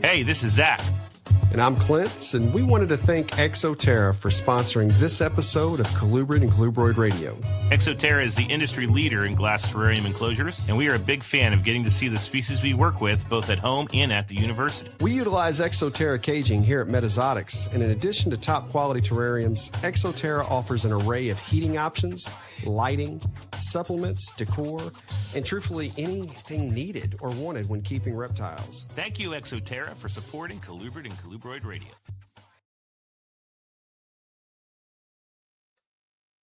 Hey, this is Zac. And I'm Clint, and we wanted to thank Exoterra for sponsoring this episode of Colubrid and Colubroid Radio. Exoterra is the industry leader in glass terrarium enclosures, and we are a big fan of getting to see the species we work with both at home and at the university. We utilize Exoterra caging here at Metazotics, and in addition to top quality terrariums, Exoterra offers an array of heating options, lighting, supplements, decor, and truthfully anything needed or wanted when keeping reptiles. Thank you, Exoterra, for supporting Colubrid and Colubroid Radio.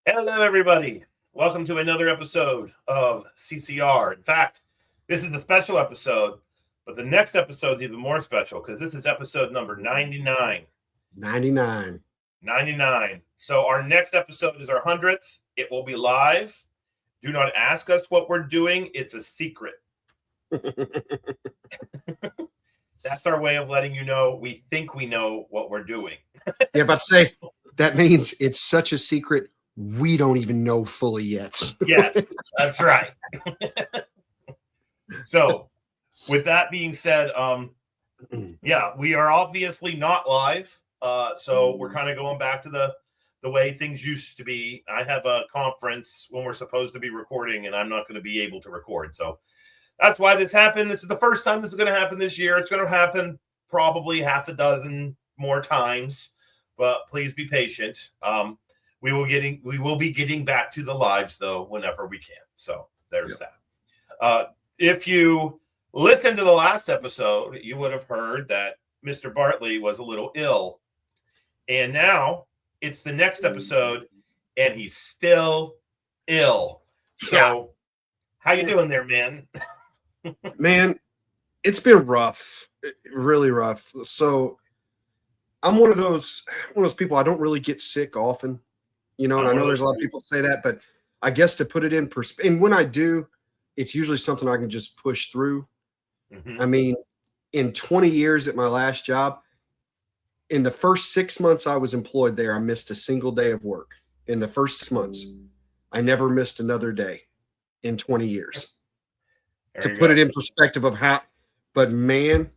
Hello, everybody. Welcome to another episode of CCR. In fact, this is a special episode, but the next episode is even more special because this is episode number 99. 99. So our next episode is our 100th. It will be live. Do not ask us what we're doing. It's a secret. That's our way of letting you know we think we know what we're doing. Yeah, but say that means it's such a secret we don't even know fully yet. Yes, that's right. So, with that being said, yeah, we are obviously not live. So we're kind of going back to the way things used to be. I have a conference when we're supposed to be recording, and I'm not going to be able to record. So that's why this happened. This is the first time this is going to happen this year. It's going to happen probably half a dozen more times, but please be patient. We will be getting back to the lives though whenever we can. So there's that. If you listened to the last episode, you would have heard that Mr. Bartley was a little ill, and now it's the next episode, and he's still ill. So, how you doing there, man? Man, it's been rough, really rough. So I'm one of those people. I don't really get sick often, and I know there's a lot of people say that, but I guess to put it in perspective, and when I do, it's usually something I can just push through. Mm-hmm. I mean, in 20 years at my last job, in the first 6 months I was employed there, I missed a single day of work. In the first 6 months, I never missed another day in 20 years. To put it in perspective of how, but man,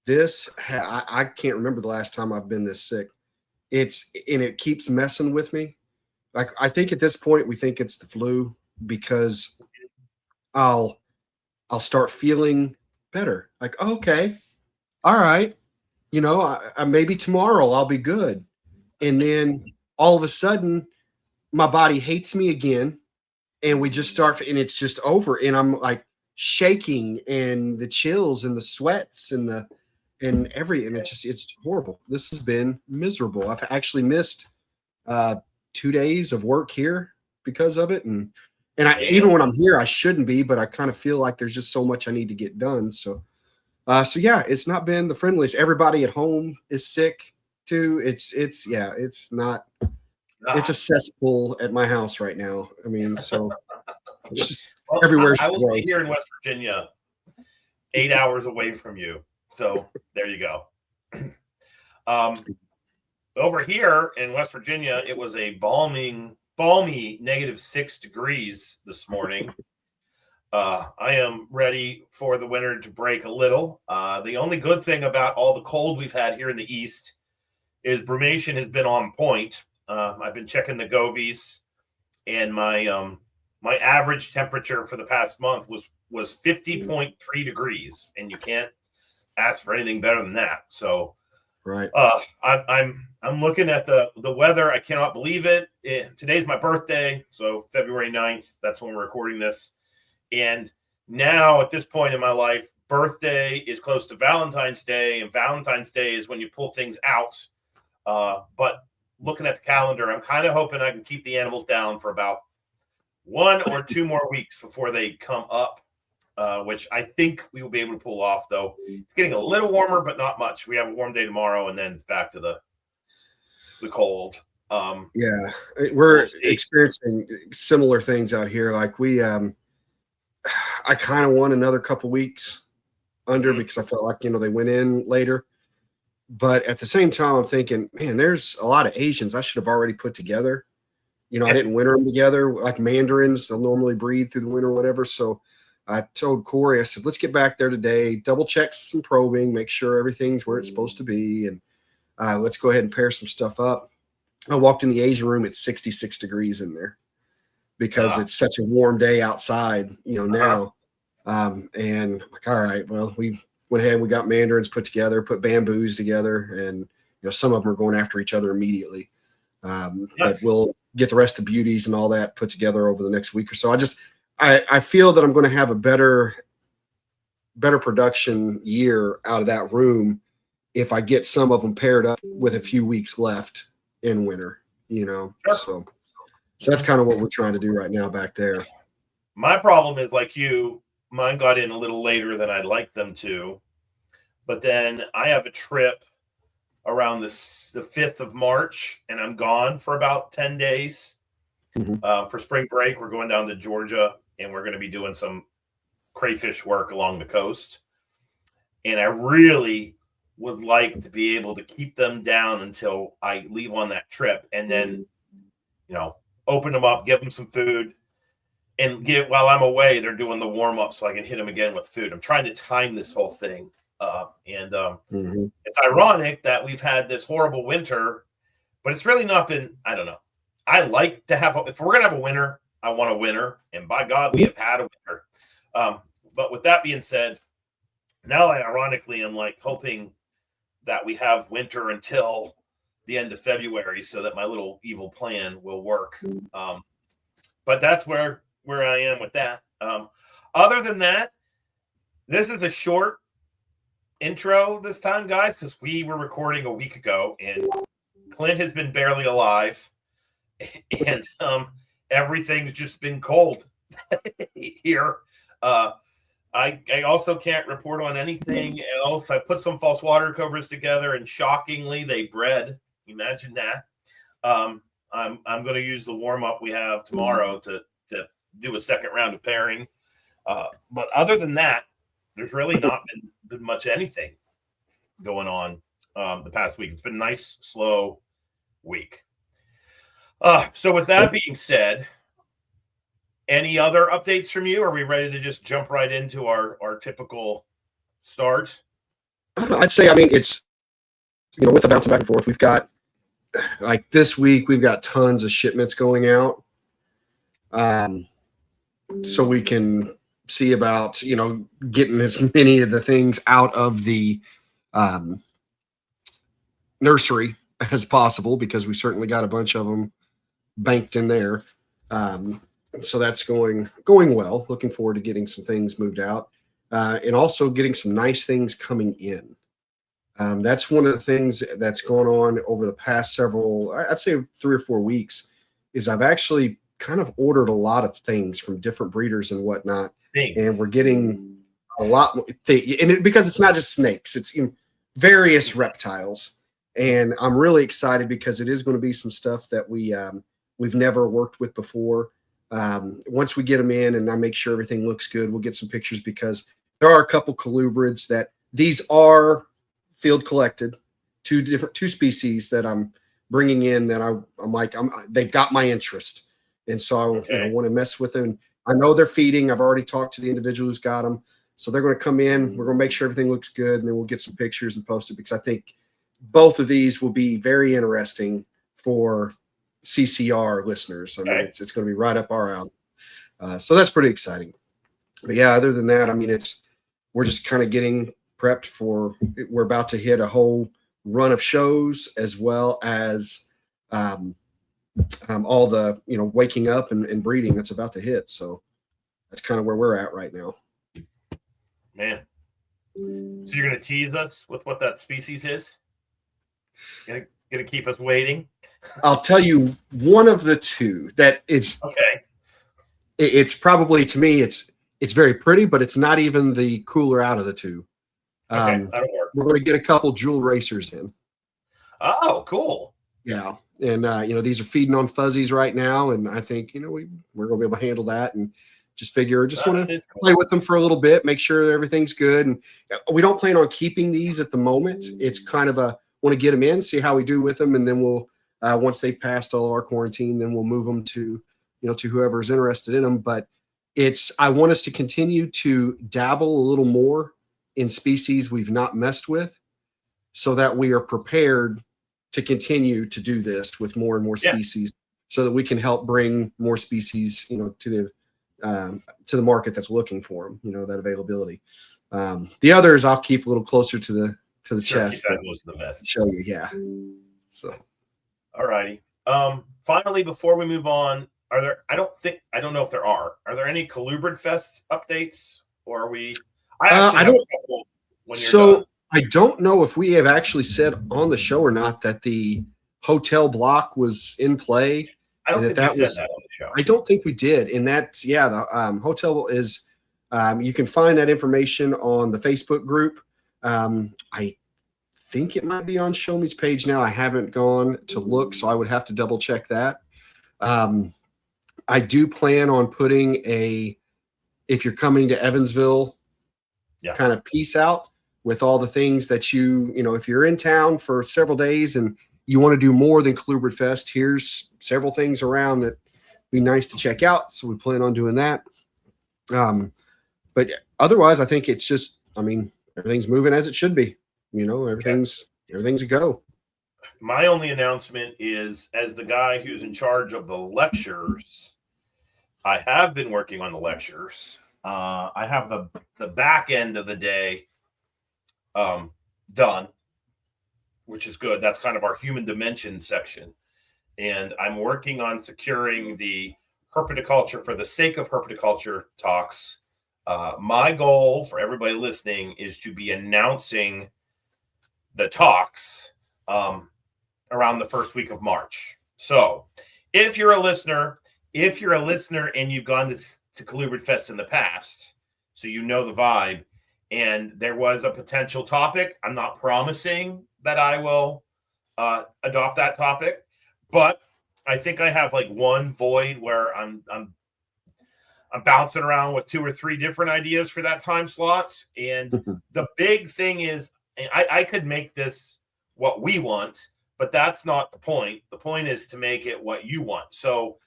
I can't remember the last time I've been this sick. It keeps messing with me. Like, I think at this point we think it's the flu because I'll start feeling better. Like, okay, all right, I maybe tomorrow I'll be good. And then all of a sudden my body hates me again, and we just start, and it's just over. And I'm like shaking, and the chills and the sweats and it's horrible. This has been miserable. I've actually missed 2 days of work here because of it. And even when I'm here, I shouldn't be, but I kind of feel like there's just so much I need to get done. So yeah, it's not been the friendliest. Everybody at home is sick too. It's not. It's a cesspool at my house right now. I mean, so just everywhere. I will stay here in West Virginia, 8 hours away from you. So there you go. Over here in West Virginia, it was a balmy -6 degrees this morning. I am ready for the winter to break a little. The only good thing about all the cold we've had here in the East is brumation has been on point. I've been checking the Govies, and my average temperature for the past month was 50.3 degrees, and you can't ask for anything better than that. So, right. I'm looking at the weather. I cannot believe it. Today's my birthday, so February 9th. That's when we're recording this. And now at this point in my life, birthday is close to Valentine's Day, and Valentine's Day is when you pull things out. But looking at the calendar, I'm kind of hoping I can keep the animals down for about 1 or 2 more weeks before they come up, which I think we will be able to pull off, though. It's getting a little warmer, but not much. We have a warm day tomorrow, and then it's back to the cold. Yeah, we're experiencing similar things out here. Like I kind of want another couple weeks under because I felt like, they went in later. But at the same time, I'm thinking, man, there's a lot of Asians I should have already put together. I didn't winter them together like mandarins. They'll normally breed through the winter or whatever. So I told Corey, I said, let's get back there today, double check some probing, make sure everything's where it's supposed to be, and let's go ahead and pair some stuff up. I walked in the Asian room, it's 66 degrees in there because it's such a warm day outside, now. And I'm like, all right, well, we went ahead, we got mandarins put together, put bamboos together, and some of them are going after each other immediately. But we'll get the rest of the beauties and all that put together over the next week or so. I feel that I'm going to have a better production year out of that room if I get some of them paired up with a few weeks left in winter, So that's kind of what we're trying to do right now back there. My problem is like you, mine got in a little later than I'd like them to, but then I have a trip around the 5th of March, and I'm gone for about 10 days for spring break. We're going down to Georgia, and we're going to be doing some crayfish work along the coast. And I really would like to be able to keep them down until I leave on that trip, and then, open them up, give them some food, and while I'm away, they're doing the warm up so I can hit them again with food. I'm trying to time this whole thing. It's ironic that we've had this horrible winter, but it's really not been, I don't know. I like to have, if we're going to have a winter, I want a winter. And by God, we have had a winter. But with that being said, now ironically, I'm like hoping that we have winter until the end of February so that my little evil plan will work. But that's where I am with that. Other than that, this is a short intro this time, guys, because we were recording a week ago and Clint has been barely alive and everything's just been cold here. I also can't report on anything else. I put some false water cobras together and shockingly they bred. Imagine that. I'm going to use the warm up we have tomorrow to do a second round of pairing. But other than that, there's really not been much anything going on the past week. It's been a nice, slow week. So with that being said, any other updates from you? Are we ready to just jump right into our typical start? I'd say, it's, with the bouncing back and forth, we've got, like this week, we've got tons of shipments going out. So we can see about, getting as many of the things out of the nursery as possible, because we certainly got a bunch of them banked in there. So that's going well. Looking forward to getting some things moved out and also getting some nice things coming in. That's one of the things that's gone on over the past I'd say 3 or 4 weeks, is I've actually kind of ordered a lot of things from different breeders and whatnot. And we're getting a lot more because it's not just snakes, it's various reptiles. And I'm really excited because it is going to be some stuff that we've never worked with before. Once we get them in and I make sure everything looks good, we'll get some pictures, because there are a couple colubrids that these are field collected, two species that I'm bringing in that I'm like, they've got my interest. And so I want to mess with them. I know they're feeding. I've already talked to the individual who's got them. So they're going to come in. We're going to make sure everything looks good, and then we'll get some pictures and post it, because I think both of these will be very interesting for CCR listeners. It's going to be right up our alley. So that's pretty exciting. But yeah, other than that, we're just kind of getting prepped for, we're about to hit a whole run of shows, as well as all the, waking up and breeding that's about to hit. So that's kind of where we're at right now. Man. So you're going to tease us with what that species is? Going to keep us waiting? I'll tell you one of the two that it's okay. It's probably, to me, it's very pretty, but it's not even the cooler out of the two. Okay, that'll work. We're going to get a couple jewel racers in. Oh, cool. Yeah. And, these are feeding on fuzzies right now. And I think, we're going to be able to handle that, and just want to play with them for a little bit, make sure everything's good. And we don't plan on keeping these at the moment. It's kind of want to get them in, see how we do with them. And then we'll, once they've passed all of our quarantine, then we'll move them to, to whoever's interested in them. But I want us to continue to dabble a little more in species we've not messed with, so that we are prepared to continue to do this with more and more species, so that we can help bring more species, to the market that's looking for them, that availability. The others I'll keep a little closer to the chest to the vest. Show you. Yeah. So, all righty. Finally, before we move on, I don't know if there are there any Colubrid Fest updates, or are we? I don't. When you're done. I don't know if we have actually said on the show or not that the hotel block was in play. I don't think we said that on the show. I don't think we did. And that's, the hotel is, you can find that information on the Facebook group. I think it might be on Show Me's page now. I haven't gone to look, so I would have to double check that. I do plan on putting if you're coming to Evansville, kind of piece out with all the things that if you're in town for several days and you want to do more than Colubrid Fest, here's several things around that be nice to check out. So we plan on doing that. But otherwise, I think it's just, everything's moving as it should be. Everything's a go. My only announcement is, as the guy who's in charge of the lectures, I have been working on the lectures. I have the back end of the day done, which is good. That's kind of our human dimension section. And I'm working on securing the herpetoculture for the sake of herpetoculture talks. My goal for everybody listening is to be announcing the talks around the first week of March. So if you're a listener and you've gone to Colubrid Fest in the past, so you know the vibe, and there was a potential topic, I'm not promising that I will adopt that topic, but I think I have like one void where I'm bouncing around with 2 or 3 different ideas for that time slot. And the big thing is, I could make this what we want, but that's not the point. The point is to make it what you want. So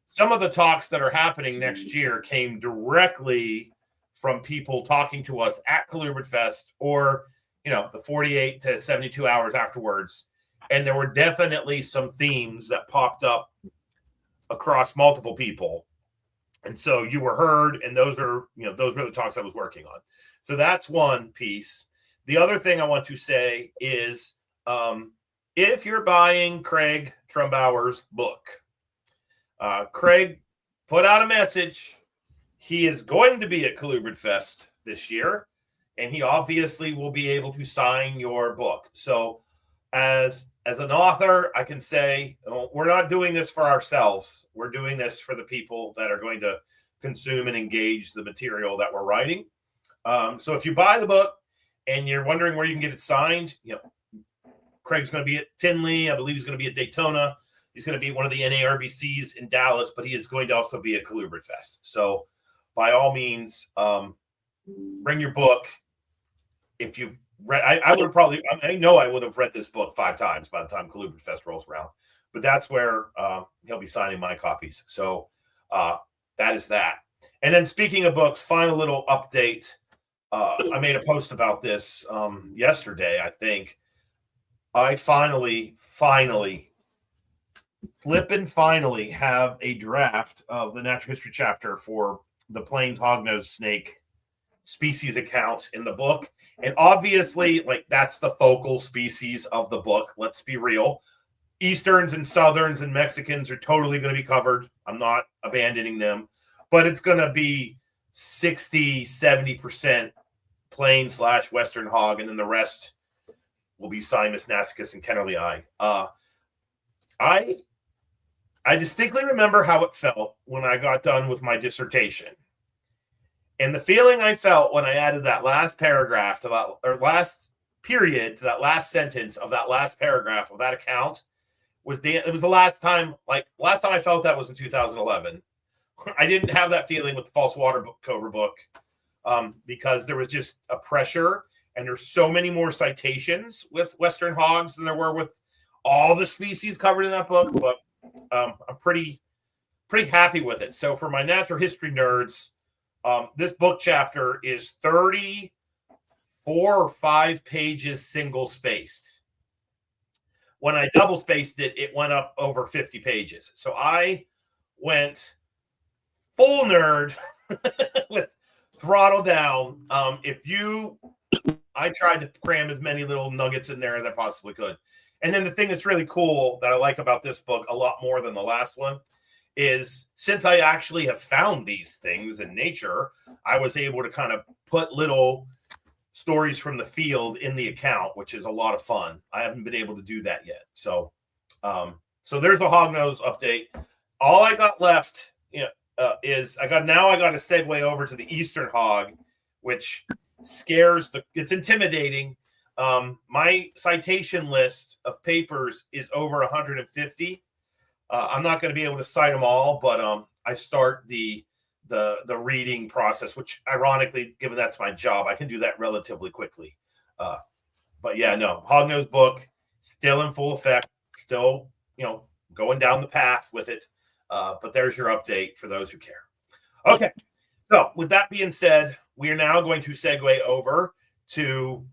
some of the talks that are happening next year came directly from people talking to us at Colubrid Fest, or, the 48 to 72 hours afterwards. And there were definitely some themes that popped up across multiple people. And so you were heard, and those were the talks I was working on. So that's one piece. The other thing I want to say is, if you're buying Craig Trumbauer's book, Craig put out a message. He is going to be at Colubrid Fest this year, and he obviously will be able to sign your book. So as an author, I can say, we're not doing this for ourselves. We're doing this for the people that are going to consume and engage the material that we're writing. So if you buy the book and you're wondering where you can get it signed, Craig's going to be at Tinley. I believe he's going to be at Daytona. He's going to be at one of the NARBCs in Dallas, but he is going to also be at Colubrid Fest. So by all means, bring your book. If you've read, I would probably, I know I would have read this book 5 times by the time Colubrid Fest rolls around, but that's where he'll be signing my copies. So that is that. And then speaking of books, final little update. I made a post about this yesterday, I think. I finally have a draft of the natural history chapter for the Plains hognose snake species account in the book. And obviously, that's the focal species of the book. Let's be real. Easterns and Southerns and Mexicans are totally going to be covered. I'm not abandoning them, but it's going to be 60-70% plain/Western hog, and then the rest will be Simus, Nassicus, and Kennerlii. I distinctly remember how it felt when I got done with my dissertation. And the feeling I felt when I added that last paragraph to that, or last period to that last sentence of that last paragraph of that account was it was the last time I felt that was in 2011. I didn't have that feeling with the False Water Cobra book because there was just a pressure, and there's so many more citations with Western hogs than there were with all the species covered in that book. But I'm pretty happy with it. So for my natural history nerds, This book chapter is 34 or 5 pages single spaced. When I double spaced it, it went up over 50 pages. So I went full nerd with throttle down. I tried to cram as many little nuggets in there as I possibly could. And then the thing that's really cool that I like about this book a lot more than the last one is since I actually have found these things in nature, I was able to kind of put little stories from the field in the account, which is a lot of fun. I haven't been able to do that yet. So there's a hognose update. All I got left, is I got to segue over to the Eastern hog, which it's intimidating. My citation list of papers is over 150. I'm not going to be able to cite them all, but I start the reading process, which ironically, given that's my job, I can do that relatively quickly. But yeah, no, Hognose book still in full effect, still, going down the path with it. But there's your update for those who care. Okay. So with that being said, we are now going to segue over to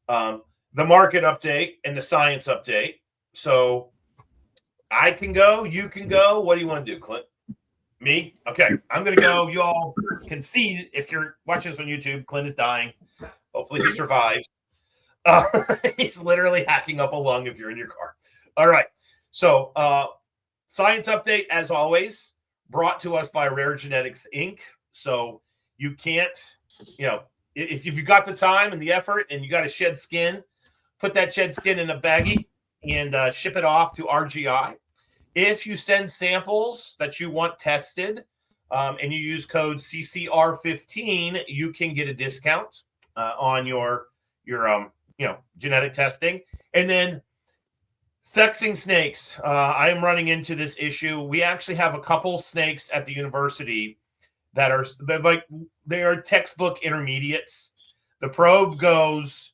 the market update and the science update. So I can go, you can go. What do you want to do, Clint? Me? Okay, I'm going to go. You all can see if you're watching this on YouTube, Clint is dying. Hopefully he survives. He's literally hacking up a lung if you're in your car. All right. So science update, as always, brought to us by Rare Genetics, Inc. So you can't, if you've got the time and the effort and you got to shed skin, put that shed skin in a baggie and ship it off to RGI. If you send samples that you want tested and you use code CCR15, you can get a discount on your genetic testing. And then sexing snakes. I am running into this issue. We actually have a couple snakes at the university that are textbook intermediates. The probe goes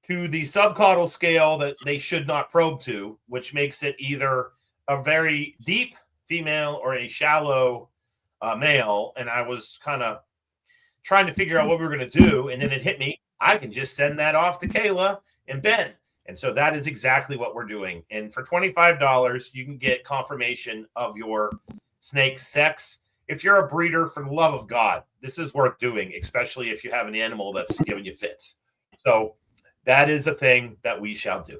to the subcaudal scale that they should not probe to, which makes it either a very deep female or a shallow male. And I was kind of trying to figure out what we were going to do. And then it hit me. I can just send that off to Kayla and Ben. And so that is exactly what we're doing. And for $25, you can get confirmation of your snake's sex. If you're a breeder, for the love of God, this is worth doing, especially if you have an animal that's giving you fits. So that is a thing that we shall do.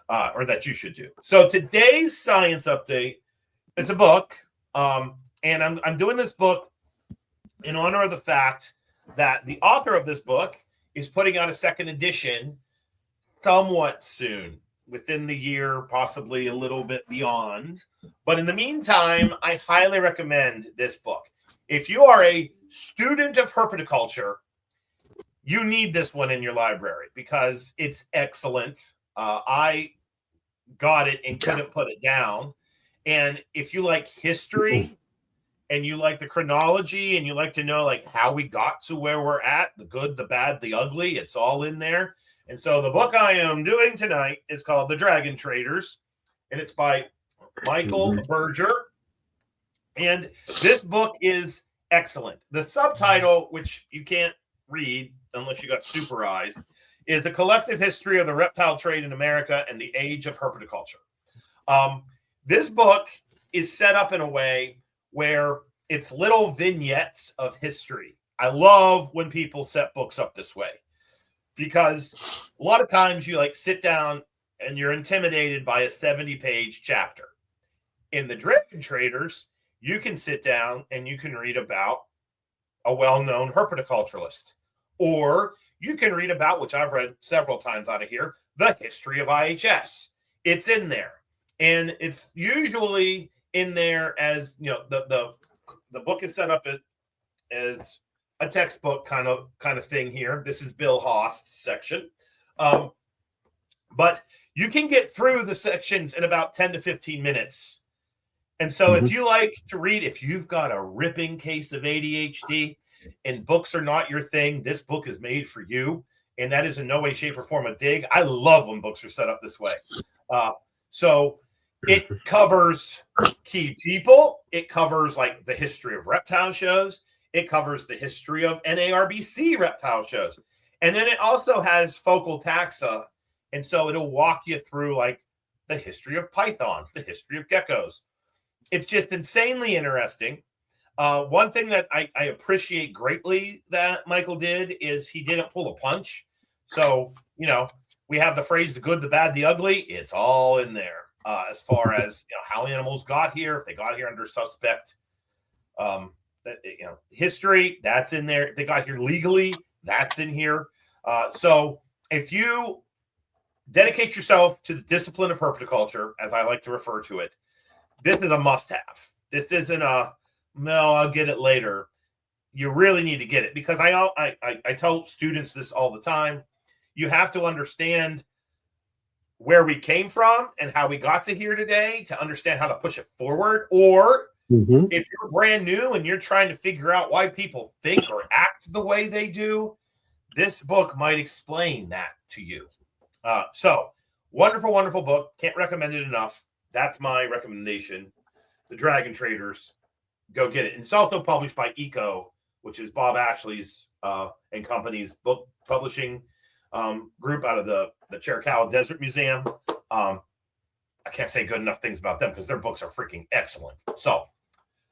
Or that you should do. So today's science update is a book, and I'm doing this book in honor of the fact that the author of this book is putting out a second edition somewhat soon, within the year, possibly a little bit beyond. But in the meantime, I highly recommend this book. If you are a student of herpetoculture, you need this one in your library because it's excellent. I got it and couldn't put it down. And if you like history and you like the chronology and you like to know like how we got to where we're at, the good, the bad, the ugly, it's all in there. And so the book I am doing tonight is called The Dragon Traders, and it's by Michael Berger. And this book is excellent. The subtitle, which you can't read unless you got super eyes, is A Collective History of the Reptile Trade in America and the Age of Herpetoculture. This book is set up in a way where it's little vignettes of history. I love when people set books up this way because a lot of times you like sit down and you're intimidated by a 70-page chapter. In The Dragon Traders, you can sit down and you can read about a well-known herpetoculturalist, or you can read about, which I've read several times out of here, the history of IHS. It's in there. And it's usually in there as, the book is set up as a textbook kind of thing here. This is Bill Haast's section. But you can get through the sections in about 10 to 15 minutes. And so if you like to read, if you've got a ripping case of ADHD and books are not your thing, this book is made for you. And that is in no way, shape, or form a dig. I love when books are set up this way. So it covers key people. It covers like the history of reptile shows. It covers the history of NARBC reptile shows. And then it also has focal taxa. And so it'll walk you through like the history of pythons, the history of geckos. It's just insanely interesting. One thing that I appreciate greatly that Michael did is he didn't pull a punch. So, we have the phrase, the good, the bad, the ugly. It's all in there as far as how animals got here, if they got here under suspect history, that's in there. They got here legally, that's in here. So if you dedicate yourself to the discipline of herpetoculture, as I like to refer to it, this is a must-have. This isn't I'll get it later. You really need to get it, because I tell students this all the time. You have to understand where we came from and how we got to here today to understand how to push it forward. Or if you're brand new and you're trying to figure out why people think or act the way they do, this book might explain that to you. So wonderful, wonderful book. Can't recommend it enough. That's my recommendation. The Dragon Traders. Go get it. And it's also published by ECO, which is Bob Ashley's and company's book publishing group out of the Cherokee Desert Museum. I can't say good enough things about them because their books are freaking excellent. So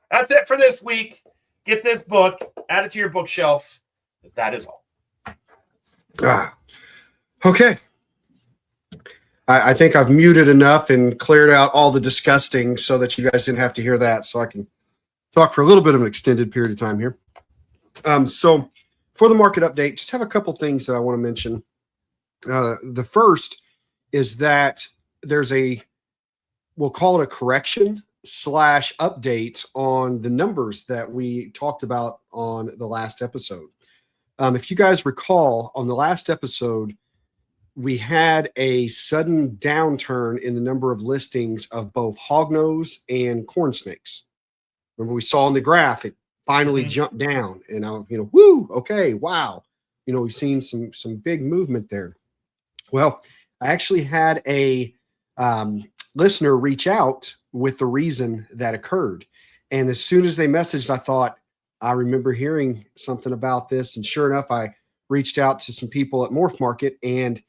that's it for this week. Get this book, add it to your bookshelf. That is all. Okay. I think I've muted enough and cleared out all the disgusting so that you guys didn't have to hear that, so I can talk for a little bit of an extended period of time here. So for the market update, just have a couple things that I want to mention. The first is that there's we'll call it a correction / update on the numbers that we talked about on the last episode. If you guys recall, on the last episode, we had a sudden downturn in the number of listings of both hognose and corn snakes. Remember, we saw on the graph, it finally jumped down, and woo, okay, wow. We've seen some big movement there. Well, I actually had a listener reach out with the reason that occurred. And as soon as they messaged, I thought, I remember hearing something about this. And sure enough, I reached out to some people at Morph Market, and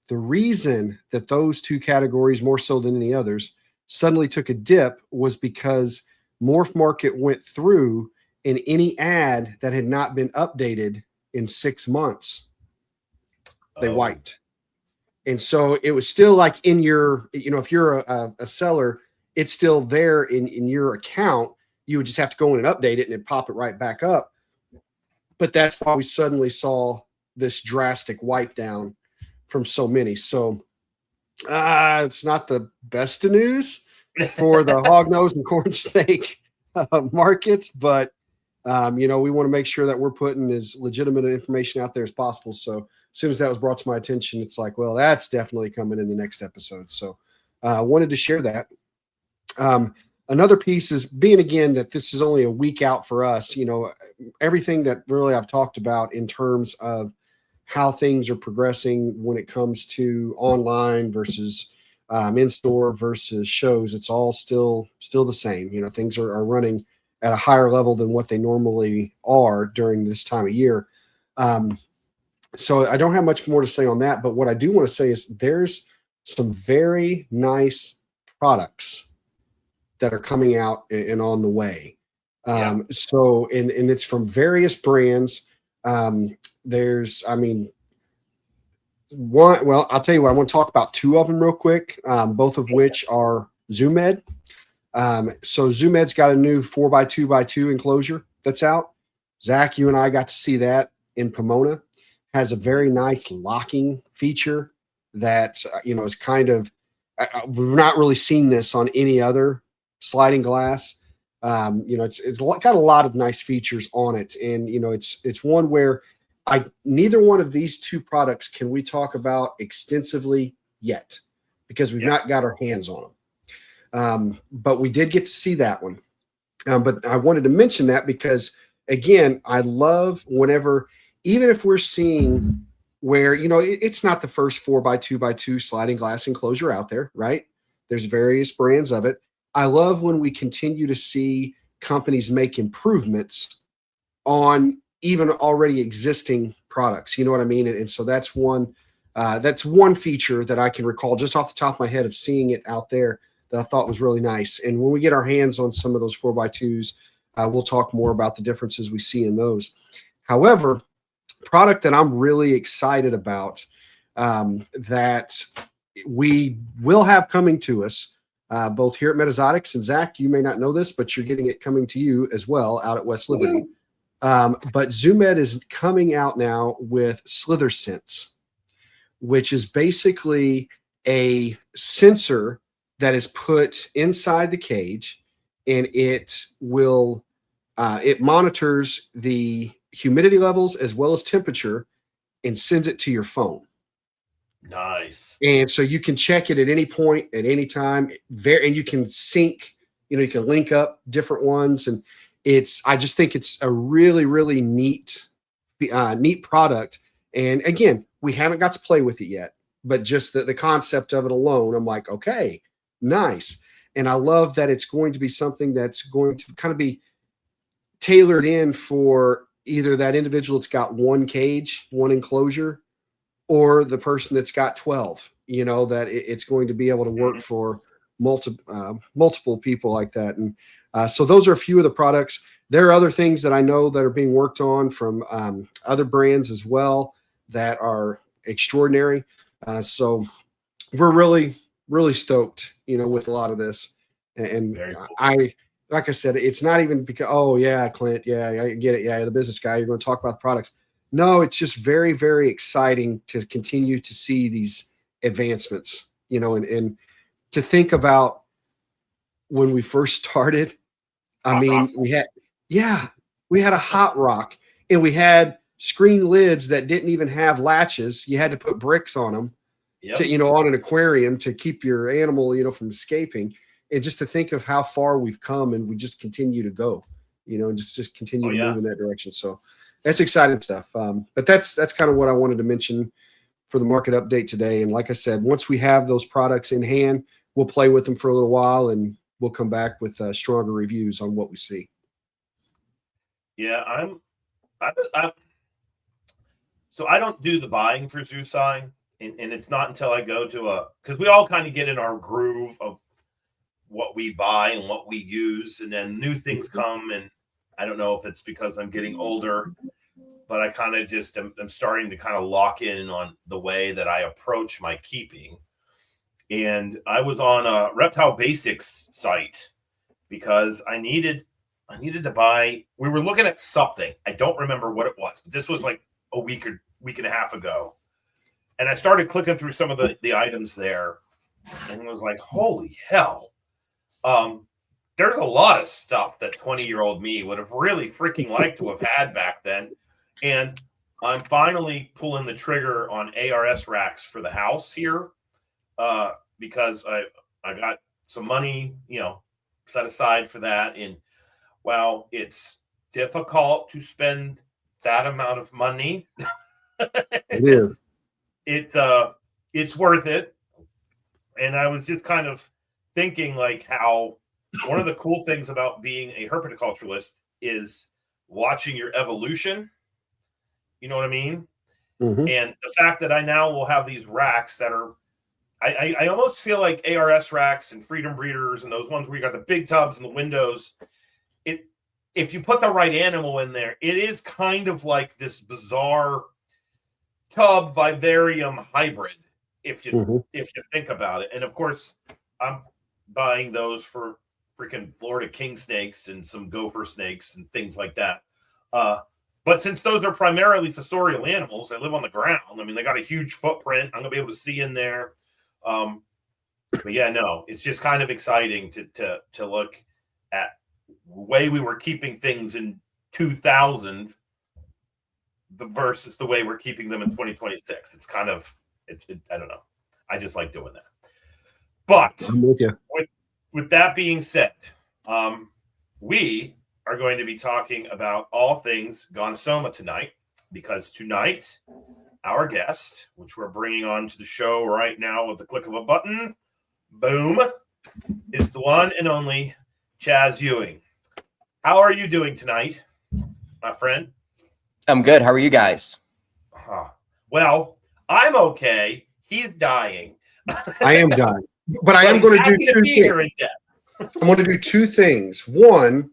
the reason that those two categories, more so than any others, suddenly took a dip was because Morph Market went through, and any ad that had not been updated in 6 months, they wiped. And so it was still like in your, if you're a seller, it's still there in your account. You would just have to go in and update it, and it'd pop it right back up. But that's why we suddenly saw this drastic wipe down from so many. So it's not the best of news for the hognose and corn snake markets, but we want to make sure that we're putting as legitimate information out there as possible. So as soon as that was brought to my attention, it's like, well, that's definitely coming in the next episode. So I wanted to share that. Another piece is being, again, that this is only a week out for us. Everything that really I've talked about in terms of how things are progressing when it comes to online versus in-store versus shows, it's all still the same. Things are running at a higher level than what they normally are during this time of year. So I don't have much more to say on that, but what I do want to say is there's some very nice products that are coming out and on the way. So, and it's from various brands. I'll tell you what, I want to talk about two of them real quick, both of which are ZoomEd. So ZoomEd's got a new 4x2x2 enclosure that's out. Zach, you and I got to see that in Pomona. Has a very nice locking feature that, is kind of, we've not really seen this on any other sliding glass. It's got a lot of nice features on it. And, it's one where neither one of these two products can we talk about extensively yet because we've not got our hands on them. But we did get to see that one. But I wanted to mention that because, again, I love whenever, even if we're seeing where, it's not the first 4x2x2 sliding glass enclosure out there, right? There's various brands of it. I love when we continue to see companies make improvements on even already existing products. You know what I mean? And so that's one feature that I can recall just off the top of my head of seeing it out there that I thought was really nice. And when we get our hands on some of those 4x2s, we'll talk more about the differences we see in those. However, product that I'm really excited about that we will have coming to us, both here at Metazotics, and Zac, you may not know this, but you're getting it coming to you as well out at West Liberty. But ZooMed is coming out now with Slither Sense, which is basically a sensor that is put inside the cage, and it will it monitors the humidity levels as well as temperature and sends it to your phone. Nice. And so you can check it at any point, at any time. And you can sync, you can link up different ones. And I just think it's a really, really neat product. And again, we haven't got to play with it yet, but just the concept of it alone, I'm like, okay, nice. And I love that it's going to be something that's going to kind of be tailored in for either that individual that's got one cage, one enclosure, or the person that's got 12, that it's going to be able to work for multiple people like that. And so those are a few of the products. There are other things that I know that are being worked on from other brands as well that are extraordinary. So we're really, really stoked, with a lot of this. And cool. Like I said, it's not even because, oh yeah, Clint, yeah, I get it. Yeah, you're the business guy. You're going to talk about the products. No, it's just very, very exciting to continue to see these advancements, and to think about when we first started. I mean, we had a hot rock, and we had screen lids that didn't even have latches. You had to put bricks on them to, on an aquarium to keep your animal, from escaping. And just to think of how far we've come, and we just continue to go, and just continue to move in that direction. So that's exciting stuff. But that's kind of what I wanted to mention for the market update today. And like I said, once we have those products in hand, we'll play with them for a little while, and we'll come back with stronger reviews on what we see. Yeah, so I don't do the buying for ZooSci, and it's not until I go to because we all kind of get in our groove of what we buy and what we use, and then new things come, and I don't know if it's because I'm getting older, but I kind of just am starting to kind of lock in on the way that I approach my keeping. And I was on a Reptile Basics site because I needed to buy. We were looking at something. I don't remember what it was, but this was like a week and a half ago. And I started clicking through some of the items there, and was like, holy hell. There's a lot of stuff that 20-year-old me would have really freaking liked to have had back then. And I'm finally pulling the trigger on ARS racks for the house here, because I got some money, set aside for that. And while it's difficult to spend that amount of money, it is. It's worth it. And I was just kind of thinking like how one of the cool things about being a herpetoculturalist is watching your evolution. You know what I mean? Mm-hmm. And the fact that I now will have these racks that are, I almost feel like ARS racks and Freedom Breeders and those ones where you got the big tubs and the windows. If you put the right animal in there, it is kind of like this bizarre tub vivarium hybrid. If you think about it, and of course, I'm buying those for freaking Florida king snakes and some gopher snakes and things like that. But since those are primarily fossorial animals, they live on the ground. I mean, they got a huge footprint. I'm gonna be able to see in there. But yeah, no, it's just kind of exciting to look at the way we were keeping things in 2000 versus the way we're keeping them in 2026. It's kind of, I don't know. I just like doing that. But I'm with you. With that being said, we are going to be talking about all things Gonyosoma tonight, because tonight, our guest, which we're bringing on to the show right now with the click of a button, boom, is the one and only Chas Ewing. How are you doing tonight? my friend? I'm good. How are you guys? Well, I'm okay. He's dying. I am dying, but I But am he's going to happy do to two be things. here in death. I'm going to do two things. One,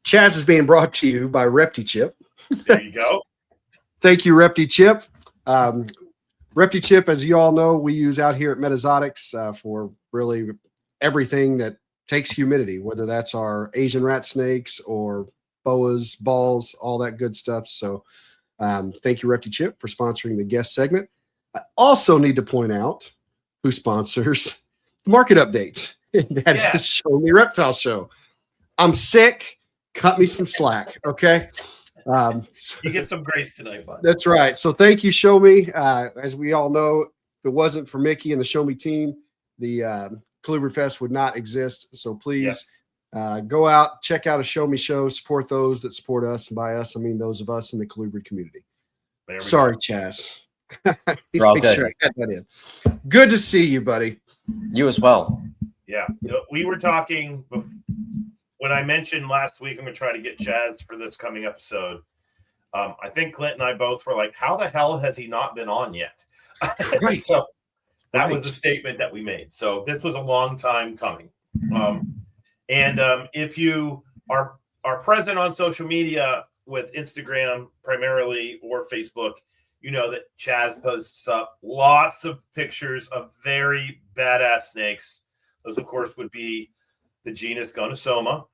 Chaz is being brought to you by ReptiChip. There you go. Thank you, ReptiChip. ReptiChip, as you all know, we use out here at Metazotics for really everything that takes humidity, whether that's our Asian rat snakes or boas, balls, all that good stuff. So thank you, ReptiChip, for sponsoring the guest segment. I also need to point out who sponsors the market updates. That's the Show Me Reptile Show. I'm sick. Cut me some slack, okay? You get some grace tonight, bud. That's right. So thank you, Show Me. As we all know, if it wasn't for Mickey and the Show Me team, the Colubrid Fest would not exist. So please go out, check out a Show Me show, support those that support us. And by us, I mean those of us in the Colubrid community. Sorry, Chaz. You're all good. Sure I got that in. Good to see you, buddy. You as well. Yeah. We were talking when I mentioned last week, I'm going to try to get Chaz for this coming episode. I think Clint and I both were like, how the hell has he not been on yet? Right. So that was the statement that we made. So this was a long time coming. If you are present on social media with Instagram primarily or Facebook, you know that Chaz posts up lots of pictures of very badass snakes. Those, of course, would be the genus Gonyosoma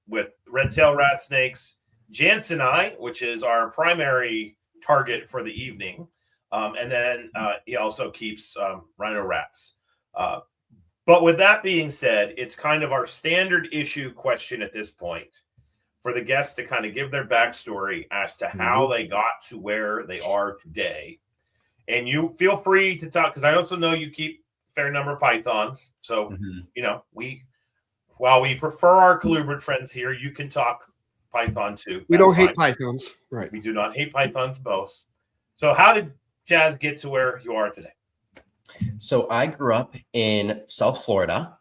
with red-tail rat snakes, Jansenii, which is our primary target for the evening. And then he also keeps rhino rats. But with that being said, it's kind of our standard issue question at this point for the guests to kind of give their backstory as to how they got to where they are today. And you feel free to talk, because I also know you keep a fair number of pythons. So, you know, while we prefer our colubrid friends here, you can talk python too. We don't hate pythons. Right. We do not hate pythons both. So how did Chaz get to where you are today? So I grew up in South Florida.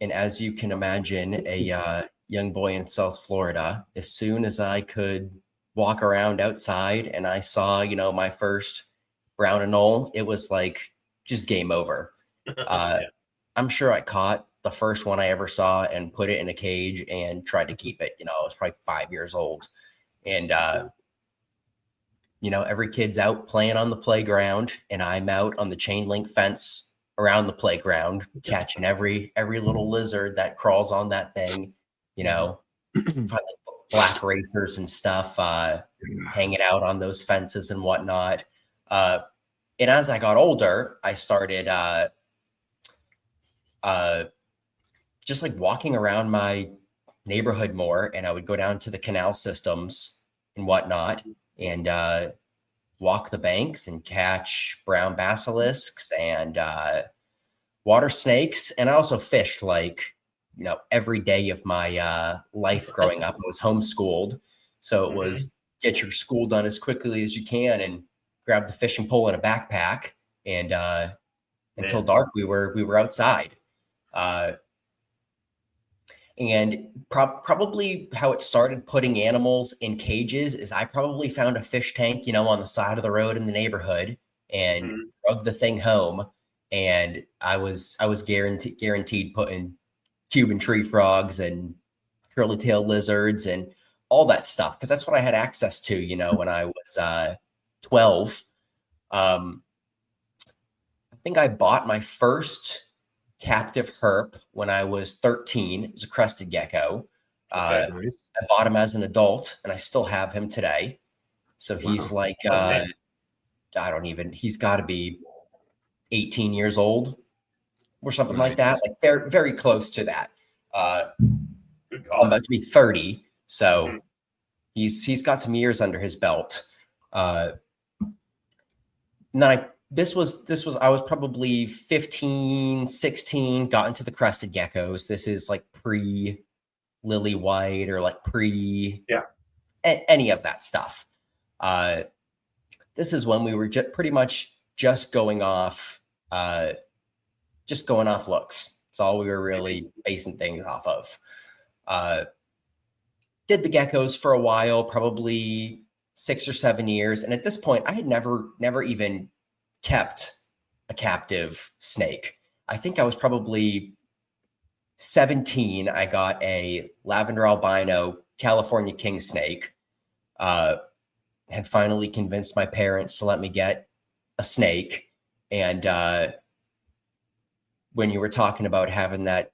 And as you can imagine, a young boy in South Florida, as soon as I could walk around outside and I saw, you know, my first brown anole, it was like just game over. I'm sure I caught the first one I ever saw and put it in a cage and tried to keep it. You know, I was probably 5 years old. And, you know, every kid's out playing on the playground and I'm out on the chain link fence around the playground, catching every little lizard that crawls on that thing, you know, black racers and stuff, hanging out on those fences and whatnot. And as I got older, I started just like walking around my neighborhood more, and I would go down to the canal systems and whatnot and walk the banks and catch brown basilisks and water snakes. And I also fished like, you know, every day of my life growing up. I was homeschooled. So it was get your school done as quickly as you can and grab the fishing pole in a backpack. And until dark, we were outside. And probably how it started putting animals in cages is I probably found a fish tank, you know, on the side of the road in the neighborhood and drug the thing home. And I was guaranteed putting Cuban tree frogs and curly tail lizards and all that stuff, because that's what I had access to, you know, when I was 12. I think I bought my first captive herp when I was 13. It was a crested gecko. I bought him as an adult and I still have him today. So he's like, he's got to be 18 years old or something like that. Like they're very close to that. I'm about to be 30. So he's got some years under his belt. This was I was probably 15, 16, got into the crested geckos. This is like pre lily white or like pre any of that stuff. This is when we were pretty much just going off looks. It's all we were really basing things off of. did the geckos for a while, probably 6 or 7 years. And at this point, I had never even kept a captive snake. I think I was probably 17. I got a lavender albino California king snake. Had finally convinced my parents to let me get a snake. And when you were talking about having that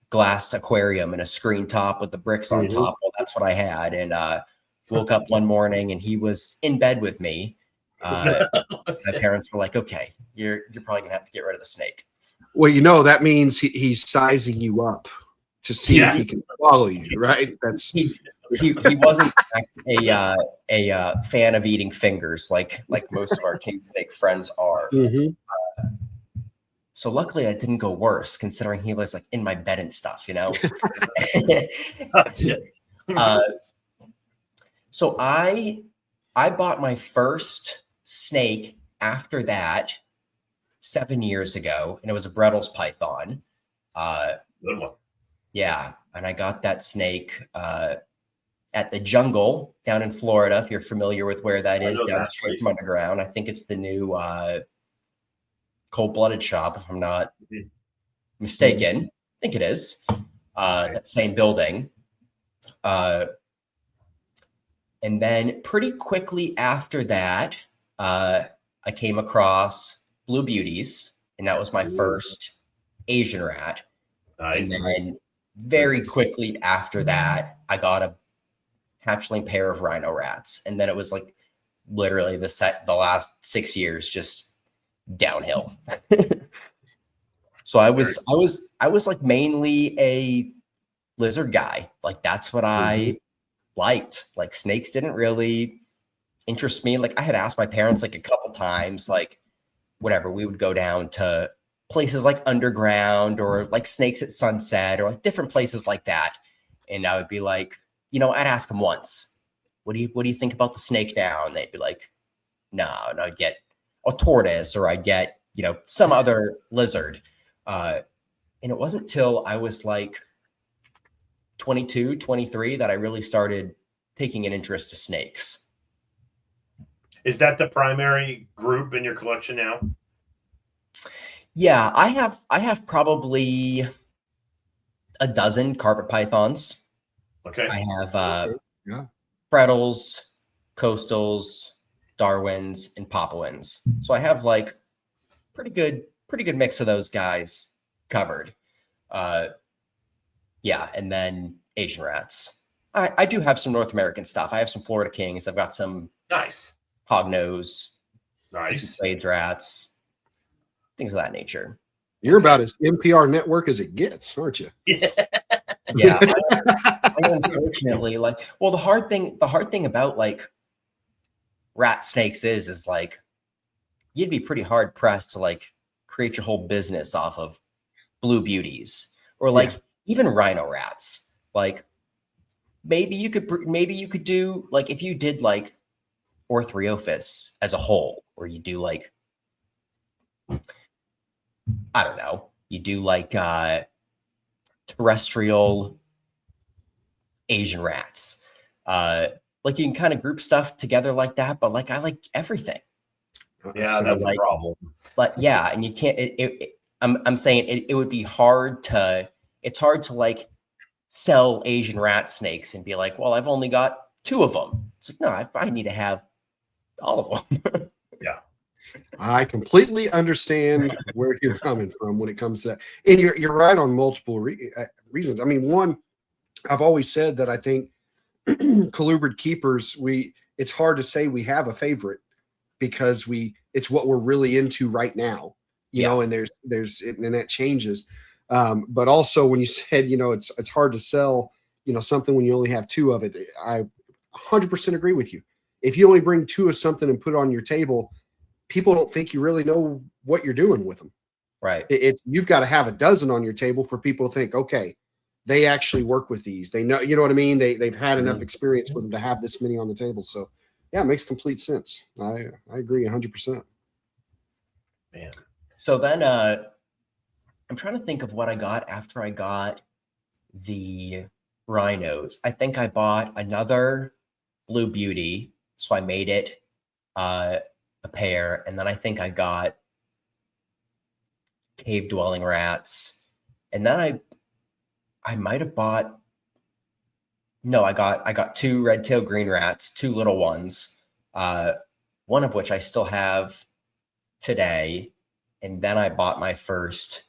glass aquarium and a screen top with the bricks on top, well, that's what I had. And woke up one morning and he was in bed with me. My parents were like, "Okay, you're probably gonna have to get rid of the snake." Well, that means he's sizing you up to see if he can follow you, right? That's he wasn't a fan of eating fingers like most of our king snake friends are. So luckily I didn't go worse, considering he was like in my bed and stuff, So I bought my first snake after that 7 years ago, and it was a Brettles python. Good one. Yeah, and I got that snake at the Jungle down in Florida, if you're familiar with where that is, down the street from Underground. I think it's the new Cold-Blooded shop, if I'm not mistaken. I think it is. That same building. And then pretty quickly after that, I came across Blue Beauties, and that was my first Asian rat. Nice. And then very quickly after that, I got a hatchling pair of rhino rats. And then it was like literally the last 6 years just downhill. So I was like mainly a lizard guy. Like that's what I liked. Like snakes didn't really interest me. Like I had asked my parents like a couple times, like whatever, we would go down to places like Underground or like Snakes at Sunset or like different places like that. And I would be like, I'd ask them once, what do you think about the snake now? And they'd be like, no, I'd get a tortoise or I'd get, some other lizard. And it wasn't till I was like 22, 23 that I really started taking an interest to snakes. Is that the primary group in your collection now? Yeah, I have probably a dozen carpet pythons. Okay. I have Brettles, Coastals, Darwins, and Papuans. So I have like pretty good mix of those guys covered. Yeah, and then Asian rats. I do have some North American stuff. I have some Florida Kings. I've got some nice hognose, nice some Blades rats, things of that nature. You're about as MPR Network as it gets, aren't you? Yeah. I unfortunately, the hard thing about like rat snakes is like you'd be pretty hard pressed to like create your whole business off of Blue Beauties or like even rhino rats. Like maybe you could do like if you did like Orthriophis as a whole, or you do like I don't know, you do like terrestrial Asian rats. Like you can kind of group stuff together like that, but like I like everything. Yeah, that's a problem. But yeah, and you can't. I'm saying it would be hard to. It's hard to like sell Asian rat snakes and be like, well, I've only got 2 of them. It's like no, I need to have all of them. Yeah, I completely understand where you're coming from when it comes to that, and you're right on multiple reasons. I mean, one, I've always said that I think colubrid keepers, it's hard to say we have a favorite because it's what we're really into right now, you know, and and that changes. But also when you said, it's hard to sell, something when you only have 2 of it, I 100% agree with you. If you only bring 2 of something and put it on your table, people don't think you really know what you're doing with them. Right. You've got to have a dozen on your table for people to think, okay, they actually work with these. They know, you know what I mean? They've had enough experience with them to have this many on the table. So yeah, it makes complete sense. I agree 100%. Man. So then I'm trying to think of what I got after I got the rhinos. I think I bought another Blue Beauty, so I made it a pair, and then I think I got cave dwelling rats, and then I might have bought. No, I got 2 red-tailed green rats, 2 little ones, one of which I still have today, and then I bought my first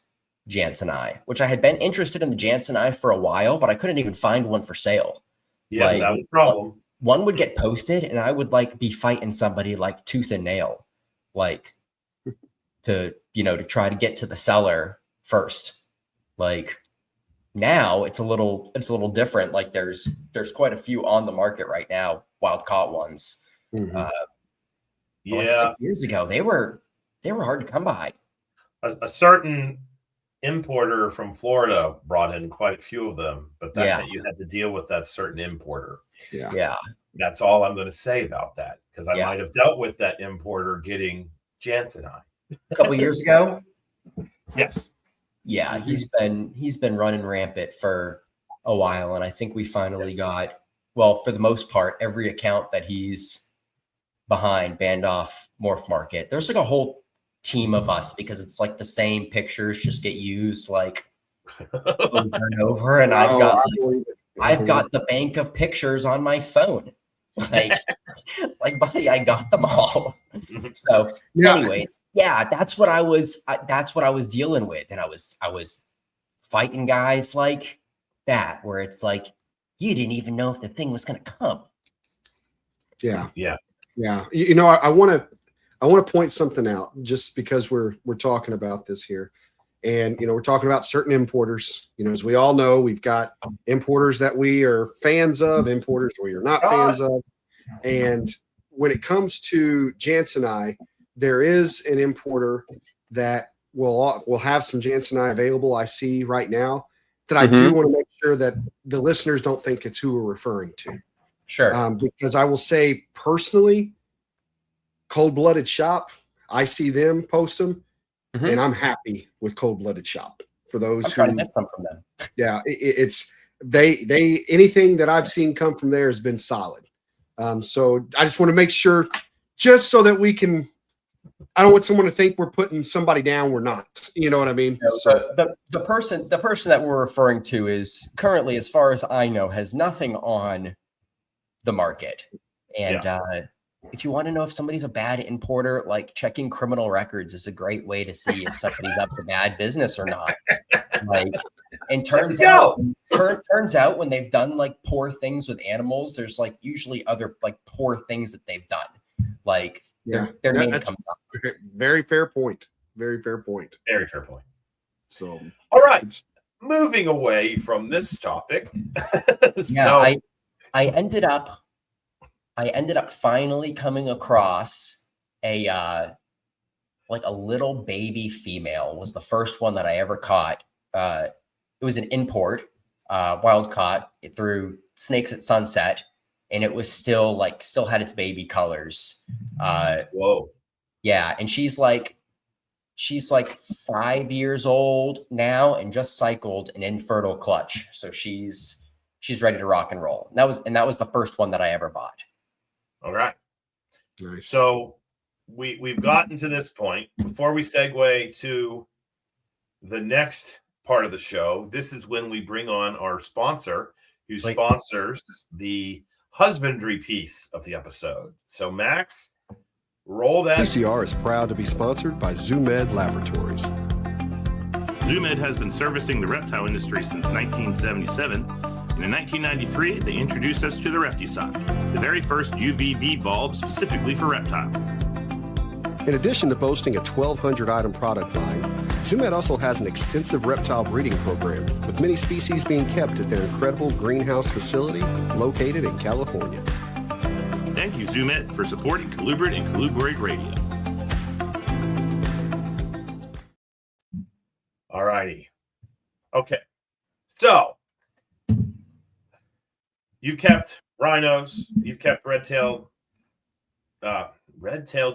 Jansenii, which I had been interested in the Jansenii for a while, but I couldn't even find one for sale. Yeah, Like, that was a problem. One would get posted, and I would like be fighting somebody like tooth and nail, like to try to get to the seller first. Like now it's a little different. Like there's quite a few on the market right now, wild caught ones. Mhm. But Yeah, like 6 years ago, they were hard to come by. a certain importer from Florida brought in quite a few of them, but that you had to deal with that certain importer. Yeah. That's all I'm going to say about that, because I Yeah. might have dealt with that importer getting Jansenii. A couple years ago. Yes. Yeah, he's been running rampant for a while, and I think we finally got, well, for the most part, every account that he's behind banned off Morph Market. There's like a whole team of us because it's like the same pictures just get used like over and over, and I've got the bank of pictures on my phone. Like buddy, I got them all. So anyways, that's what I was dealing with, and I was fighting guys like that where it's like you didn't even know if the thing was going to come. Yeah. You know, I want to point something out just because we're talking about this here. And, we're talking about certain importers. As we all know, we've got importers that we are fans of, importers we are not fans of. And when it comes to Jansenii, there is an importer that will have some Jansenii available, I see right now, that I do want to make sure that the listeners don't think it's who we're referring to. Sure. Because I will say personally, Cold Blooded Shop, I see them post them. And I'm happy with Cold Blooded Shop. For those I'm trying to get some from them. Yeah, it's they anything that I've seen come from there has been solid. So I just want to make sure, just so that we can. I don't want someone to think we're putting somebody down. We're not. You know what I mean? So the person that we're referring to is currently, as far as I know, has nothing on the market. And if you want to know if somebody's a bad importer, like checking criminal records is a great way to see if somebody's up to bad business or not. Like, and turns out when they've done like poor things with animals, there's like usually other like poor things that they've done. Like their name comes up. Very fair point. Very fair point. Very fair point. So, all right, moving away from this topic. I ended up finally coming across a little baby female. Was the first one that I ever caught. It was an import, wild caught through Snakes at Sunset, and it was still had its baby colors. Whoa. Yeah, and she's like 5 years old now and just cycled an infertile clutch. So she's ready to rock and roll. And that was the first one that I ever bought. All right. Nice. So we've gotten to this point. Before we segue to the next part of the show, this is when we bring on our sponsor, who sponsors the husbandry piece of the episode. So Max, roll that. CCR is proud to be sponsored by ZooMed Laboratories. ZooMed has been servicing the reptile industry since 1977. And in 1993, they introduced us to the Reftisoc, the very first UVB bulb specifically for reptiles. In addition to boasting a 1,200-item product line, ZooMed also has an extensive reptile breeding program, with many species being kept at their incredible greenhouse facility located in California. Thank you, ZooMed, for supporting Colubrid and Colubrid Radio. All righty. Okay. So you've kept rhinos, you've kept red-tailed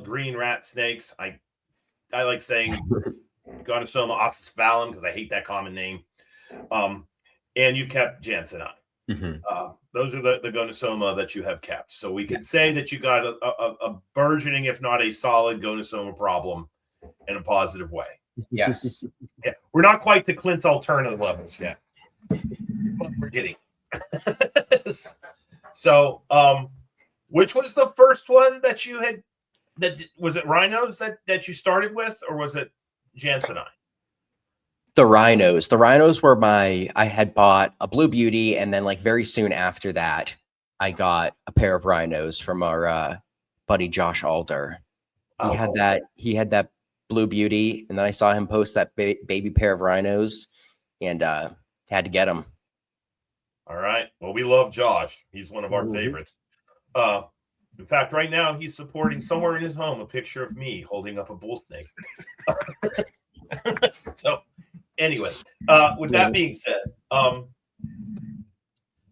green rat snakes. I like saying Gonyosoma oxycephalum because I hate that common name. And you've kept Jansenii. Those are the Gonyosoma that you have kept. So we could say that you got a burgeoning, if not a solid, Gonyosoma problem in a positive way. Yes. Yeah, we're not quite to Clint's alternative levels yet, but we're getting. So, which was the first one that you had? That was it rhinos that you started with, or was it Jansenite? The rhinos. The rhinos were I had bought a Blue Beauty, and then like very soon after that, I got a pair of rhinos from our buddy Josh Alder. He had that Blue Beauty, and then I saw him post that baby pair of rhinos, and had to get them. All right. Well, we love Josh. He's one of our favorites. In fact, right now he's supporting somewhere in his home a picture of me holding up a bull snake. So, anyway, with that being said,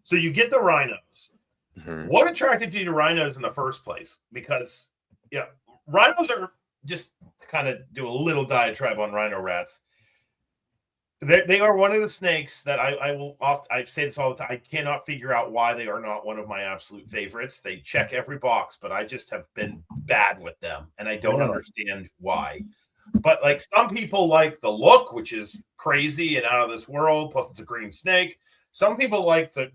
so you get the rhinos. What attracted you to rhinos in the first place? Because rhinos are, just to kind of do a little diatribe on rhino rats. They are one of the snakes that I say this all the time. I cannot figure out why they are not one of my absolute favorites. They check every box, but I just have been bad with them, and I don't understand why. But like some people like the look, which is crazy and out of this world. Plus, it's a green snake. Some people like the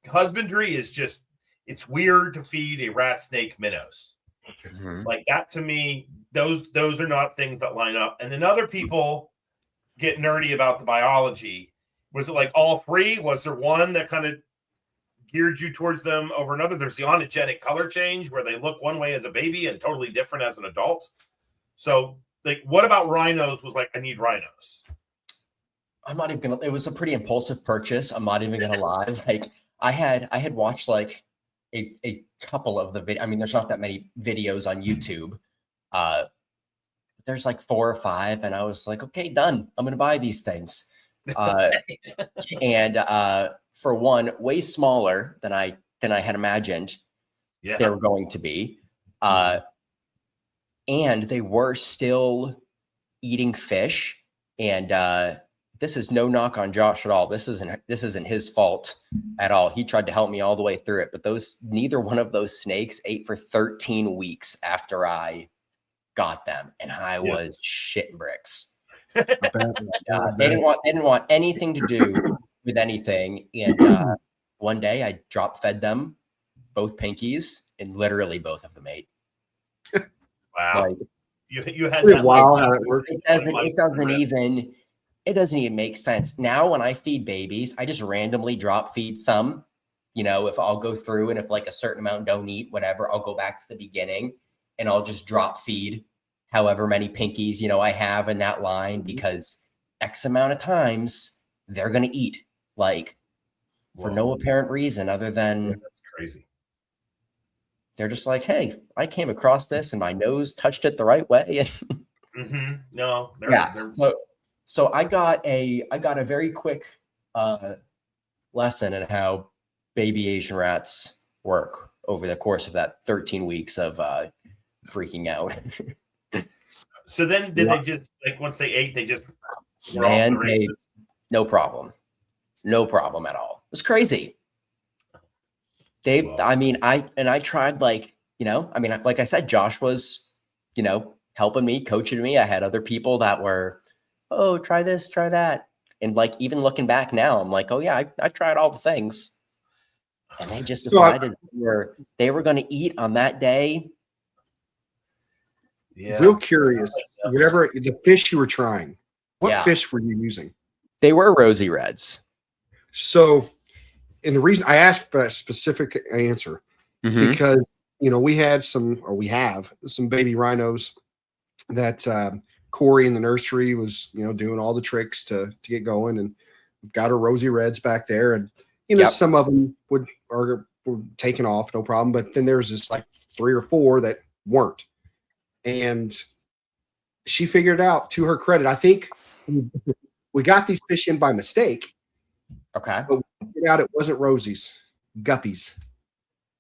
husbandry is just, it's weird to feed a rat snake minnows. Like that to me, those are not things that line up. And then other people get nerdy about the biology. Was it like all three? Was there one that kind of geared you towards them over another? There's the onogenic color change where they look one way as a baby and totally different as an adult. So like, what about rhinos was like, I need rhinos? I'm not even gonna, it was a pretty impulsive purchase. I'm not even gonna lie. Like I had watched like a couple of the video. I mean, there's not that many videos on YouTube. There's like 4 or 5, and I was like, okay, done. I'm gonna buy these things. And for one, way smaller than I had imagined they were going to be. And they were still eating fish. And this is no knock on Josh at all. This isn't his fault at all. He tried to help me all the way through it. But neither one of those snakes ate for 13 weeks after I got them, and I was shitting bricks. They didn't want anything to do with anything. And one day I drop fed them both pinkies, and literally both of them ate. Wow. Like, you had that. Wow, how it works. It doesn't even make sense. Now when I feed babies, I just randomly drop feed some. If I'll go through and if like a certain amount don't eat, whatever, I'll go back to the beginning and I'll just drop feed however many pinkies, I have in that line, because X amount of times they're going to eat, like for no apparent reason other than that's crazy. They're just like, hey, I came across this and my nose touched it the right way. No. So I got a very quick lesson in how baby Asian rats work over the course of that 13 weeks of freaking out. So then did they just, like, once they ate, they just no problem at all. It was crazy. I tried, like, like I said, Josh was, helping me, coaching me. I had other people that were, oh, try this, try that. And like, even looking back now, I'm like, oh yeah, I tried all the things. And they just decided they were going to eat on that day. Yeah. Real curious. Whatever the fish you were trying, what fish were you using? They were rosy reds. So, and the reason I asked for a specific answer, because we have some baby rhinos that Corey in the nursery was doing all the tricks to get going, and we've got our rosy reds back there, and some of them were taken off, no problem, but then there's this like 3 or 4 that weren't. And she figured out, to her credit, I think we got these fish in by mistake. Okay. But we figured out it wasn't rosies, guppies.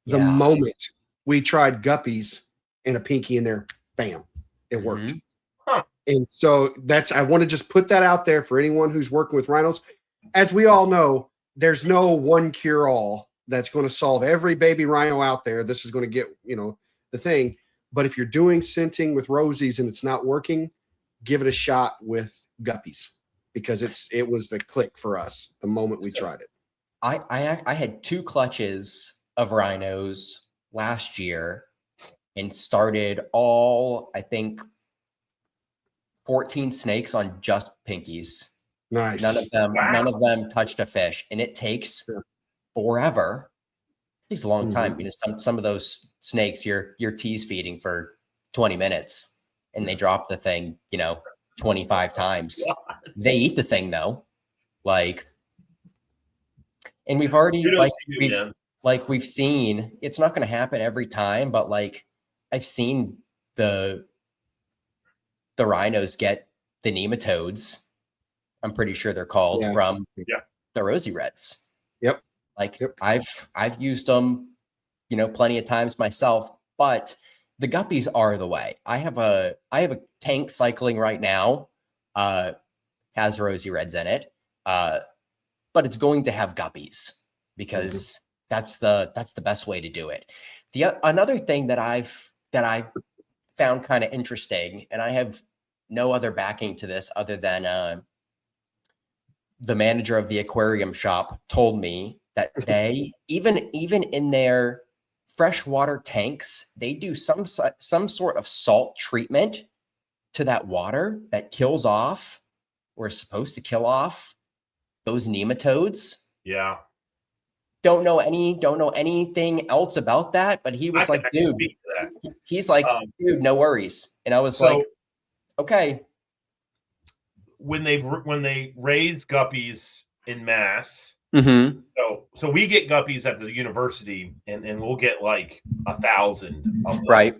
The moment we tried guppies and a pinky in there, bam, it worked. Huh. And so I want to just put that out there for anyone who's working with rhinos. As we all know, there's no one cure all that's going to solve every baby rhino out there. This is going to get, the thing. But if you're doing scenting with rosies and it's not working, give it a shot with guppies, because it was the click for us the moment we tried it. I had 2 clutches of rhinos last year and started all, I think, 14 snakes on just pinkies. Nice. None of them touched a fish, and it takes forever. It takes a long time. Some of those snakes you're tease feeding for 20 minutes and they drop the thing, 25 times. They eat the thing though. And we've already we've seen, it's not going to happen every time, but I've seen the rhinos get the nematodes. I'm pretty sure they're called from the rosy reds. Yep. I've used them, plenty of times myself, but the guppies are the way. I have a tank cycling right now, has rosy reds in it, but it's going to have guppies because that's the best way to do it. Another thing that I've found kind of interesting, and I have no other backing to this other than the manager of the aquarium shop told me that they even in their freshwater tanks, they do some sort of salt treatment to that water that kills off, or is supposed to kill off, those nematodes. Yeah. Don't know anything else about that, but he was dude, he's dude, no worries. And I was okay. When they raise guppies in mass, so we get guppies at the university, and we'll get 1,000 of them. Right.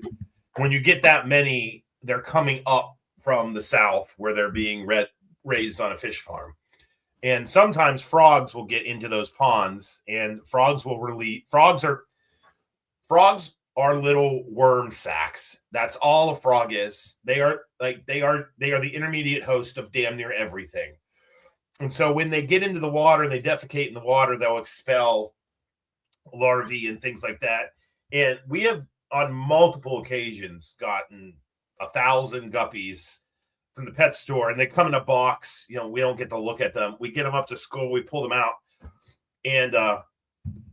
When you get that many, they're coming up from the south where they're being raised on a fish farm. And sometimes frogs will get into those ponds, and frogs are little worm sacs. That's all a frog is. They are the intermediate host of damn near everything. And so when they get into the water and they defecate in the water, they'll expel larvae and things like that. And we have on multiple occasions gotten 1,000 guppies from the pet store, and they come in a box. We don't get to look at them. We get them up to school, we pull them out, and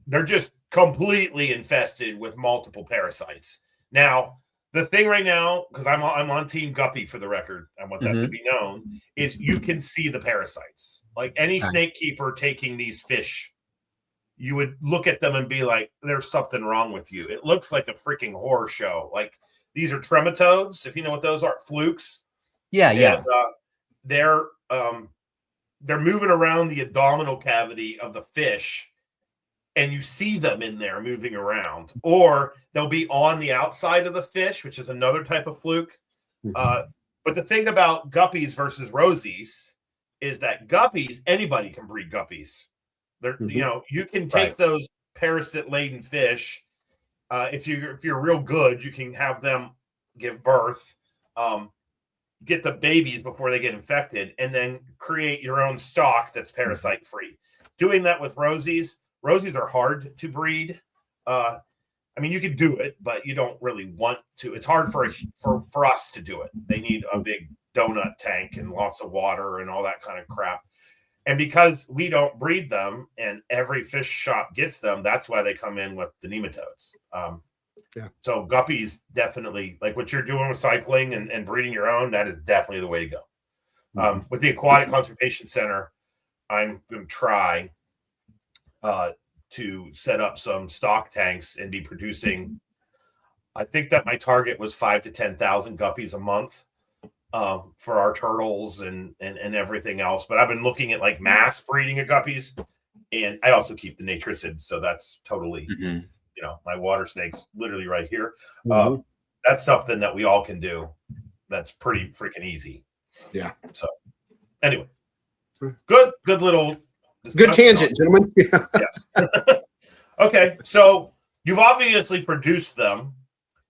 they're just completely infested with multiple parasites. Now, the thing right now, because I'm on Team Guppy for the record, I want that to be known, is you can see the parasites. Like any snake keeper taking these fish, you would look at them and be like, there's something wrong with you. It looks like a freaking horror show. These are trematodes, if you know what those are, flukes. Yeah. And, they're moving around the abdominal cavity of the fish, and you see them in there moving around, or they'll be on the outside of the fish, which is another type of fluke. But the thing about guppies versus rosies is that guppies, anybody can breed guppies. They're, you can take those parasite-laden fish. If you're real good, you can have them give birth, get the babies before they get infected, and then create your own stock that's parasite-free. Doing that with rosies are hard to breed. You could do it, but you don't really want to. It's hard for us to do it. They need a big donut tank and lots of water and all that kind of crap. And because we don't breed them and every fish shop gets them, that's why they come in with the nematodes. So guppies, definitely, like what you're doing with cycling and breeding your own, that is definitely the way to go. With the Aquatic Conservation Center, I'm going to try to set up some stock tanks and be producing. I think that my target was 5,000 to 10,000 guppies a month for our turtles and everything else. But I've been looking at mass breeding of guppies, and I also keep the natricids, so that's totally my water snake's literally right here. That's something that we all can do. That's pretty freaking easy. Yeah. So anyway, good little. Good tangent, gentlemen. Yes. Okay, so you've obviously produced them.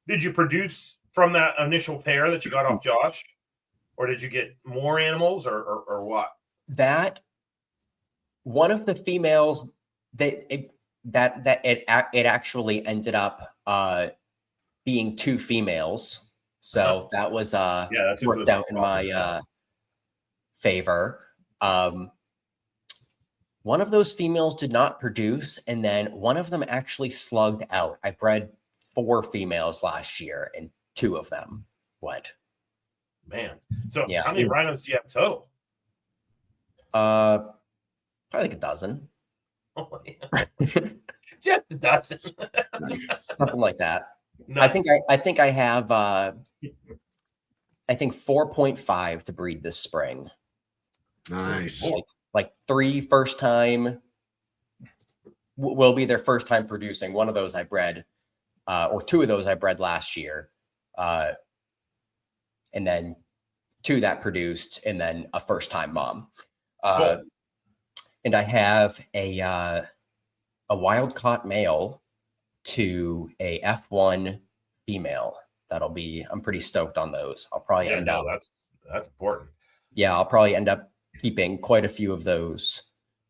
Did you produce from that initial pair that you got off Josh, or did you get more animals, or what? That one of the females it actually ended up being two females. So that was that's a worked good out in my favor. One of those females did not produce, and then one of them actually slugged out. I bred 4 females last year, and 2 of them went. Man. So Yeah. how many rhinos do you have total? Probably like a dozen. Just a dozen. Something like that. Nice. I think I have I think 4.5 to breed this spring. Nice. Like 3 first time will be their first time producing. One of those I bred, or 2 of those I bred last year, and then 2 that produced, and then a first time mom. Cool. And I have a wild caught male to a F1 female. I'm pretty stoked on those. I'll probably end up. That's important. Yeah, I'll probably end up keeping quite a few of those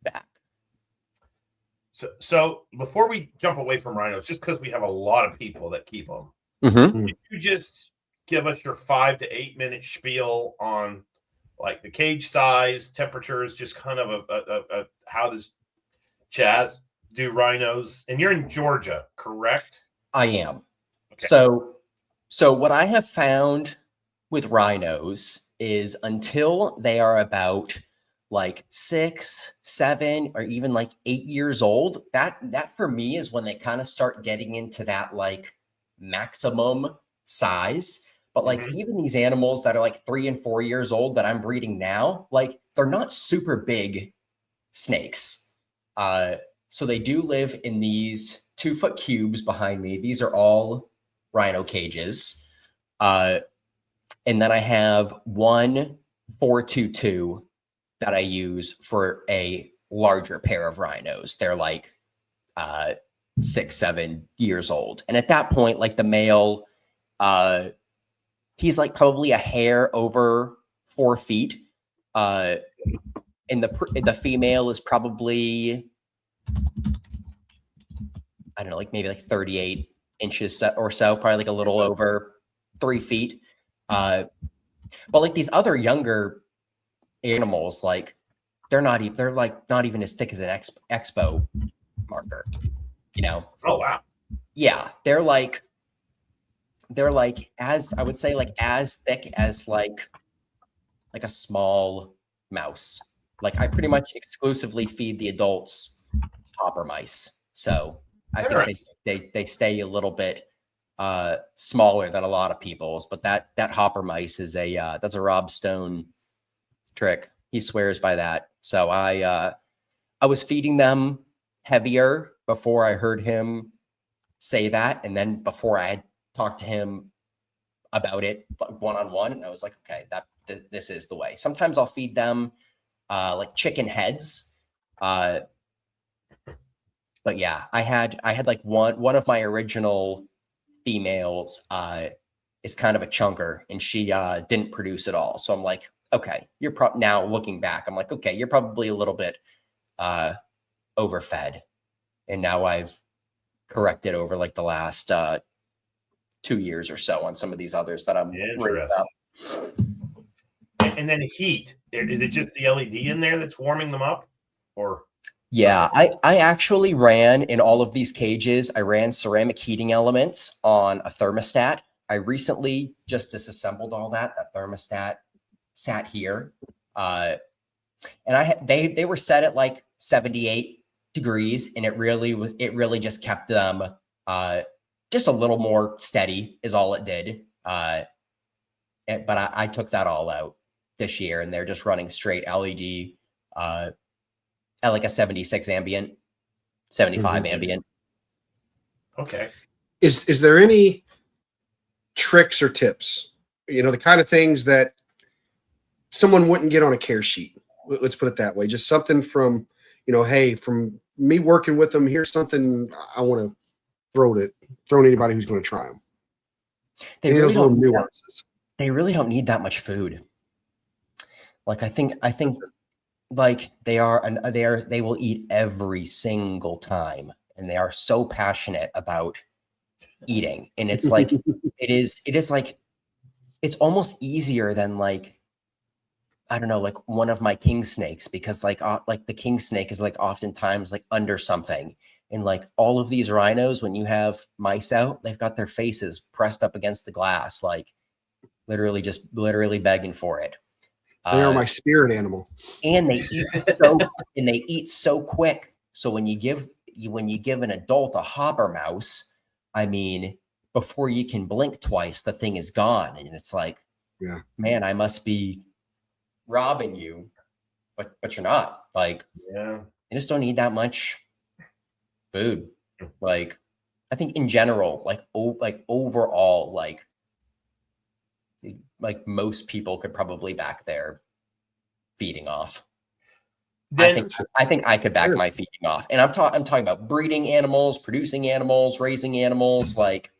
back. So before we jump away from rhinos, just because we have a lot of people that keep them, Mm-hmm. could you just give us your 5 to 8 minute spiel on like the cage size, temperatures, just kind of a how does Chas do rhinos? And you're in Georgia, correct? I am. Okay. So what I have found with rhinos is until they are about like 6, 7, or even like 8 years old, that for me is when they kind of start getting into that like maximum size. But like even these animals that are like 3 and 4 years old that I'm breeding now, like they're not super big snakes. So they do live in these 2-foot cubes behind me. These are all rhino cages. And then I have one 422 that I use for a larger pair of rhinos. They're like 6, 7 years old. And at that point, like the male, he's like probably a hair over 4 feet. And the female is probably, I don't know, like maybe like 38 inches or so, probably like a little over 3 feet. But like these other younger animals, like they're not even as thick as an expo marker, you know? Oh, wow. Yeah. They're like as I would say, like as thick as like a small mouse. Like I pretty much exclusively feed the adults hopper mice. So I think they stay a little bit smaller than a lot of people's, but that hopper mice is that's a Rob Stone trick. He swears by that. So I was feeding them heavier before I heard him say that, and then before I had talked to him about it one-on-one, and I was like, okay, this is the way. Sometimes I'll feed them like chicken heads. But yeah, I had like one of my original females is kind of a chunker, and she didn't produce at all. So I'm like, okay, you're now looking back, I'm like, okay, you're probably a little bit overfed. And now I've corrected over like the last 2 years or so on some of these others that I'm raising up. And then heat, is it just the LED in there that's warming them up, or? Yeah, I actually ran in all of these cages. I ran ceramic heating elements on a thermostat. I recently just disassembled all that. That thermostat sat here, and they were set at like 78 degrees, and it really just kept them just a little more steady is all it did. But I took that all out this year, and they're just running straight LED at like a 76 ambient, 75 ambient. Okay. Is there any tricks or tips? You know, the kind of things that someone wouldn't get on a care sheet. Let's put it that way. Just something from, hey, from me working with them, here's something I want to throw to anybody who's going to try them. They really don't need that much food. Like I think like they will eat every single time, and they are so passionate about eating. And it's like it is like it's almost easier than like, I don't know, like one of my king snakes, because like the king snake is like oftentimes like under something. And like all of these rhinos, when you have mice out, they've got their faces pressed up against the glass, like literally begging for it. They are my spirit animal. And they eat so quick. So when you give an adult a hopper mouse, I mean, before you can blink twice, the thing is gone. And it's like, Yeah, man, I must be robbing you, but you're not. Like, Yeah. you just don't need that much food. Like, I think in general, like overall, like most people could probably back their feeding off. Then I think I could back my feeding off. And I'm talking about breeding animals, producing animals, raising animals. Like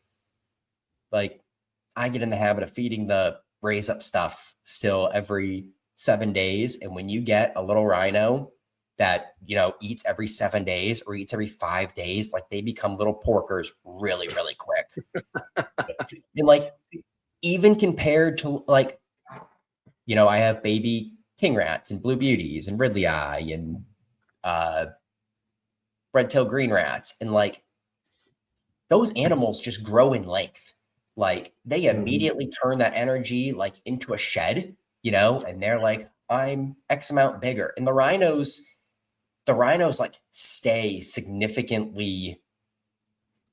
I get in the habit of feeding the raise up stuff still every 7 days. And when you get a little rhino that, you know, eats every 7 days or eats every 5 days, like they become little porkers really, really quick. And like, even compared to like, you know, I have baby king rats and blue beauties and Ridley eye and red-tailed green rats. And like those animals just grow in length. Like they immediately turn that energy like into a shed, you know, and they're like, I'm X amount bigger. And the rhinos like stay significantly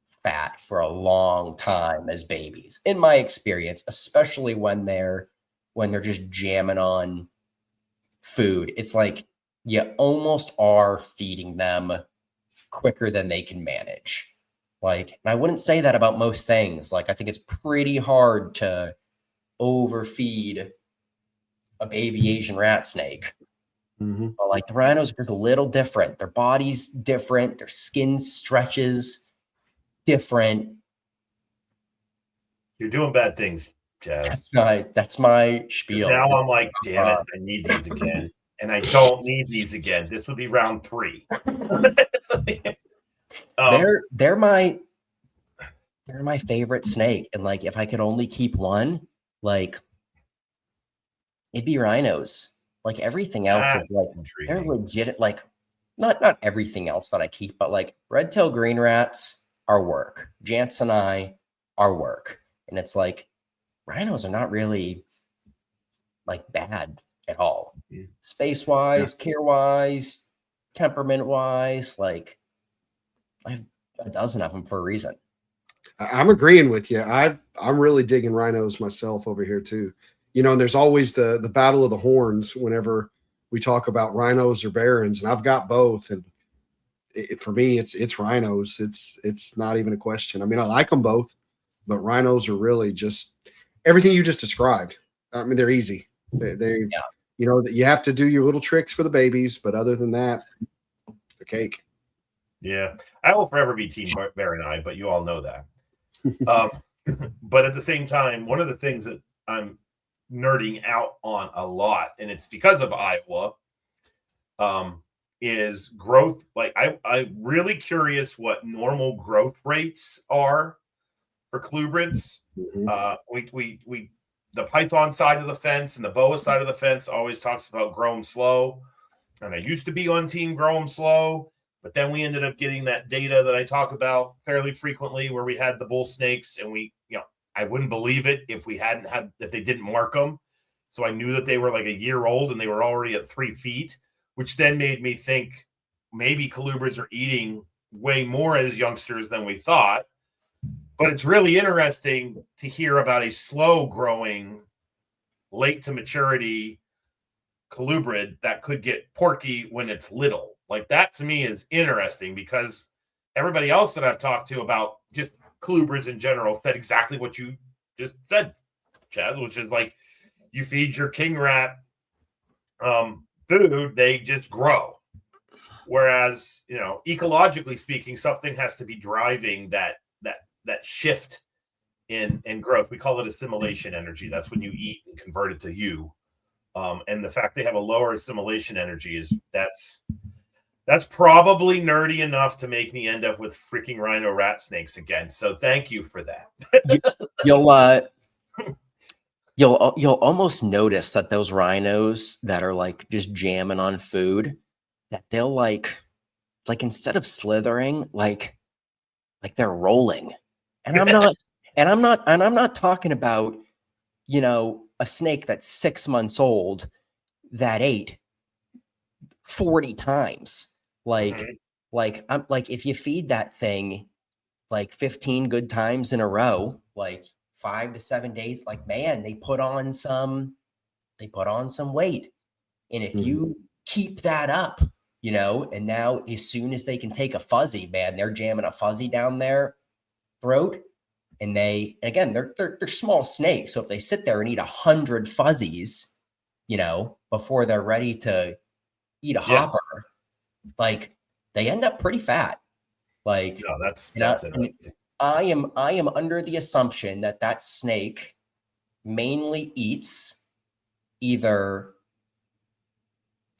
fat for a long time as babies, in my experience, especially when they're just jamming on food. It's like you almost are feeding them quicker than they can manage. Like, and I wouldn't say that about most things. Like, I think it's pretty hard to overfeed a baby Asian rat snake. But like the rhinos are just a little different. Their body's different. Their skin stretches different. you're doing bad things, Chaz. That's my spiel. Now I'm like, damn it, I need these again. And I don't need these again. This would be round 3. They're my favorite snake. And like if I could only keep one, like it'd be rhinos. Like everything else is like they're legit. Like not everything else that I keep, but like red-tailed green rats are work. Jance and I are work. And it's like rhinos are not really like bad at all. Space-wise, care-wise, temperament-wise, like I have a dozen of them for a reason. I'm agreeing with you. I'm really digging rhinos myself over here too. You know, and there's always the battle of the horns whenever we talk about rhinos or barons, and I've got both. And for me, it's rhinos. It's not even a question. I mean, I like them both, but rhinos are really just everything you just described. I mean, they're easy. They you know, you have to do your little tricks for the babies, but other than that, the cake. Yeah, I will forever be Team Bear and I, but you all know that. But at the same time, one of the things that I'm nerding out on a lot, and it's because of Iowa, is growth. Like I'm really curious what normal growth rates are for colubrids. We the python side of the fence and the boa side of the fence always talks about grow them slow, and I used to be on team grow them slow. But then we ended up getting that data that I talk about fairly frequently where we had the bull snakes and we, you know, I wouldn't believe it if they didn't mark them. So I knew that they were like a year old and they were already at 3 feet, which then made me think maybe colubrids are eating way more as youngsters than we thought. But it's really interesting to hear about a slow growing, late to maturity colubrid that could get porky when it's little. Like that to me is interesting because everybody else that I've talked to about just colubrids in general said exactly what you just said, Chaz, which is like you feed your king rat food, they just grow. Whereas, you know, ecologically speaking, something has to be driving that shift in growth. We call it assimilation energy. That's when you eat and convert it to you. And the fact they have a lower assimilation energy is that's probably nerdy enough to make me end up with freaking rhino rat snakes again. So thank you for that. You'll almost notice that those rhinos that are like just jamming on food, that they'll like instead of slithering, like they're rolling. And I'm not talking about, a snake that's 6 months old that ate 40 times. I'm like, if you feed that thing like 15 good times in a row, like 5 to 7 days, like, man, they put on some weight. And if you keep that up, and now as soon as they can take a fuzzy, man, they're jamming a fuzzy down their throat. And they're small snakes. So if they sit there and eat 100 fuzzies, before they're ready to eat a hopper, like they end up pretty fat. Like, no, that's interesting. I am under the assumption that snake mainly eats either.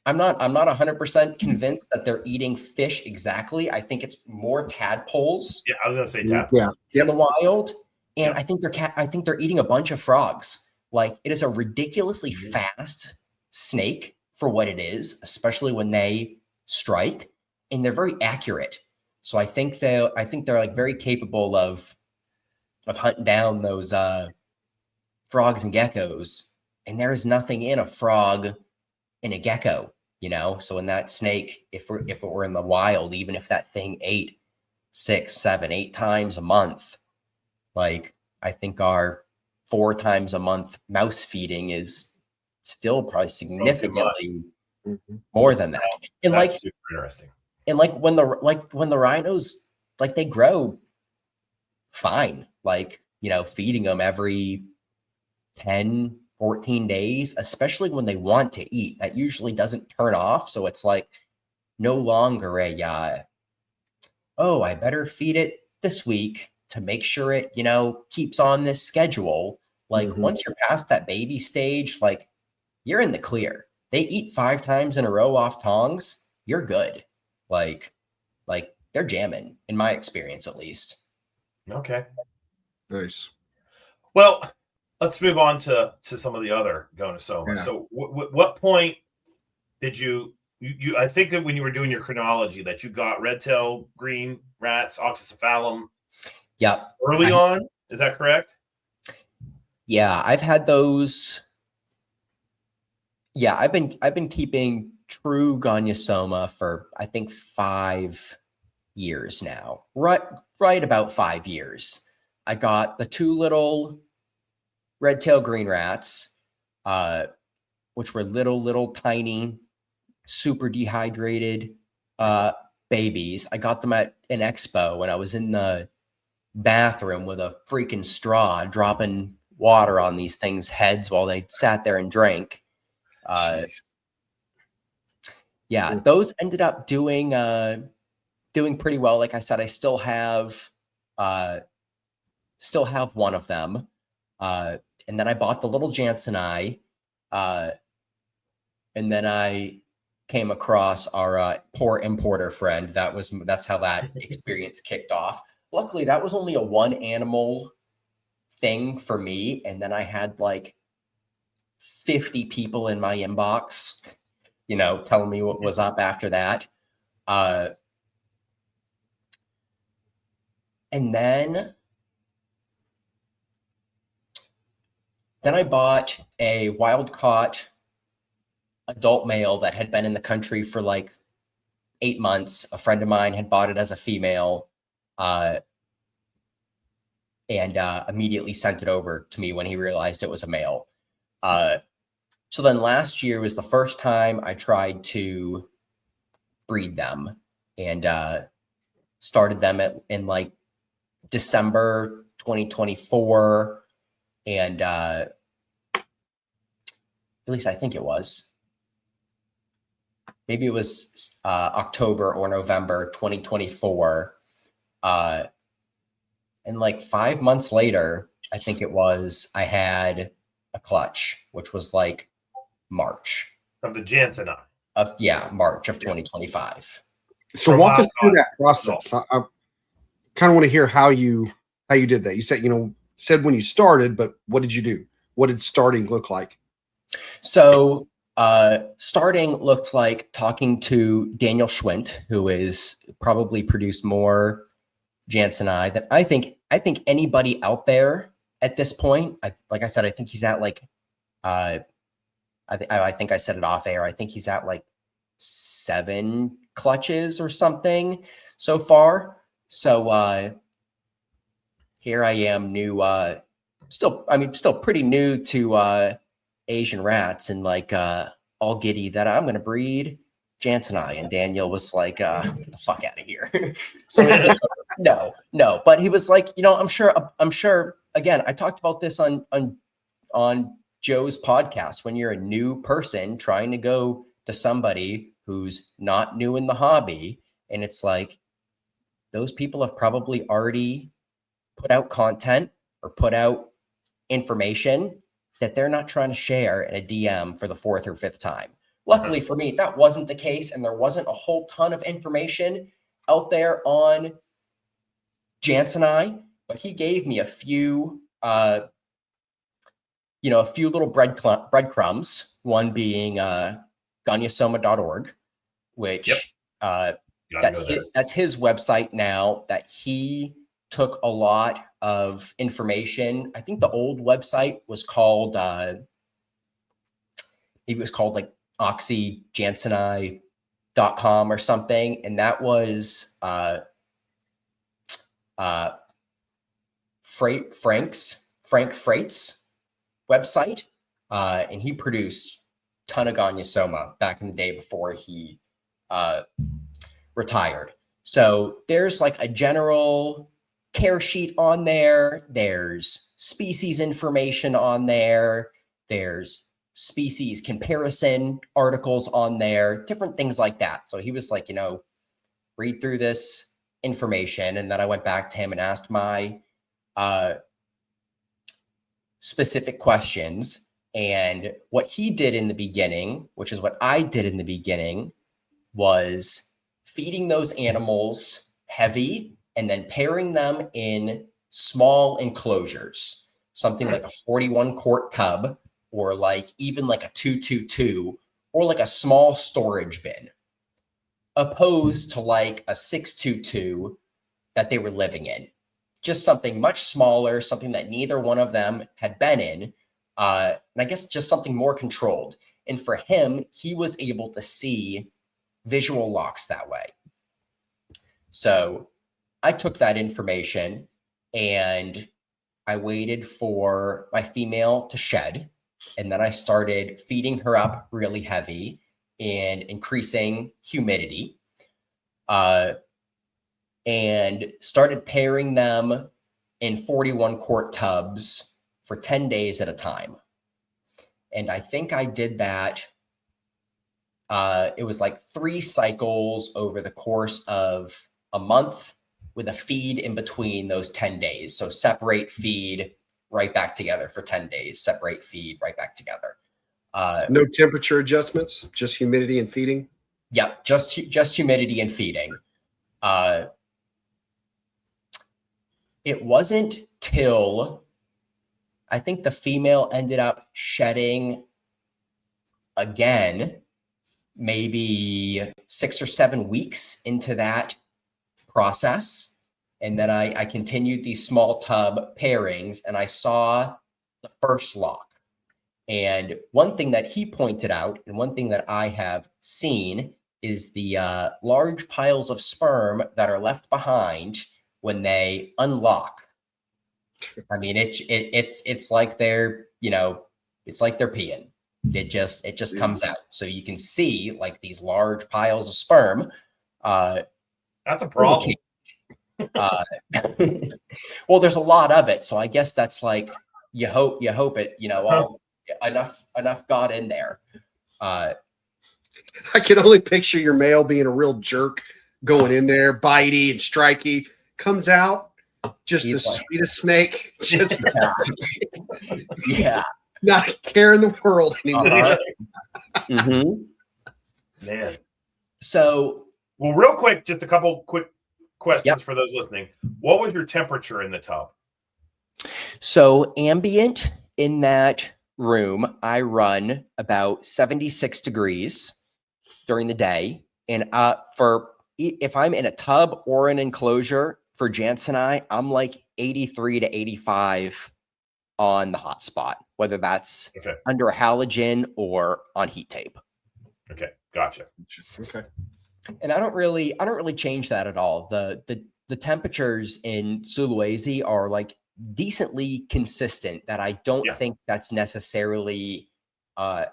I'm not 100% convinced that they're eating fish exactly. I think it's more tadpoles. Yeah, I was gonna say tadpoles. Yeah. In the wild, and I think they're eating a bunch of frogs. Like, it is a ridiculously fast snake for what it is, especially when they strike, and they're very accurate. So I think they're like very capable of hunting down those frogs and geckos. And there is nothing in a frog and a gecko, So in that snake, if it were in the wild, even if that thing ate 6, 7, 8 times a month, like, I think our 4 times a month mouse feeding is still probably significantly more than that. And that's super interesting. And when the rhinos, like, they grow fine, like, feeding them every 10, 14 days, especially when they want to eat, that usually doesn't turn off. So it's like no longer I better feed it this week to make sure it, keeps on this schedule. Like, once you're past that baby stage, like, you're in the clear. They eat 5 times in a row off tongs, you're good. Like they're jamming, in my experience, at least. Okay. Nice. Well, let's move on to some of the other Gonyosoma. Yeah. So what point did you I think that when you were doing your chronology that you got red-tailed green rats, oxycephalum early on? Is that correct? Yeah, I've had those. Yeah, I've been keeping true Gonyosoma for, I think, 5 years now. Right about 5 years. I got the 2 little red-tailed green rats, which were little tiny, super dehydrated babies. I got them at an expo when I was in the bathroom with a freaking straw, dropping water on these things' heads while they sat there and drank. Those ended up doing pretty well. Like I said, I still have one of them. And then I bought the little Jansenii, and then I came across our poor importer friend. That's how that experience kicked off. Luckily, that was only a 1 animal thing for me, and then I had like 50 people in my inbox, telling me what was up after that. And then I bought a wild-caught adult male that had been in the country for like 8 months. A friend of mine had bought it as a female, and immediately sent it over to me when he realized it was a male. So then last year was the first time I tried to breed them, and started them in like December 2024. And at least I think it was. Maybe it was October or November 2024. And like 5 months later, I think it was, I had a clutch, which was like March of the Janssen eye. March of 2025. So From walk us through Alcott. that process. I kind of want to hear how you did that. You said when you started, but what did you do? What did starting look like? So starting looked like talking to Daniel Schwint, who is probably produced more Janssen eye than I think anybody out there at this point. Like I said, I think he's at like I think I said it off air. I think he's at like 7 clutches or something so far. So here I am, new, still pretty new to Asian rats, and like all giddy that I'm going to breed Janssen eye. And Daniel was like, get the fuck out of here. So no, but he was like, I'm sure. Again, I talked about this on Joe's podcast. When you're a new person trying to go to somebody who's not new in the hobby, and it's like, those people have probably already put out content or put out information that they're not trying to share in a DM for the 4th or 5th time. Luckily for me, that wasn't the case, and there wasn't a whole ton of information out there on Janssen eye, but he gave me a few little breadcrumbs, one being Gonyosoma.org, which that's his website now, that he took a lot of information. I think the old website was called like oxyjanseneye.com or something, and that was Frank Freight's website, and he produced a ton of Gonyosoma back in the day before he retired. So there's like a general care sheet on there. There's species information on there. There's species comparison articles on there, different things like that. So he was like, read through this information. And then I went back to him and asked my specific questions. And what he did in the beginning, which is what I did in the beginning, was feeding those animals heavy and then pairing them in small enclosures, something like a 41 quart tub, or like even like a 222, or like a small storage bin, opposed to like a 622 that they were living in. Just something much smaller, something that neither one of them had been in. And I guess just something more controlled. And for him, he was able to see visual locks that way. So I took that information and I waited for my female to shed. And then I started feeding her up really heavy and increasing humidity, and started pairing them in 41 quart tubs for 10 days at a time. And I think I did that. It was like 3 cycles over the course of a month, with a feed in between those 10 days. So separate, feed, right back together for 10 days, separate, feed, right back together. No temperature adjustments, just humidity and feeding? Yep, just humidity and feeding. It wasn't till I think the female ended up shedding again, maybe 6 or 7 weeks into that process. And then I continued these small tub pairings, and I saw the first lock. And one thing that he pointed out, and one thing that I have seen, is the large piles of sperm that are left behind when they unlock. I mean, it's like they're, it's like they're peeing. It just comes out. So you can see like these large piles of sperm. That's a problem. Well, there's a lot of it. So I guess that's like, you hope it, enough got in there. I can only picture your male being a real jerk, going in there, bitey and strikey, comes out just the sweetest snake. Just yeah. not a care in the world anymore. Man. So, well, real quick, just a couple quick questions Yep. for those listening. What was your temperature in the tub? So ambient in that room, I run about 76 degrees during the day. And if I'm in a tub or an enclosure for Jansen I'm like 83 to 85 on the hot spot, whether that's Okay. under a halogen or on heat tape. Okay, gotcha. Okay. And I don't really change that at all. The temperatures in Sulawesi are like decently consistent, that I don't think that's necessarily a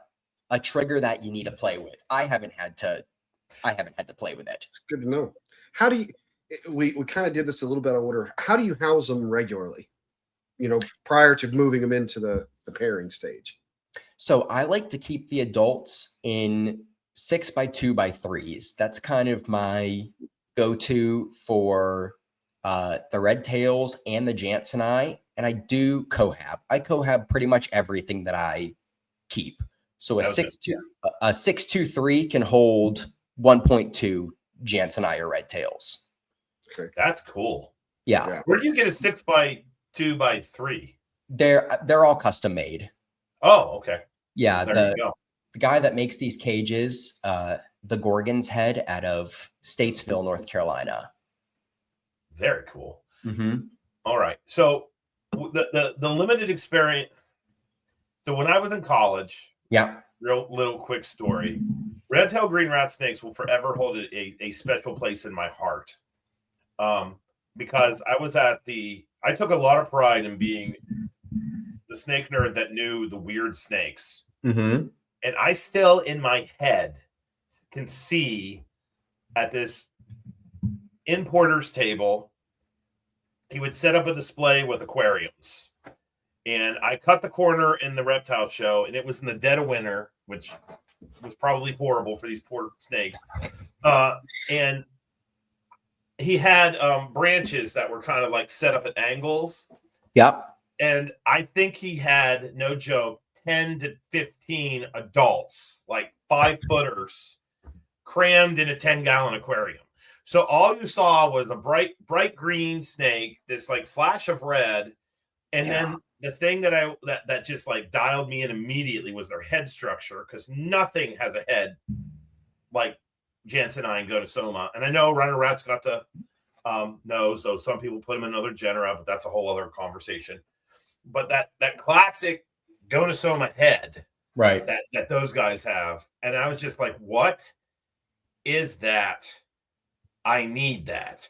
trigger that you need to play with. I haven't had to play with it. It's good to know. How do you, we kind of did this a little bit out of order. How do you house them regularly? Prior to moving them into the pairing stage. So I like to keep the adults in 6x2x3s. That's kind of my go-to for the red tails and the Jansen and I do cohab. I cohab pretty much everything that I keep. So a 623 can hold 1.2 Jansen or red tails. Okay, that's cool. Yeah. Where do you get a 6x2x3? They're all custom made. Oh, okay. Yeah, there you go. The guy that makes these cages, the Gorgon's Head out of Statesville, North Carolina. Very cool. Mm-hmm. All right. So the limited experience. So when I was in college, real little quick story. Red-tailed green rat snakes will forever hold a special place in my heart. Because I took a lot of pride in being the snake nerd that knew the weird snakes. Mm-hmm. And I still, in my head, can see at this importer's table, he would set up a display with aquariums. And I cut the corner in the reptile show, and it was in the dead of winter, which was probably horrible for these poor snakes. And he had branches that were kind of like set up at angles. Yep. And I think he had, no joke, 10 to 15 adults, like 5-footers, crammed in a 10-gallon aquarium. So all you saw was a bright green snake, this like flash of red. And then the thing that just like dialed me in immediately was their head structure, because nothing has a head like Jansen and Gonyosoma. And I know Runner Rat's got the nose, so some people put him in other genera, but that's a whole other conversation. But that classic Gonyosoma head, right, that those guys have, and I was just like, what is that? I need that.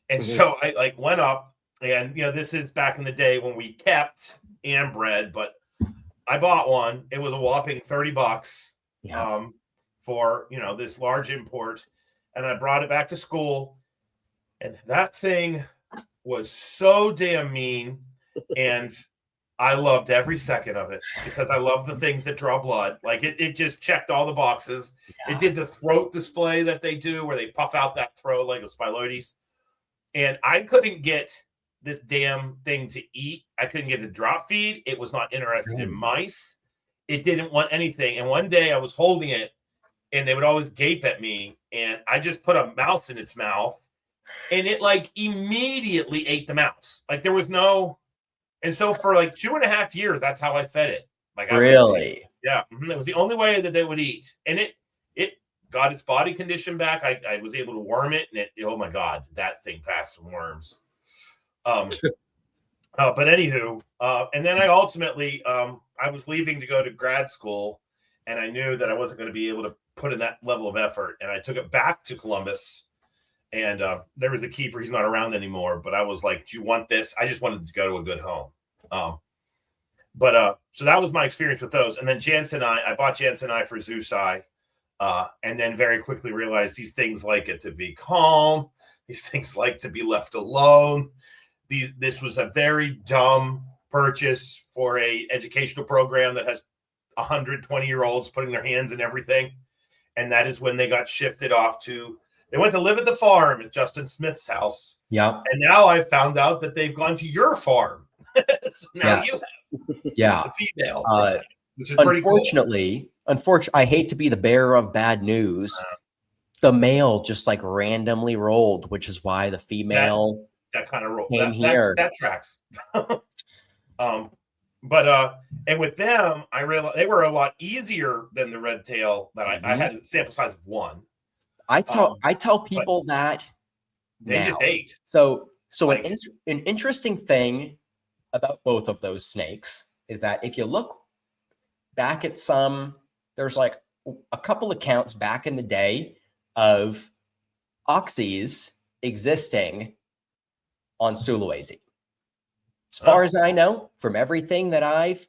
And so I like went up, and this is back in the day when we kept and bred, but I bought one. It was a whopping $30 for this large import, and I brought it back to school, and that thing was so damn mean, and I loved every second of it because I love the things that draw blood. Like it just checked all the boxes. Yeah. It did the throat display that they do where they puff out that throat like a Spiloides. And I couldn't get this damn thing to eat. I couldn't get the drop feed. It was not interested in mice. It didn't want anything. And one day I was holding it and they would always gape at me. And I just put a mouse in its mouth and it like immediately ate the mouse. Like there was no... And so for like 2.5 years, that's how I fed it. Like really? Yeah. It was the only way that they would eat. And it got its body condition back. I was able to worm it, and oh my God, that thing passed some worms. But anywho, and then I ultimately, I was leaving to go to grad school, and I knew that I wasn't going to be able to put in that level of effort. And I took it back to Columbus. And there was a keeper. He's not around anymore. But I was like, do you want this? I just wanted to go to a good home. So that was my experience with those. And then Jansen I bought Jansen for Zusai. And then very quickly realized these things like it to be calm. These things like to be left alone. This was a very dumb purchase for a educational program that has 120-year-olds putting their hands in everything. And that is when they got shifted off to... They went to live at the farm at Justin Smith's house. Yeah. And now I've found out that they've gone to your farm. So now you have Yeah. the female, Uh, which is pretty cool. Unfortunately, I hate to be the bearer of bad news. The male just like randomly rolled, which is why the female That kind of roll came here. that tracks. And with them, I realized they were a lot easier than the red tail that I had a sample size of 1. I tell people that they just ate. So Like, an interesting thing about both of those snakes is that if you look back at there's like a couple accounts back in the day of oxys existing on Sulawesi. As far as I know, from everything that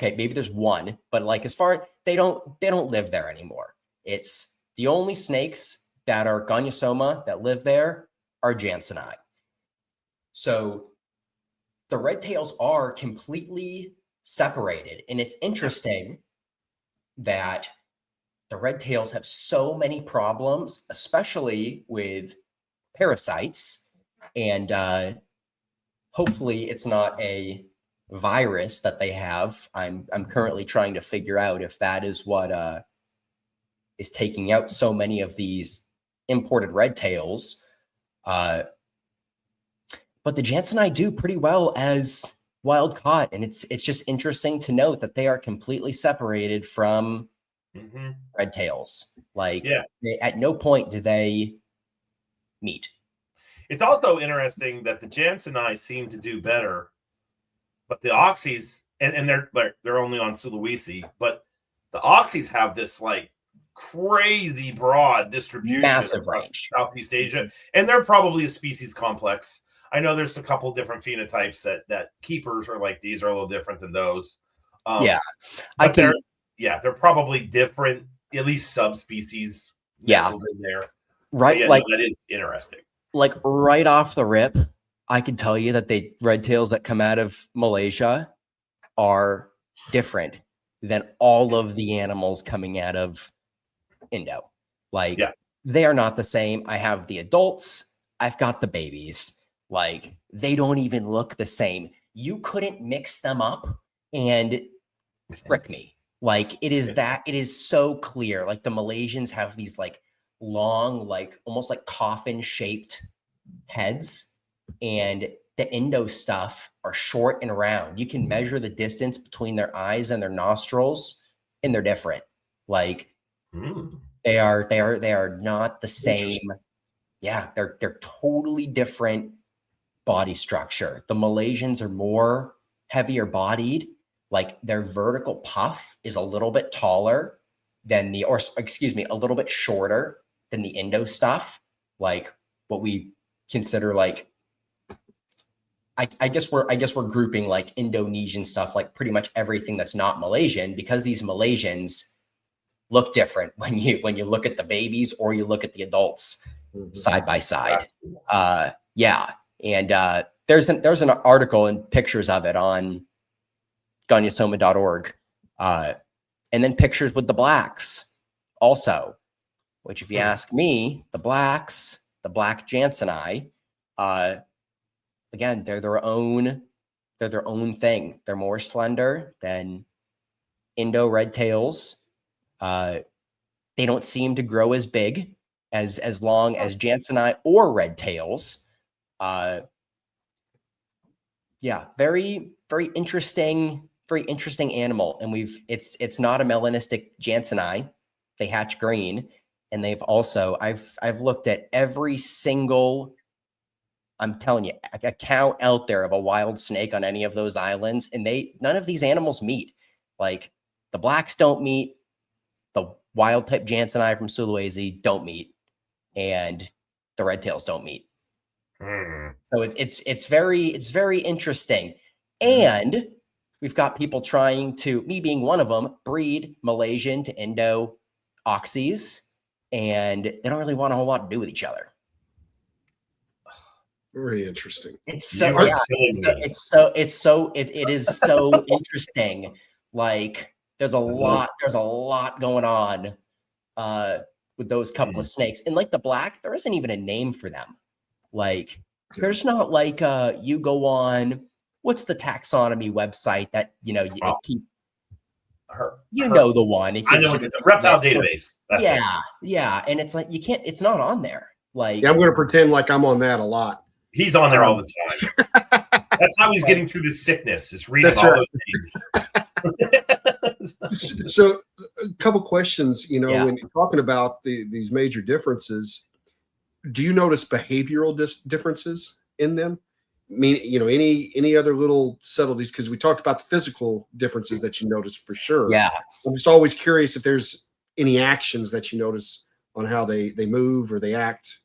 maybe there's one, but like as far they don't live there anymore. It's the only snakes that are Gonyosoma that live there are Jansenii. So the red tails are completely separated, and it's interesting that the red tails have so many problems, especially with parasites, and hopefully it's not a virus that they have. I'm currently trying to figure out if that is what is taking out so many of these imported red tails. But the Jansenii do pretty well as wild caught, and it's just interesting to note that they are completely separated from red tails. Like, at no point do they meet. It's also interesting that the Jansenii seem to do better, but the oxys, and they're only on Sulawesi, but the oxys have this like crazy broad distribution, massive range, Southeast Asia, and they're probably a species complex. I know there's a couple different phenotypes that keepers are like. These are a little different than those. They're probably different, at least subspecies. In there, right? Like that is interesting. Like right off the rip, I can tell you that the red tails that come out of Malaysia are different than all of the animals coming out of Indo. Like, they are not the same. I have the adults, I've got the babies. Like, they don't even look the same. You couldn't mix them up and trick me. Like, it is so clear. Like, the Malaysians have these like long, like almost like coffin shaped heads, and the Indo stuff are short and round. You can measure the distance between their eyes and their nostrils, and they're different. Like, they are not the same. Yeah, they're totally different body structure. The Malaysians are more heavier bodied. Like, their vertical puff is a little bit taller than a little bit shorter than the Indo stuff. Like, what we consider like, I guess we're grouping like Indonesian stuff, like pretty much everything that's not Malaysian, because these Malaysians look different when you look at the babies or you look at the adults side by side. And there's an article and pictures of it on Gonyosoma.org, and then pictures with the blacks also, which, if you ask me, the black Jansenii, again, they're their own thing. They're more slender than Indo red tails. They don't seem to grow as big as long as Jansenii or red tails. Very, very interesting animal. And it's not a melanistic Jansenii. They hatch green, and they've also, I've looked at every single, I'm telling you, account out there of a wild snake on any of those islands, and none of these animals meet. Like, the blacks don't meet, the wild type Jansenii from Sulawesi don't meet, and the red tails don't meet. So it's very interesting. And we've got people trying to, me being one of them, breed Malaysian to Indo oxys, and they don't really want a whole lot to do with each other. Very interesting. It is so interesting. Like, there's a lot going on with those couple of snakes. And like the black, there isn't even a name for them. Like, there's not like you go on, what's the taxonomy website that, you know, Oh. you know the one. It I gives know you it's the reptile list. database. That's it. Yeah. And it's like, it's not on there. Like, Yeah, I'm going to pretend like I'm on that a lot. He's on there all the time. That's how he's getting through this sickness. Is reading That's all right. those things. So, a couple questions. You know, Yeah. when you're talking about these major differences, do you notice behavioral differences in them? I mean, you know, any other little subtleties? Because we talked about the physical differences that you notice for sure. yeah. I'm just always curious if there's any actions that you notice on how they move or they act,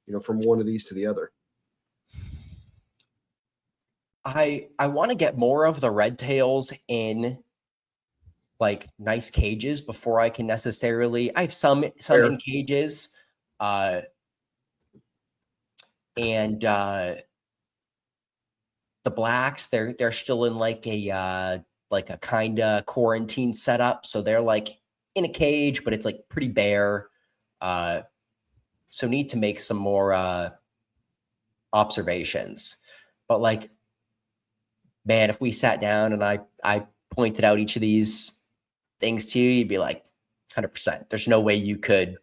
you know, from one of these to the other. I want to get more of the red tails in like nice cages before I can necessarily. I have some Fair. in cages, and the blacks they're still in like a kind of quarantine setup, so they're like in a cage, but it's like pretty bare. So need to make some more observations, but like, man, if we sat down and I pointed out each of these things to you, you'd be like 100%. There's no way you could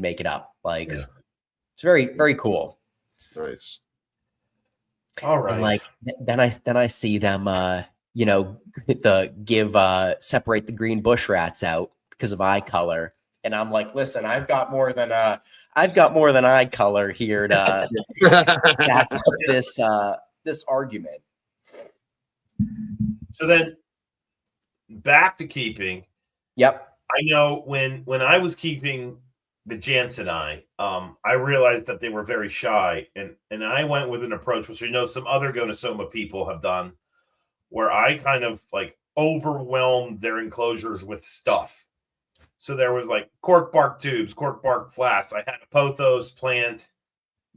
make it up. Like, it's very, very cool. Nice. All right. And like, then I see them, you know, separate the green bush rats out because of eye color. And I'm like, listen, I've got more than eye color here to back up this argument. So then back to keeping. Yep. I know when I was keeping the Janseni, I realized that they were very shy, and I went with an approach which I know some other Gonyosoma people have done, where I kind of like overwhelmed their enclosures with stuff. So there was like cork bark tubes, cork bark flats. I had a pothos plant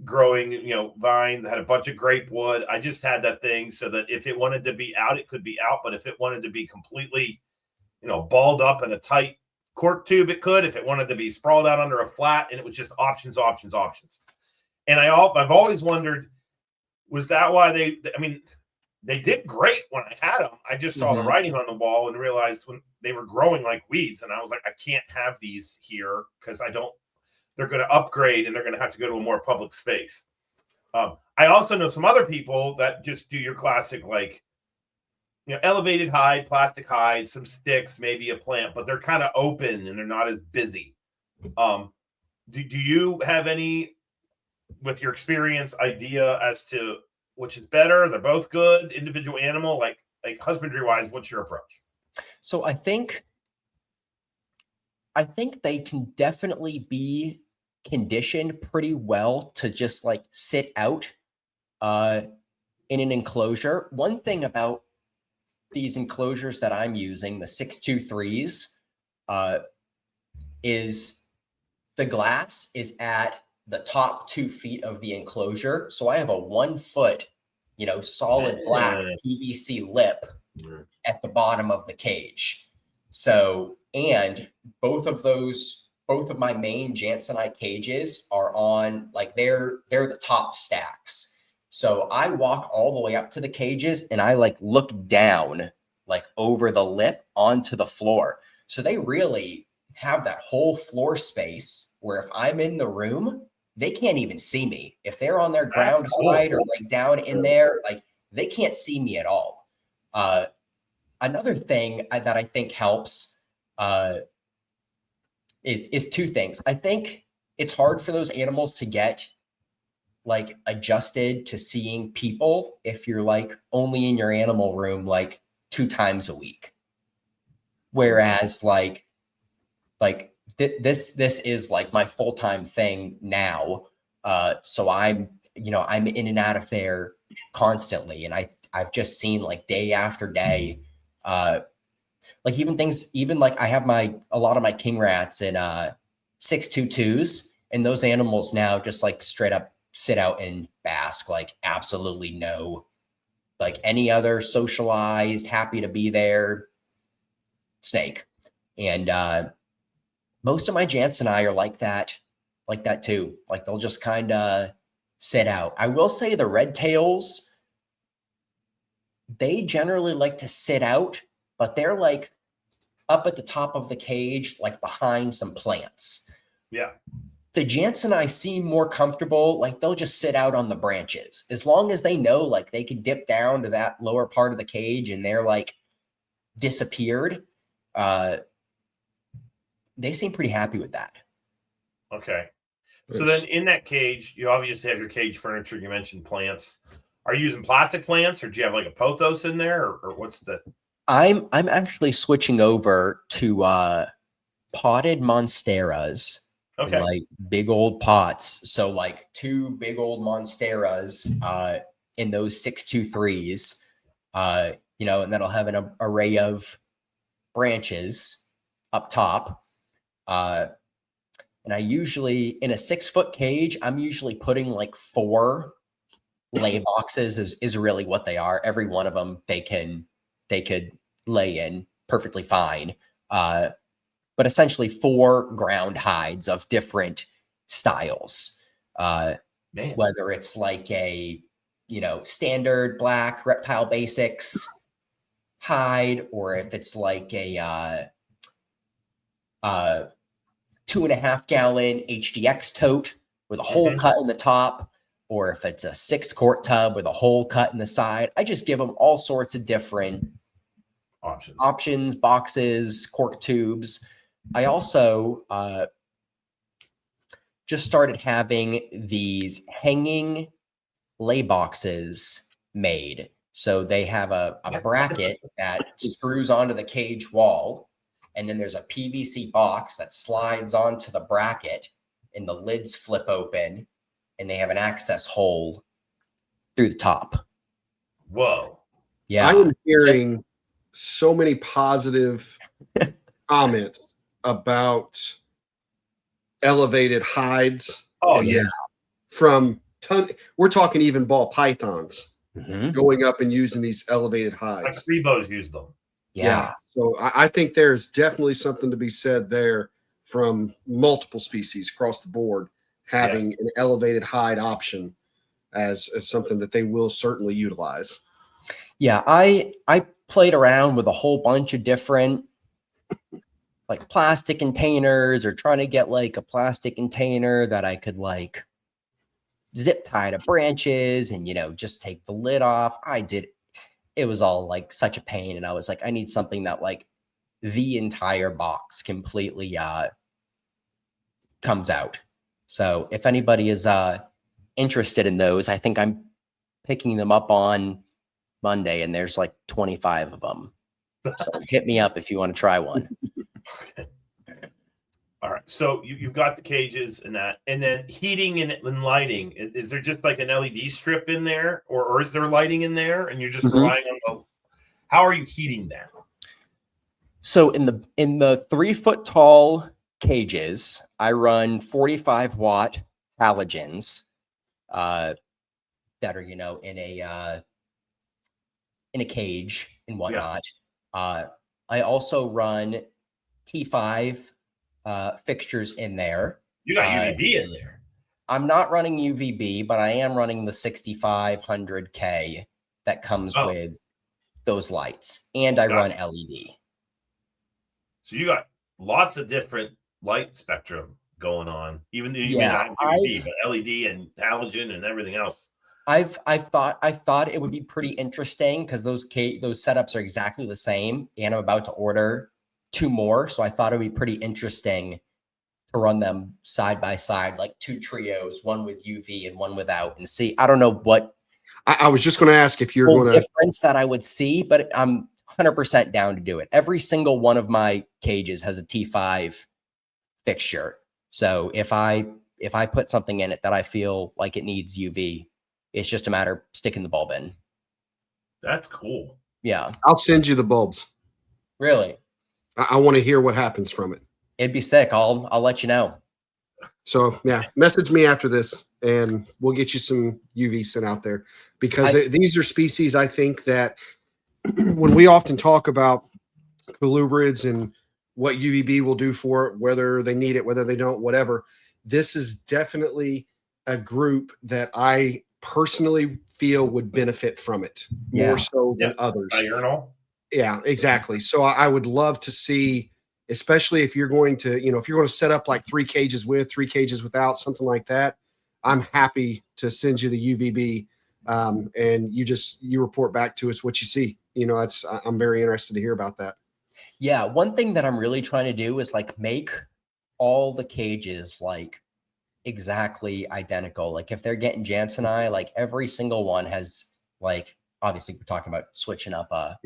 growing, you know, vines. I had a bunch of grape wood. I just had that thing so that if it wanted to be out, it could be out. But if it wanted to be completely, you know, balled up in a tight cork tube, it could. If it wanted to be sprawled out under a flat, and it was just options. And I've always wondered, was that why they did great when I had them. I just saw the writing on the wall and realized when they were growing like weeds. And I was like, I can't have these here because they're going to upgrade and they're going to have to go to a more public space. I also know some other people that just do your classic, like, you know, elevated hide, plastic hide, some sticks, maybe a plant, but they're kind of open and they're not as busy. Do you have any, with your experience, idea as to which is better? They're both good, individual animal, like husbandry wise. What's your approach? So I think they can definitely be conditioned pretty well to just like sit out in an enclosure. One thing about these enclosures that I'm using, the 623s, is the glass is at the top 2 feet of the enclosure. So I have a 1 foot, you know, solid black PVC lip at the bottom of the cage. So, and both of my main Janseni cages are on, like, they're the top stacks. So I walk all the way up to the cages and I like look down, like over the lip onto the floor. So they really have that whole floor space where if I'm in the room, they can't even see me. If they're on their ground hide or like down in there, like they can't see me at all. Another thing that I think helps is 2 things. I think it's hard for those animals to get like adjusted to seeing people if you're like only in your animal room like 2 times a week. Whereas this is like my full-time thing now. So I'm in and out of there constantly. And I've just seen like day after day, like even like I have a lot of my king rats in 622s, and those animals now just like straight up sit out and bask, like absolutely no, like any other socialized, happy to be there snake. And most of my Janseni are like that too. Like they'll just kind of sit out. I will say the red tails, they generally like to sit out, but they're like up at the top of the cage, like behind some plants. Yeah. The Jansen I seem more comfortable, like they'll just sit out on the branches. As long as they know like they can dip down to that lower part of the cage and they're like disappeared, they seem pretty happy with that. Okay. So then in that cage, you obviously have your cage furniture. You mentioned plants. Are you using plastic plants, or do you have like a pothos in there, or what's the? I'm actually switching over to potted monsteras in Okay. like big old pots. So like 2 big old monsteras in those 623s, you know, and that'll have an array of branches up top. And I usually, in a 6-foot cage, I'm usually putting like 4 lay boxes is really what they are. Every one of them they could lay in perfectly fine. But essentially 4 ground hides of different styles. Whether it's like a, you know, standard black Reptile Basics hide, or if it's like a 2.5 gallon HDX tote with a hole cut in the top, or if it's a 6-quart tub with a hole cut in the side. I just give them all sorts of different options, boxes, cork tubes. I also just started having these hanging lay boxes made. So they have a bracket that screws onto the cage wall, and then there's a PVC box that slides onto the bracket, and the lids flip open, and they have an access hole through the top. Whoa. Yeah. I am hearing so many positive comments about elevated hides. Oh, yeah. We're talking even ball pythons going up and using these elevated hides. Like Rebos use them. Yeah. So I think there's definitely something to be said there from multiple species across the board, having an elevated hide option as something that they will certainly utilize. Yeah, I played around with a whole bunch of different like plastic containers, or trying to get like a plastic container that I could like zip tie to branches and, you know, just take the lid off. It was all like such a pain. And I was like, I need something that like the entire box completely comes out. So if anybody is interested in those, I think I'm picking them up on Monday, and there's like 25 of them. So hit me up if you want to try one. All right. So you've got the cages and that, and then heating and lighting. Is there just like an LED strip in there, or is there lighting in there, and you're just relying on how are you heating that? So in the 3-foot tall cages, I run 45-watt halogens that are, you know, in a cage and whatnot. I also run T5 fixtures in there. You got UVB in there. I'm not running UVB, but I am running the 6500K that comes with those lights, and I run LED. So you got lots of different light spectrum going on, even though you may not have UVB, but LED and halogen and everything else. I thought it would be pretty interesting because those setups are exactly the same, and I'm about to order 2 more, so I thought it would be pretty interesting to run them side by side, like 2 trios, one with UV and one without, and see. I don't know what I was just going to ask if you're going to difference that I would see, but I'm 100% down to do it. Every single one of my cages has a T5 fixture, so if I put something in it that I feel like it needs UV, it's just a matter of sticking the bulb in. That's cool. Yeah. I'll send you the bulbs. Really? I want to hear what happens from it. It'd be sick. I'll let you know. So yeah, message me after this and we'll get you some UV sent out there, because these are species I think that when we often talk about colubrids and what UVB will do for it, whether they need it, whether they don't, whatever, this is definitely a group that I personally feel would benefit from it Yeah. more so than Yeah. others. Diurnal. Yeah, exactly. So I would love to see, especially if you're going to, if you're going to set up like 3 cages with, 3 cages without, something like that. I'm happy to send you the UVB, and you report back to us what you see. I'm very interested to hear about that. Yeah, one thing that I'm really trying to do is like make all the cages like exactly identical. Like if they're getting Jansseni, like every single one has like, obviously we're talking about switching up a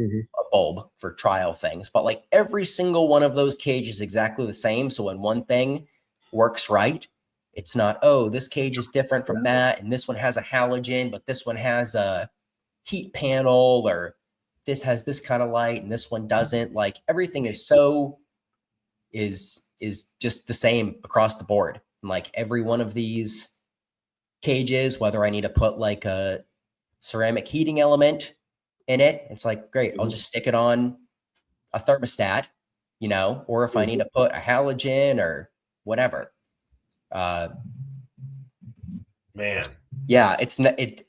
bulb for trial things, but like every single one of those cages is exactly the same. So when one thing works right, it's not, oh, this cage is different from that, and this one has a halogen, but this one has a heat panel, or this has this kind of light and this one doesn't. Like everything is just the same across the board. And like every one of these cages, whether I need to put like a ceramic heating element in it, it's like, great, I'll just stick it on a thermostat, or if I need to put a halogen or whatever. Man. Yeah,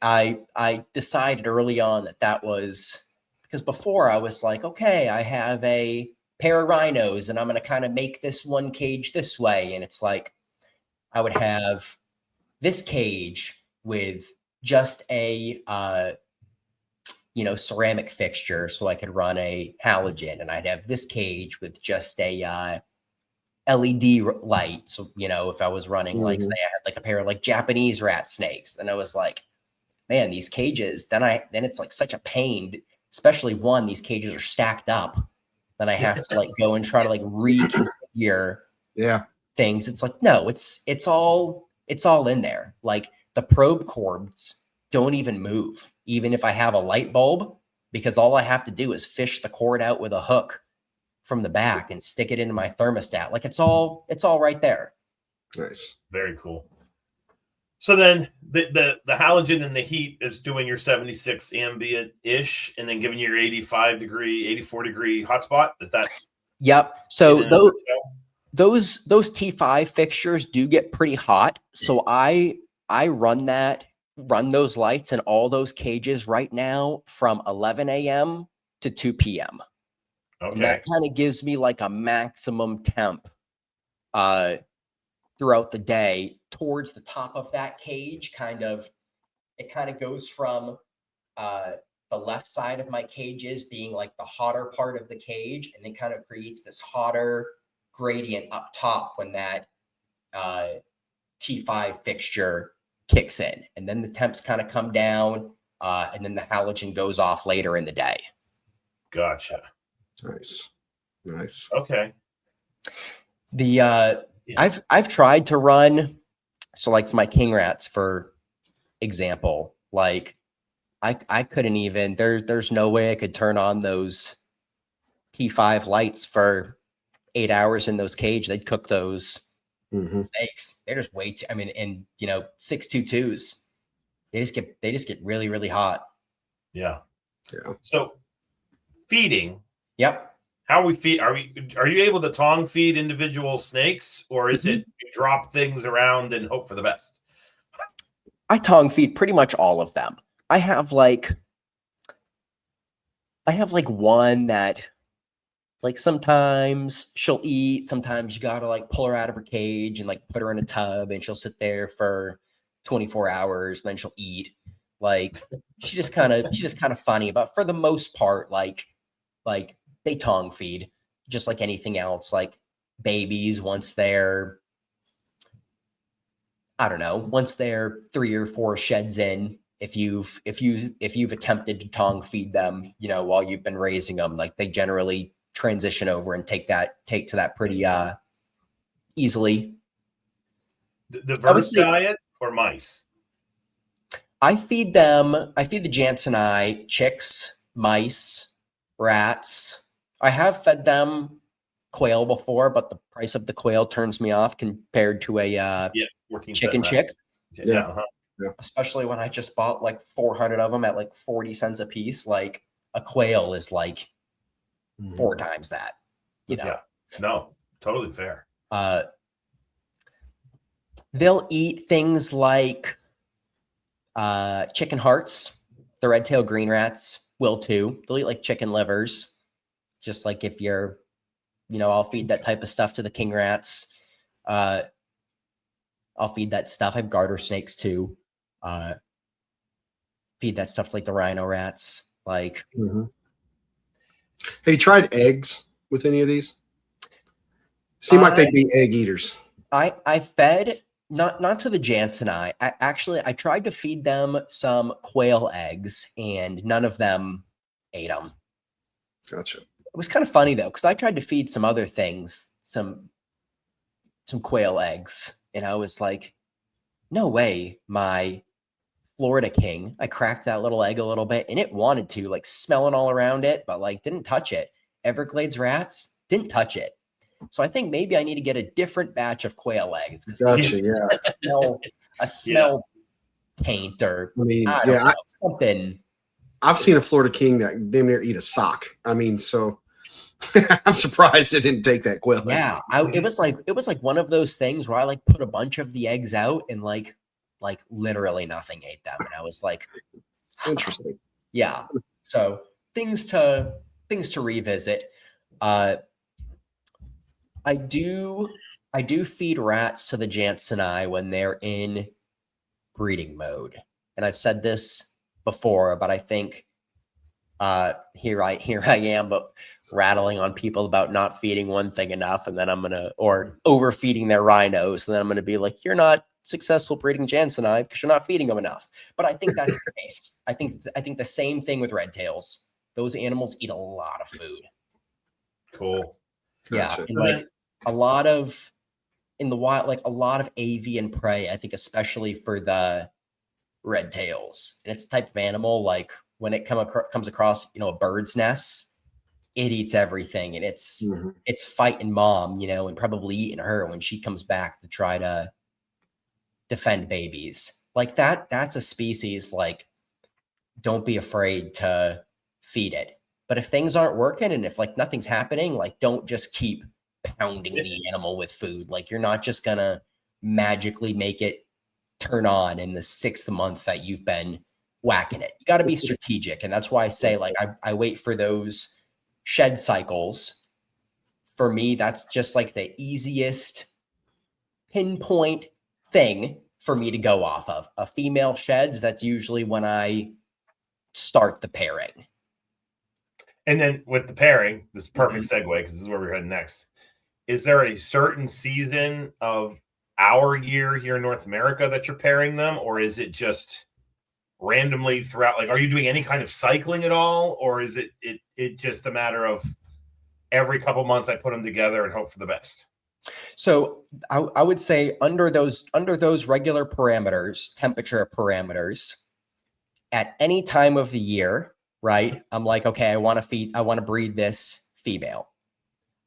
I decided early on that was because before I was like, okay, I have a pair of rhinos and I'm going to kind of make this one cage this way. And it's like, I would have this cage with just a, ceramic fixture so I could run a halogen, and I'd have this cage with just a, LED light. So, if I was running, like, say I had like a pair of like Japanese rat snakes, then I was like, man, these cages, then it's like such a pain, especially these cages are stacked up. Then I have to like go and try to like reconfigure things. It's like, no, it's all in there. Like the probe cords don't even move, even if I have a light bulb, because all I have to do is fish the cord out with a hook from the back and stick it into my thermostat. Like it's all right there. Nice. Very cool. So then the halogen and the heat is doing your 76 ambient ish, and then giving you your 84 degree hotspot. Is that? Yep. So those T5 fixtures do get pretty hot. So I run those lights in all those cages right now from 11 a.m. to 2 p.m. Okay. And that kind of gives me like a maximum temp throughout the day towards the top of that cage. It kind of goes from the left side of my cages being like the hotter part of the cage, and then kind of creates this hotter gradient up top when that T5 fixture kicks in. And then the temps kind of come down, and then the halogen goes off later in the day. Gotcha. Nice. Okay. I've tried to run, so like for my king rats, for example, like I couldn't even, there's no way I could turn on those T5 lights for 8 hours in those cage. They'd cook those snakes. They're just way too, and 622s, they just get really, really hot. Yeah. So feeding. Yep. How we feed? Are you able to tong feed individual snakes, or is it you drop things around and hope for the best? I tong feed pretty much all of them. I have like one that like sometimes she'll eat, sometimes you gotta like pull her out of her cage and like put her in a tub, and she'll sit there for 24 hours and then she'll eat. Like she's just kind of funny, but for the most part, like they tongue feed just like anything else. Like babies, once they're 3 or 4 sheds in, if you've attempted to tongue feed them, while you've been raising them, like they generally transition over and take to that pretty easily. Diverse diet or mice? I feed the Jansseni, chicks, mice, rats. I have fed them quail before, but the price of the quail turns me off compared to a chicken chick. Yeah. Especially when I just bought like 400 of them at like 40 cents a piece. Like a quail is like 4 times that. Yeah. No, totally fair. They'll eat things like chicken hearts. The red-tailed green rats will too. They'll eat like chicken livers, just like if you're, I'll feed that type of stuff to the king rats. I'll feed that stuff. I have garter snakes too. Feed that stuff to like the rhino rats. Like, Have you tried eggs with any of these? Seem like they'd be egg eaters. I fed not to the Jansenii. I tried to feed them some quail eggs, and none of them ate them. Gotcha. It was kind of funny though, because I tried to feed some other things, some quail eggs, and I was like, no way, my Florida king. I cracked that little egg a little bit, and it wanted to, like, smelling all around it, but like didn't touch it. Everglades rats didn't touch it. So I think maybe I need to get a different batch of quail eggs. Gotcha. Yeah. A smell taint, or I mean, I don't know, something. I've seen a Florida king that damn near eat a sock. I mean, so I'm surprised it didn't take that quail. Yeah, it was like one of those things where I like put a bunch of the eggs out, and like literally nothing ate them, and I was like, Interesting. Yeah. So things to revisit. I do feed rats to the Jansenii when they're in breeding mode, and I've said this before, but I think here I am, but rattling on people about not feeding one thing enough, and then or overfeeding their rhinos, and then I'm gonna be like, you're not successful breeding Jansenii because you're not feeding them enough. But I think that's the case. I think the same thing with red tails. Those animals eat a lot of food. Cool. Gotcha. Yeah, and like a lot of in the wild, like a lot of avian prey. I think especially for the red tails, and it's a type of animal like when it comes across a bird's nest, it eats everything, and it's fighting mom, and probably eating her when she comes back to try to defend babies. Like that's a species, like, don't be afraid to feed it. But if things aren't working, and if like nothing's happening, like, don't just keep pounding the animal with food. Like, you're not just gonna magically make it turn on in the 6th month that you've been whacking it. You got to be strategic, and that's why I say, like, I wait for those shed cycles. For me, that's just like the easiest pinpoint thing for me to go off of. A female sheds, that's usually when I start the pairing. And then with the pairing, this is a perfect segue because this is where we're heading next. Is there a certain season of our year here in North America that you're pairing them, or is it just randomly throughout? Like, are you doing any kind of cycling at all, or is it just a matter of every couple months I put them together and hope for the best? So I would say under those regular parameters, temperature parameters, at any time of the year, right? I'm like, okay, I want to breed this female.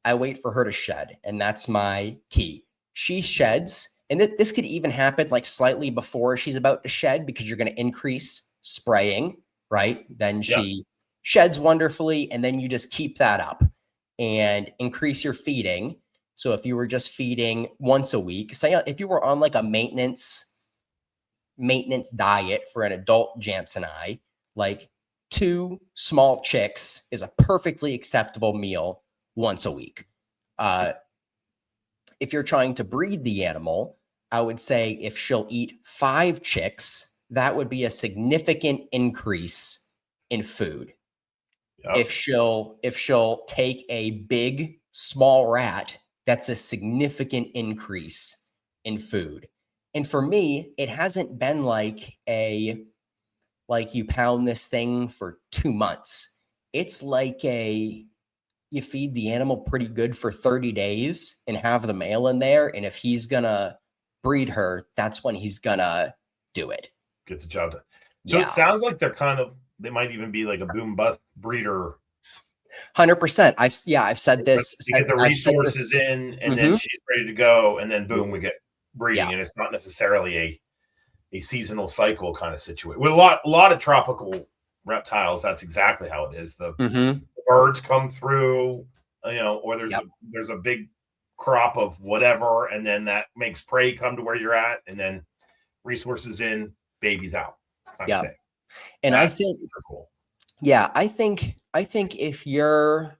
I wait for her to shed, and that's my key. She sheds, and this could even happen like slightly before she's about to shed, because you're going to increase spraying, right? Then she sheds wonderfully, and then you just keep that up and increase your feeding. So if you were just feeding once a week, say if you were on like a maintenance diet for an adult Jansenii, like 2 small chicks is a perfectly acceptable meal once a week. If you're trying to breed the animal, I would say if she'll eat 5 chicks, that would be a significant increase in food. Yep. If she'll take a big small rat, that's a significant increase in food. And for me, it hasn't been like you pound this thing for 2 months. It's like you feed the animal pretty good for 30 days and have the male in there. And if he's gonna breed her, that's when he's gonna do it. Gets the job done. So it sounds like they might even be like a boom bust breeder. 100%. I've said this. You get the resources in, and then she's ready to go, and then boom, we get breeding, and it's not necessarily a seasonal cycle kind of situation. With a lot of tropical reptiles, that's exactly how it is. The birds come through, or there's a big crop of whatever, and then that makes prey come to where you're at, and then resources in, babies out. And That's I think, super cool. yeah, I think if you're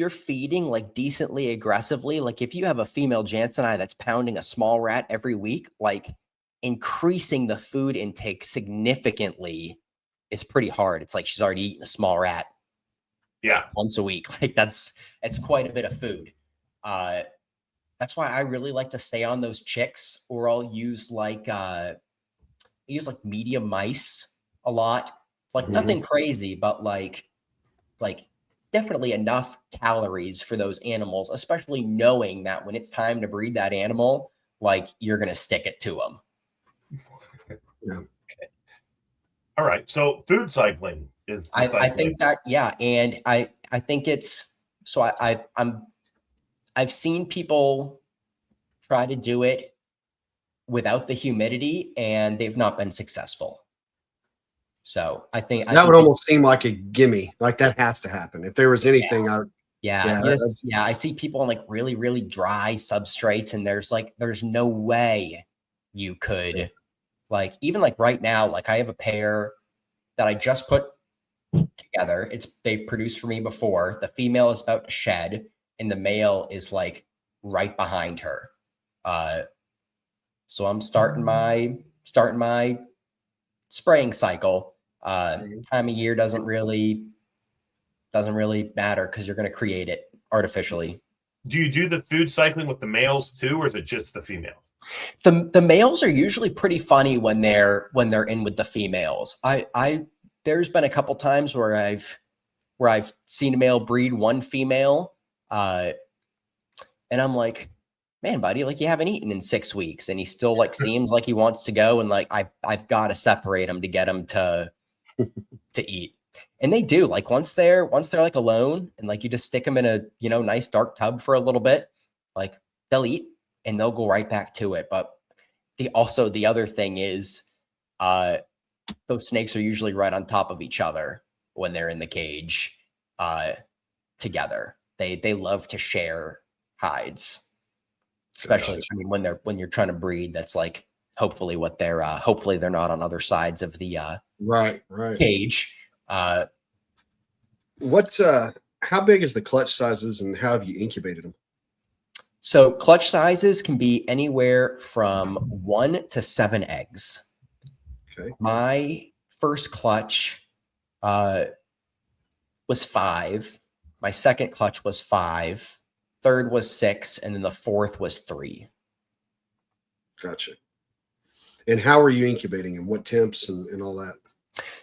feeding like decently aggressively, like if you have a female Jansenii that's pounding a small rat every week, like increasing the food intake significantly is pretty hard. It's like she's already eaten a small rat Yeah. once a week. Like that's quite a bit of food. That's why I really like to stay on those chicks, or I'll use like medium mice a lot. Like nothing crazy, but like definitely enough calories for those animals, especially knowing that when it's time to breed that animal, like you're going to stick it to them. Yeah. Okay. All right. So food cycling is. I think that, yeah. And I think it's, so I've seen people try to do it without the humidity and they've not been successful. So I think that would almost seem like a gimme. Like that has to happen. If there was anything, I see people on like really, really dry substrates, and there's no way you could, like, even like right now, like I have a pair that I just put together. They've produced for me before. The female is about to shed, and the male is like right behind her. So I'm starting my spraying cycle. Time of year doesn't really matter because you're going to create it artificially. Do you do the food cycling with the males too, or is it just the females? The males are usually pretty funny when they're in with the females. There's been a couple times where I've seen a male breed one female, and I'm like, man, buddy, like you haven't eaten in 6 weeks, and he still like seems like he wants to go, and like I've got to separate him to get him to eat. And they do, like once they're like alone, and like you just stick them in a nice dark tub for a little bit, like they'll eat and they'll go right back to it. But the other thing is, those snakes are usually right on top of each other when they're in the cage together. They love to share hides, especially when you're trying to breed. That's like hopefully what they're hopefully they're not on other sides of the right cage. How big is the clutch sizes, and how have you incubated them? So clutch sizes can be anywhere from 1 to 7 eggs. Okay. My first clutch was 5. My second clutch was 5. Third was 6, and then the fourth was 3. Gotcha. And how are you incubating them? What temps and all that?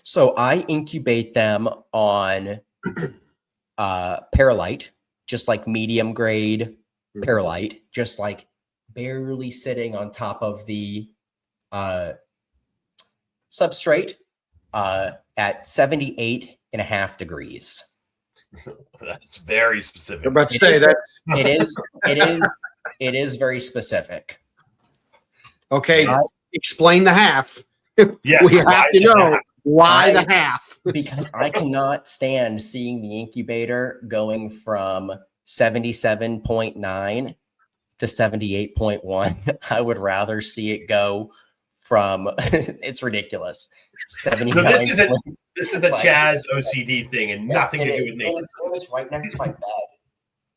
So I incubate them on perlite, just like medium grade perlite, just like barely sitting on top of the substrate at 78.5 degrees. That's very specific. I'm about to say that it is very specific. Okay, explain the half. Yes, we have to know why the half. Because I cannot stand seeing the incubator going from 77.9 to 78.1. I would rather see it go from it's ridiculous. 79. So this is a Chas OCD thing and nothing to do with nature. It's right next to my bed.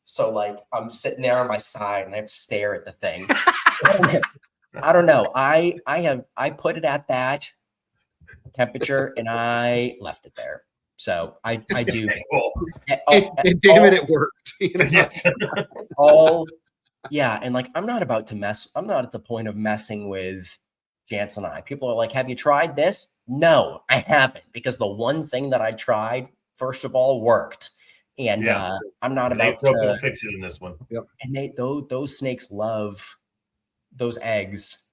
So like I'm sitting there on my side and I have to stare at the thing. I don't know. I put it at that temperature and I left it there. So I do. Cool. And damn it, it worked. Yes. Yeah, and like I'm not at the point of messing with Jansenii. People are like, have you tried this? No, I haven't, because the one thing that I tried, first of all, worked. And I'm not about to fix it in this one. Yep. And those snakes love those eggs,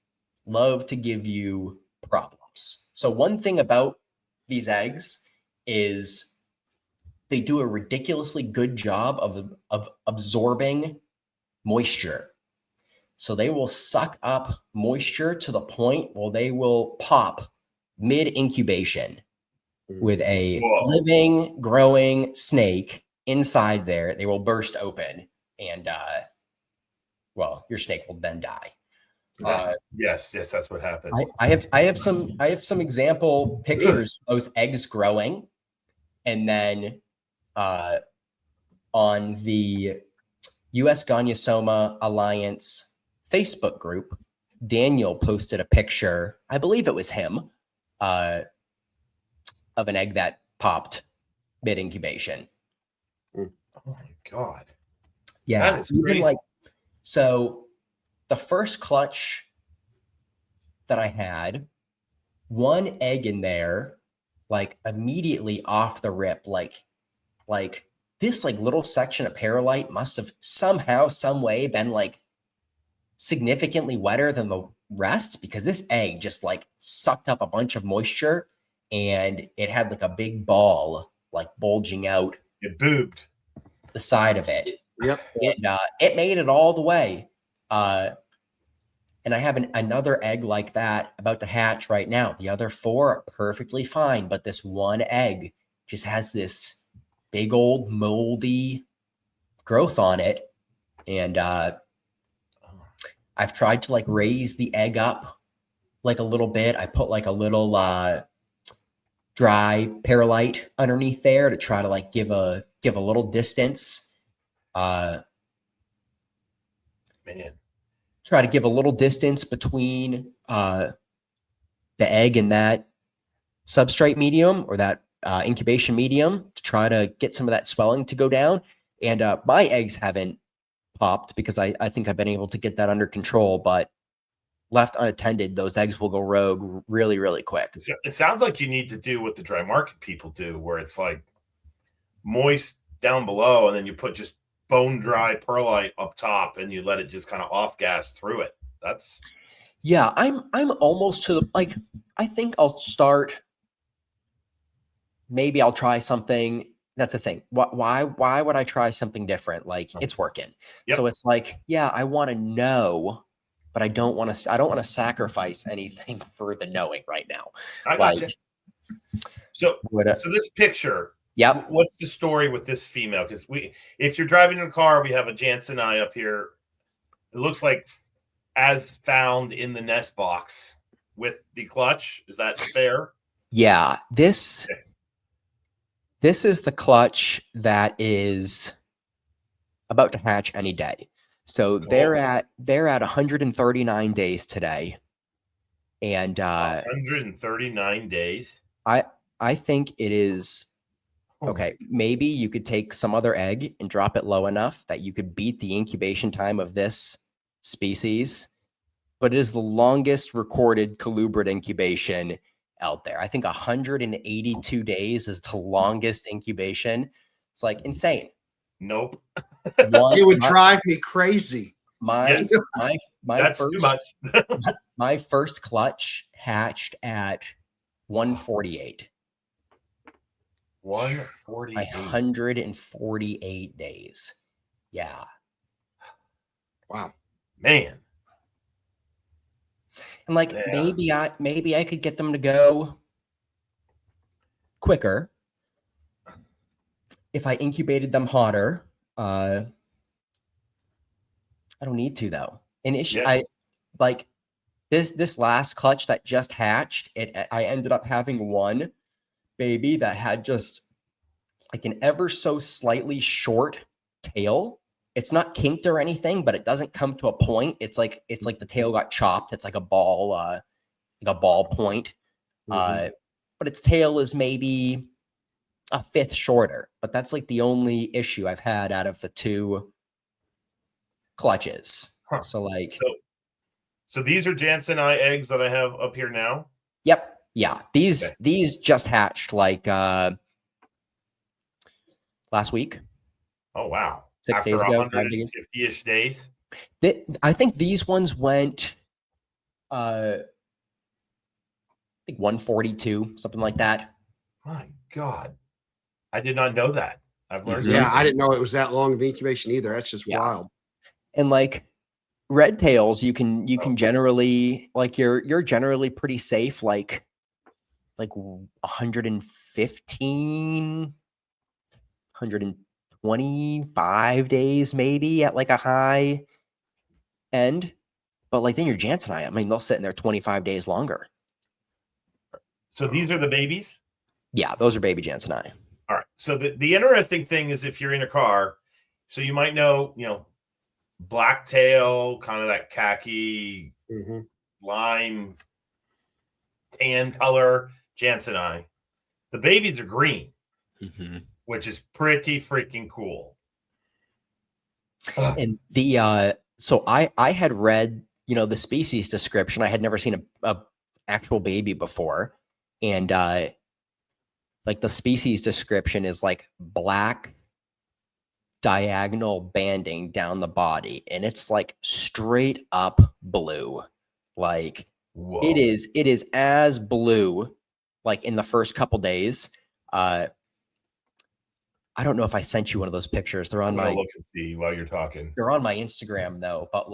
love to give you problems. So one thing about these eggs is they do a ridiculously good job of absorbing moisture. So they will suck up moisture to the point where they will pop mid-incubation with a living, growing snake inside there. They will burst open and, your snake will then die. Yes, that's what happens. I have some example pictures of those eggs growing, and then on the U.S. Gonyosoma Alliance Facebook group, Daniel posted a picture. I believe it was him, of an egg that popped mid incubation. Oh my God. Yeah, That is even crazy. like so. The first clutch that I had, one egg in there, like immediately off the rip, like this like little section of perlite must have somehow, some way been like significantly wetter than the rest, because this egg just like sucked up a bunch of moisture, and it had like a big ball like bulging out It boobed. the side of it. Yep. And it made it all the way. And I have another egg like that about to hatch right now. The other 4 are perfectly fine, but this one egg just has this big old moldy growth on it. And I've tried to like raise the egg up like a little bit. I put like a little dry perlite underneath there to try to like give a little distance. Man. Try to give a little distance between the egg and that substrate medium, or that incubation medium, to try to get some of that swelling to go down. And my eggs haven't popped because I think I've been able to get that under control, but left unattended, those eggs will go rogue really, really quick. It sounds like you need to do what the dry market people do, where it's like moist down below, and then you put just bone dry perlite up top, and you let it just kind of off gas through it. That's Yeah, I'm almost to the like. I think I'll start. Maybe I'll try something. That's the thing. Why would I try something different? Like, it's working. Yep. So it's like, yeah, I want to know, but I don't want to sacrifice anything for the knowing right now. I Like, got you. So this picture. Yep. What's the story with this female? Because if you're driving in a car, we have a Jansen eye up here. It looks like as found in the nest box with the clutch. Is that fair? Yeah. This is the clutch that is about to hatch any day. So they're at 139 days today. And 139 days. I think it is okay. Maybe you could take some other egg and drop it low enough that you could beat the incubation time of this species, but it is the longest recorded colubrid incubation out there. I think 182 days is the longest incubation. It's like insane. Nope. It would drive me crazy. My That's first, too much. my first clutch hatched at 148. 148 days. Yeah. Wow. Man. And like maybe I could get them to go quicker if I incubated them hotter. I don't need to though. I like this last clutch that just hatched. I ended up having one baby that had just like an ever so slightly short tail. It's not kinked or anything, but it doesn't come to a point. It's like the tail got chopped. It's like a ball point. Mm-hmm. But its tail is maybe a fifth shorter. But that's like the only issue I've had out of the 2 clutches. Huh. So like, so these are Jansen eye eggs that I have up here now. Yep. Yeah. These just hatched like last week. Oh wow. 6 days ago, 5 days. 50-ish days. I think these ones went I think 142, something like that. My God. I did not know that. I've learned Yeah, something. I didn't know it was that long of incubation either. That's just wild. And like red tails, you can generally like you're generally pretty safe, like 115, 125 days maybe at like a high end. But like then your Jansenii, I mean, they'll sit in there 25 days longer. So these are the babies? Yeah, those are baby Jansenii. All right. So the interesting thing is if you're in a car, so you might know, blacktail, kind of that khaki, lime, tan color Jansenii. The babies are green, which is pretty freaking cool. And the so I had read, the species description. I had never seen a actual baby before. And like the species description is like black diagonal banding down the body, and it's like straight up blue. Like Whoa. it is as blue like in the first couple days. I don't know if I sent you one of those pictures. They're on my look and see while you're talking. They're on my Instagram though, but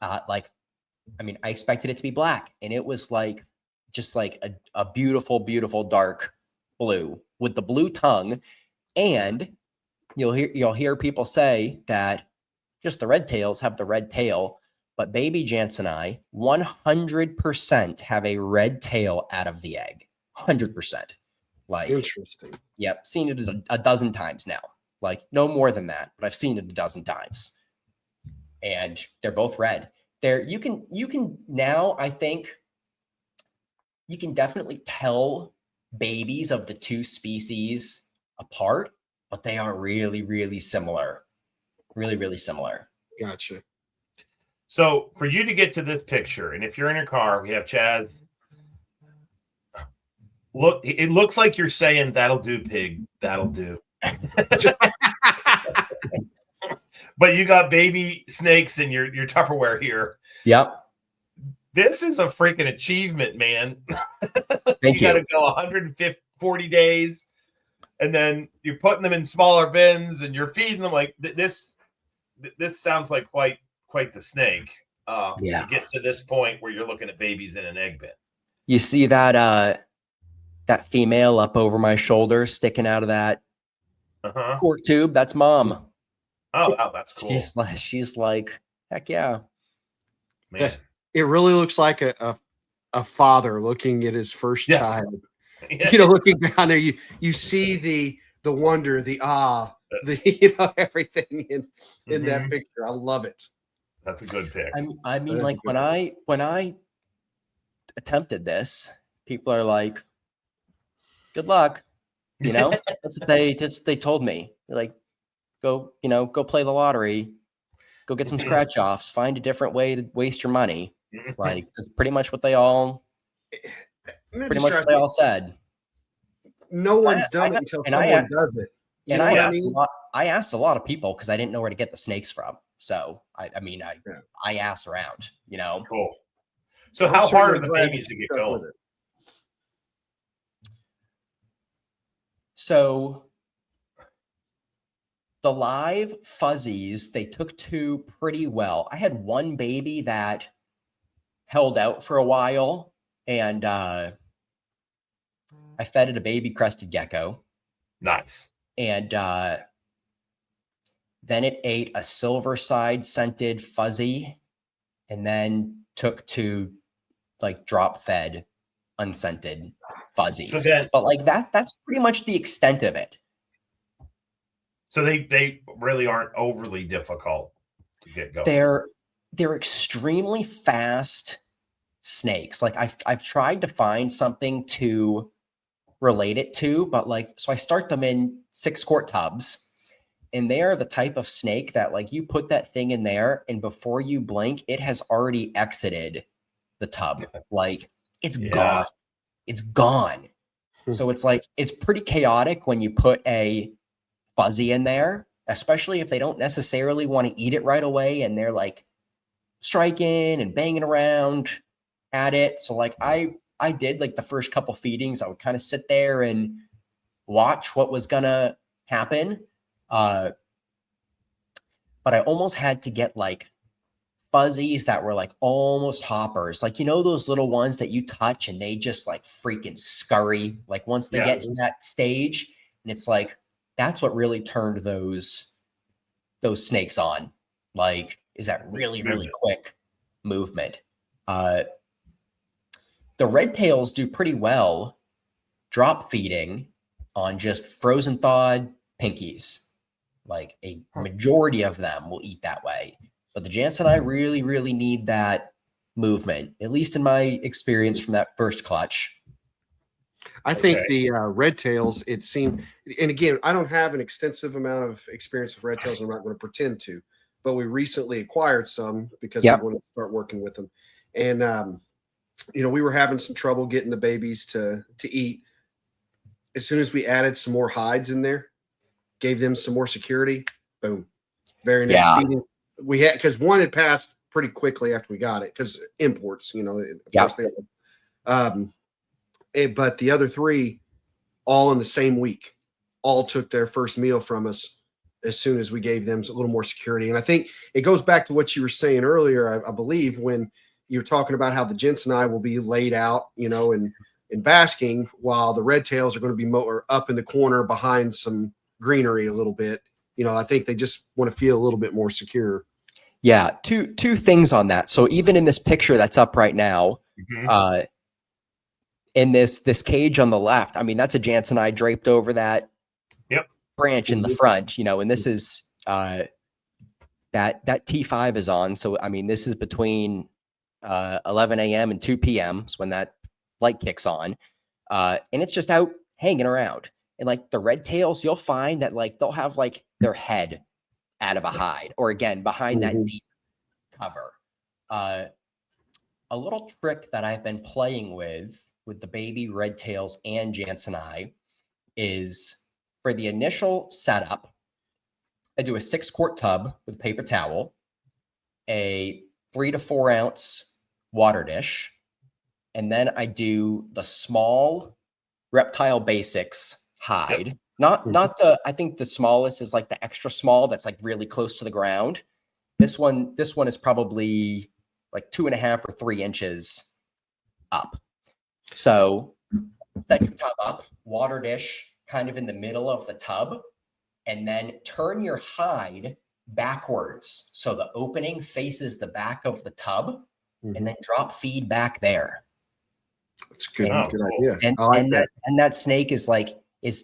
I mean, I expected it to be black, and it was like just like a beautiful, beautiful dark blue with the blue tongue. And you'll hear people say that just the red tails have the red tail, but baby Jansenii 100% have a red tail out of the egg. 100%. Like interesting. Yep, seen it a dozen times now. Like no more than that, but I've seen it a dozen times. And they're both red. You can now, I think, you can definitely tell babies of the two species apart, but they are really, really similar. Really, really similar. Gotcha. So for you to get to this picture, and if you're in your car, we have Chaz. Look, it looks like you're saying, "That'll do, pig. That'll do." But you got baby snakes in your Tupperware here. Yep. This is a freaking achievement, man. Thank you. Got to go 140 days, and then you're putting them in smaller bins, and you're feeding them like this. This sounds like quite the snake. To get to this point where you're looking at babies in an egg bin. You see that that female up over my shoulder sticking out of that quart tube? That's mom. Oh, wow, that's cool. She's like, heck yeah. Man. It really looks like a father looking at his first child. Yeah. Looking down there, you see the wonder, the everything in that picture. I love it. That's a good pick. I mean, like when I attempted this, people are like, "Good luck," That's what they told me. They're like, go play the lottery, go get some scratch offs, find a different way to waste your money. Like that's pretty much what they all said. No one's done it until someone does it. I asked a lot of people because I didn't know where to get the snakes from. So I asked around, Cool. So how hard are the babies to get going? So the live fuzzies, they took to pretty well. I had one baby that held out for a while, and I fed it a baby crested gecko. Nice. And then it ate a silver side scented fuzzy, and then took to like drop fed unscented fuzzies. But like that's pretty much the extent of it. So they really aren't overly difficult to get going. They're extremely fast snakes. Like I've tried to find something to relate it to, but so I start them in 6-quart tubs, and they are the type of snake that like you put that thing in there, and before you blink, it has already exited the tub. Like it's gone. It's gone. So it's pretty chaotic when you put a fuzzy in there, especially if they don't necessarily want to eat it right away and they're like striking and banging around at it. So like I did like the first couple feedings, I would kind of sit there and watch what was gonna happen. But I almost had to get like fuzzies that were like almost hoppers, like those little ones that you touch and they just like freaking scurry like once they get to that stage. And it's like that's what really turned those snakes on. Like, is that really quick movement. The red tails do pretty well drop feeding on just frozen thawed pinkies. Like a majority of them will eat that way. But the Jansenii really, really need that movement, at least in my experience from that first clutch. I think the red tails, it seemed, and again, I don't have an extensive amount of experience with red tails. I'm not going to pretend to, but we recently acquired some because we want to start working with them. And, we were having some trouble getting the babies to eat. As soon as we added some more hides in there, gave them some more security, boom. Very next feeding. We had, because one had passed pretty quickly after we got it, because imports, of course they but the other three, all in the same week, all took their first meal from us as soon as we gave them a little more security. And I think it goes back to what you were saying earlier, I believe, when you're talking about how the Jansenii will be laid out, and basking, while the red tails are going to be more up in the corner behind some greenery a little bit. I think they just want to feel a little bit more secure. Yeah, two things on that. So even in this picture that's up right now, in this cage on the left, I mean, that's a Jansenii draped over that branch in the front, and this is that T5 is on. So, I mean, this is between 11 a.m. and 2 p.m. is when that light kicks on. And it's just out hanging around. And like the red tails, you'll find that like they'll have like their head out of a hide, or again, behind that deep cover. A little trick that I've been playing with the baby red tails and Jansenii is for the initial setup, I do a 6-quart tub with a paper towel, a 3 to 4 ounce water dish, and then I do the small Reptile Basics hide. Not the, I think the smallest is like the extra small that's like really close to the ground. This one is probably like 2.5 or 3 inches up. So set your tub up, water dish kind of in the middle of the tub, and then turn your hide backwards so the opening faces the back of the tub, and then drop feed back there. That's good. Good idea. And, I like that. And that snake is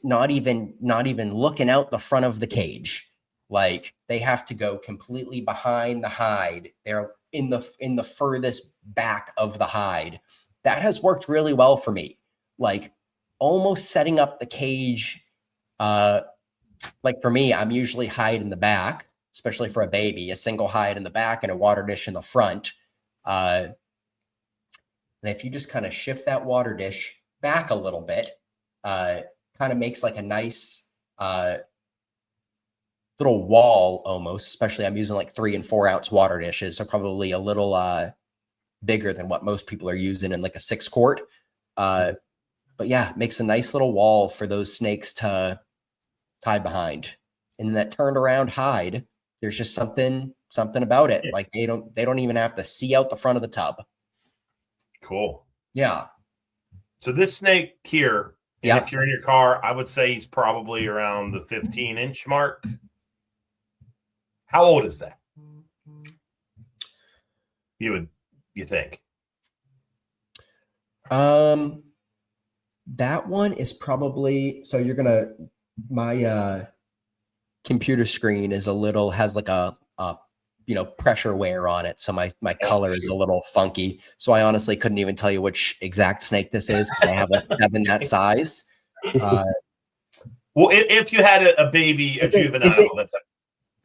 not even looking out the front of the cage. Like they have to go completely behind the hide. They're in the furthest back of the hide. That has worked really well for me. Like almost setting up the cage. Like for me, I'm usually hide in the back, especially for a baby, a single hide in the back and a water dish in the front. And if you just kind of shift that water dish back a little bit, kind of makes like a nice little wall almost, especially I'm using like 3 and 4 ounce water dishes. So probably a little bigger than what most people are using in like a 6-quart. But yeah, makes a nice little wall for those snakes to hide behind. And then that turned around hide, there's just something about it. Like they don't even have to see out the front of the tub. Cool. Yeah. So this snake here, if you're in your car, I would say he's probably around the 15-inch mark. How old is that? You think? That one is probably, so you're gonna, my computer screen is has like a pressure wear on it, so my color is a little funky. So I honestly couldn't even tell you which exact snake this is because I have like 7 that size. Well, if you had a baby, a juvenile that's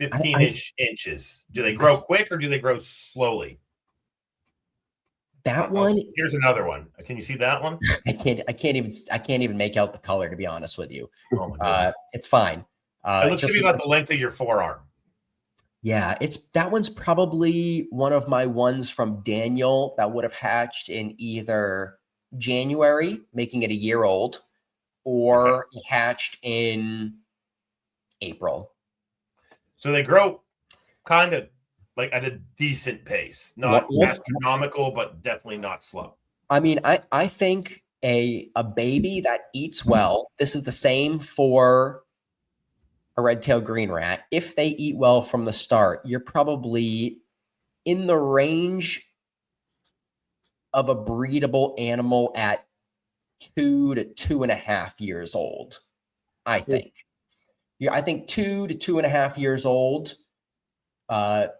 15-ish inches, do they grow quick or do they grow slowly? That one. Here's another one. Can you see that one? I can't even make out the color, to be honest with you. Oh my goodness. It's fine. It looks to be about the length of your forearm. Yeah, that one's probably one of my ones from Daniel that would have hatched in either January, making it a year old, or hatched in April. So they grow kind of like at a decent pace, not astronomical, but definitely not slow. I mean, I think a baby that eats well, this is the same for a red-tailed green rat. If they eat well from the start, you're probably in the range of a breedable animal at 2 to 2.5 years old, I think. Yeah, I think 2 to 2.5 years old. The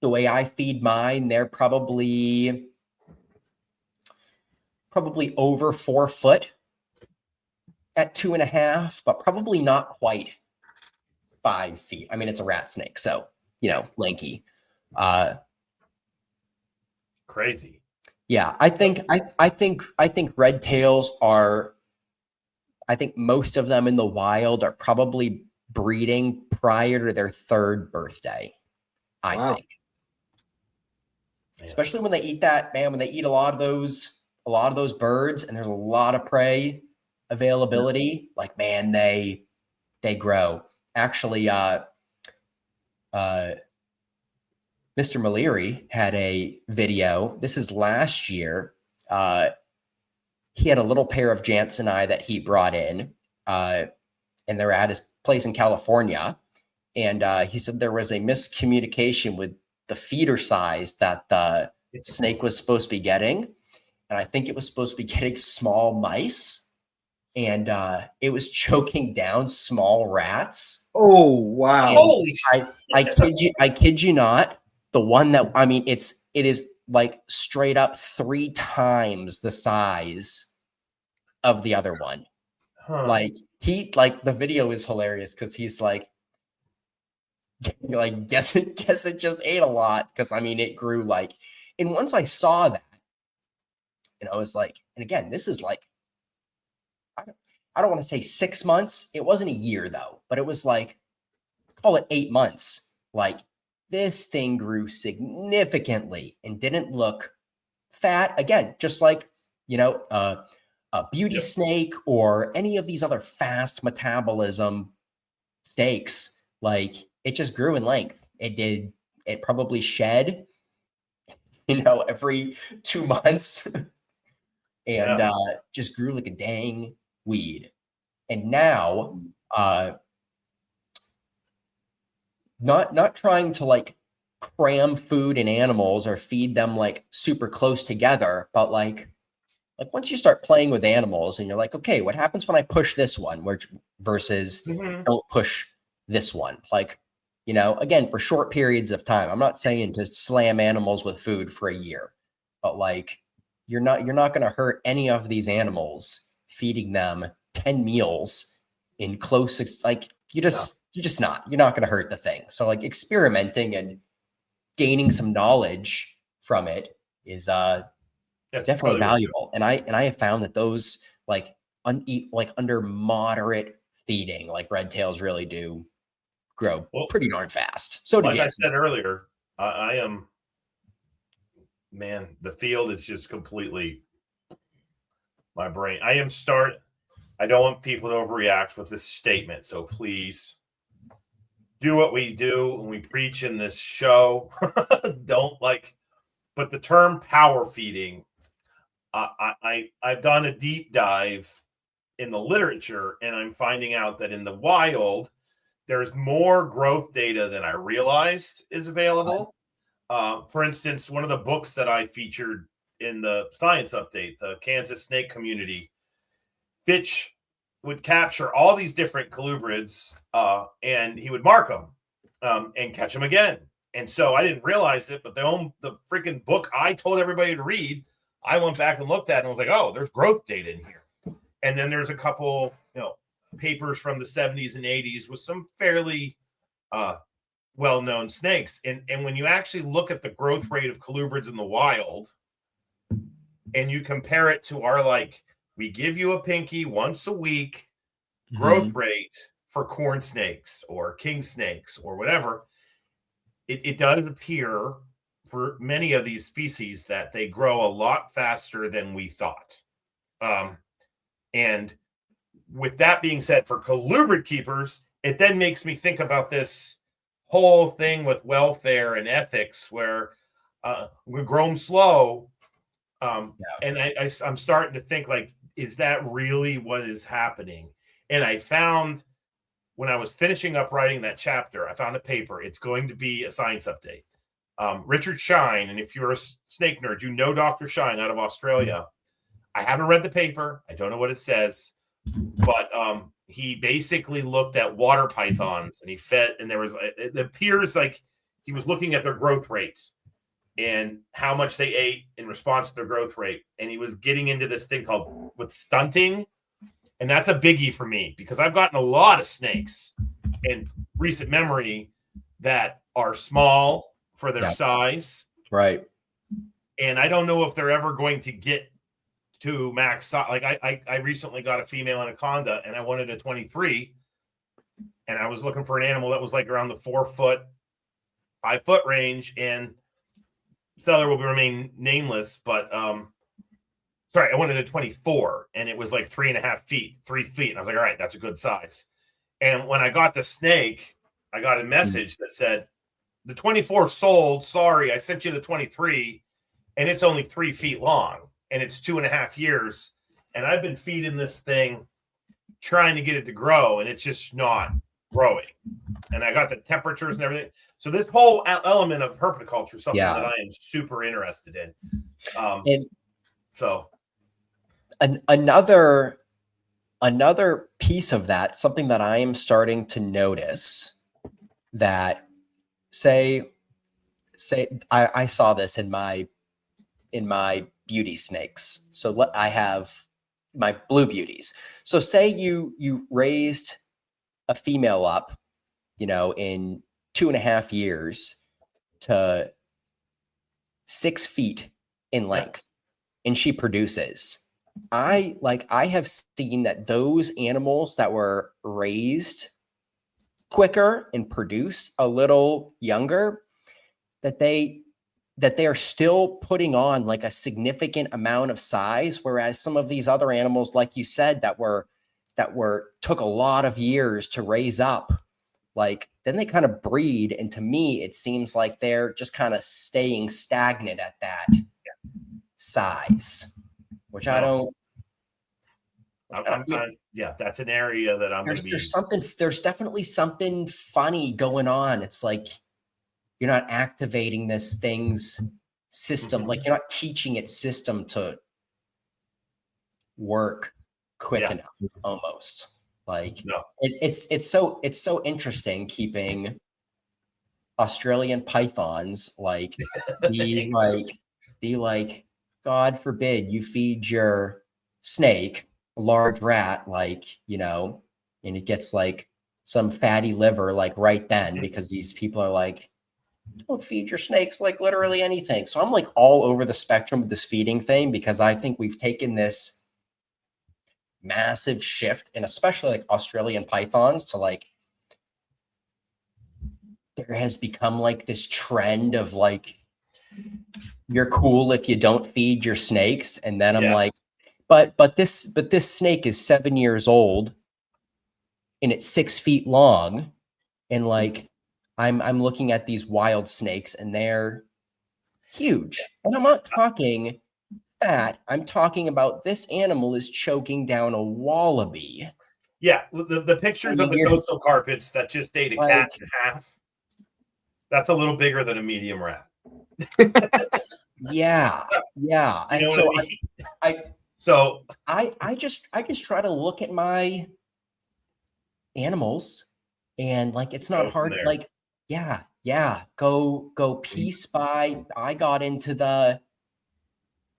way I feed mine, they're probably over 4 foot at 2.5, but probably not quite 5 feet. I mean, it's a rat snake, so lanky. Crazy. Yeah, I think red tails are. I think most of them in the wild are probably breeding prior to their 3rd birthday. I think, especially when they eat that, man. When they eat a lot of those birds, and there's a lot of prey availability. Like, man, they grow. Actually, Mr. Maleri had a video. This is last year. He had a little pair of Jansenii that he brought in, and they're at his place in California. And he said there was a miscommunication with the feeder size that the snake was supposed to be getting. And I think it was supposed to be getting small mice, and it was choking down small rats. Oh, wow. Holy shit. I kid you not. The one that, I mean, it is like straight up 3 times the size of the other one. Huh. Like the video is hilarious because he's like guess it just ate a lot, because I mean it grew like, and once I saw that, I was like, and again, this is like, I don't want to say 6 months. It wasn't a year though, but it was like, call it 8 months. Like, this thing grew significantly and didn't look fat. Again, just like, a beauty snake or any of these other fast metabolism snakes. Like, it just grew in length. It probably shed, every 2 months and just grew like a dang weed. And now, not trying to like cram food in animals or feed them like super close together, but like once you start playing with animals and you're like, okay, what happens when I push this one versus don't push this one? Like, again, for short periods of time. I'm not saying to slam animals with food for a year, but like, you're not going to hurt any of these animals feeding them 10 meals in close, like, you're not going to hurt the thing. So like, experimenting and gaining some knowledge from it is definitely valuable. And I have found that those like under moderate feeding, like red tails really do grow pretty darn fast. So like I said earlier, I am, man, the field is just completely my brain. I don't want people to overreact with this statement. So please do what we do when we preach in this show. But the term power feeding, I've done a deep dive in the literature, and I'm finding out that in the wild, there's more growth data than I realized is available. For instance, one of the books that I featured in the Science Update, the Kansas Snake Community, Fitch would capture all these different colubrids, and he would mark them and catch them again. And so I didn't realize it, but the freaking book I told everybody to read, I went back and looked at it and was like, oh, there's growth data in here. And then there's a couple, papers from the 70s and 80s with some fairly well-known snakes. And when you actually look at the growth rate of colubrids in the wild, and you compare it to our, like, we give you a pinky once a week growth rate for corn snakes or king snakes or whatever, it does appear for many of these species that they grow a lot faster than we thought. And with that being said, for colubrid keepers, it then makes me think about this whole thing with welfare and ethics, where we grow them slow. And I'm starting to think, like, is that really what is happening? And I found, when I was finishing up writing that chapter, I found a paper. It's going to be a Science Update. Richard Shine, and if you're a snake nerd, you know Dr. Shine out of Australia. I haven't read the paper. I don't know what it says, but he basically looked at water pythons and he fed, and there was, it appears like he was looking at their growth rates and how much they ate in response to their growth rate. And he was getting into this thing called with stunting. And that's a biggie for me because I've gotten a lot of snakes in recent memory that are small for their size. Right. And I don't know if they're ever going to get to max size. Like I recently got a female anaconda and I wanted a 23, and I was looking for an animal that was like around the 4 foot, 5 foot range, and seller will remain nameless, but sorry, I wanted a 24 and it was like 3.5 feet, 3 feet. And I was like, all right, that's a good size. And when I got the snake, I got a message that said, the 24 sold. Sorry, I sent you the 23 and it's only 3 feet long and it's 2.5 years. And I've been feeding this thing, trying to get it to grow, and it's just not growing. And I got the temperatures and everything. So this whole element of herpetoculture is something that I am super interested in. And so another piece of that, something that I am starting to notice, that say I saw this in my beauty snakes. So I have my blue beauties. So say you raised a female up, in 2.5 years to 6 feet in length, and she produces. I have seen that those animals that were raised quicker and produced a little younger, that they are still putting on like a significant amount of size, whereas some of these other animals, like you said, that took a lot of years to raise up, like then they kind of breed, and to me it seems like they're just kind of staying stagnant at that size, which I don't. That's an area that There's definitely something funny going on. It's like you're not activating this thing's system, like you're not teaching its system to work quick enough, almost. Like it's so interesting keeping Australian pythons like God forbid you feed your snake a large rat, and it gets like some fatty liver like right then, because these people are like, don't feed your snakes like literally anything. So I'm like all over the spectrum of this feeding thing, because I think we've taken this massive shift, and especially like Australian pythons, to like, there has become like this trend of like, you're cool if you don't feed your snakes. And then I'm like, but this snake is 7 years old and it's 6 feet long. And like, I'm looking at these wild snakes and they're huge. And I'm not talking fat. I'm talking about this animal is choking down a wallaby. Yeah, the pictures of the coastal carpets that just ate a cat in half. That's a little bigger than a medium rat. Yeah. And so I just try to look at my animals, and like it's not hard. Like, go piece by. I got into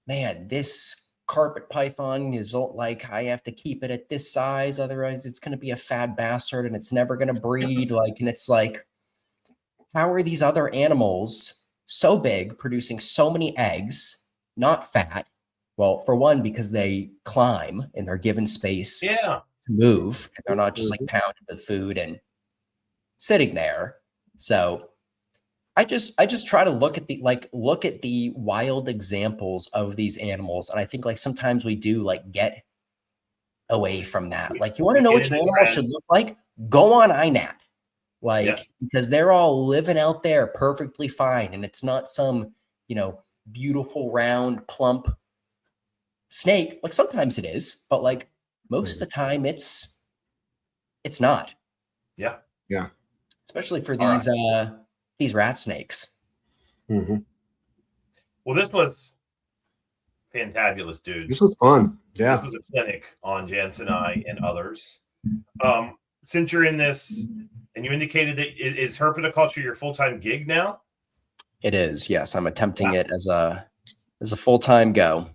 this carpet python is like, I have to keep it at this size, otherwise it's going to be a fat bastard and it's never going to breed. Like, and it's like, how are these other animals so big, producing so many eggs, not fat? Well, for one, because they climb and they're given space to move, and they're not just like pounded with food and sitting there. So I just try to look at the wild examples of these animals. And I think like sometimes we do like get away from that. Like, you want to know what your animal should look like? Go on INAT. Because they're all living out there perfectly fine. And it's not some, beautiful, round, plump snake. Like sometimes it is, but like most of the time it's not. Yeah. Especially for these rat snakes. Mhm. Well, this was fantabulous, dude. This was fun. Yeah. This was a clinic on Jansen I and others. Since you're in this, and you indicated that is herpetoculture your full-time gig now? It is, yes. I'm attempting it as a full-time go.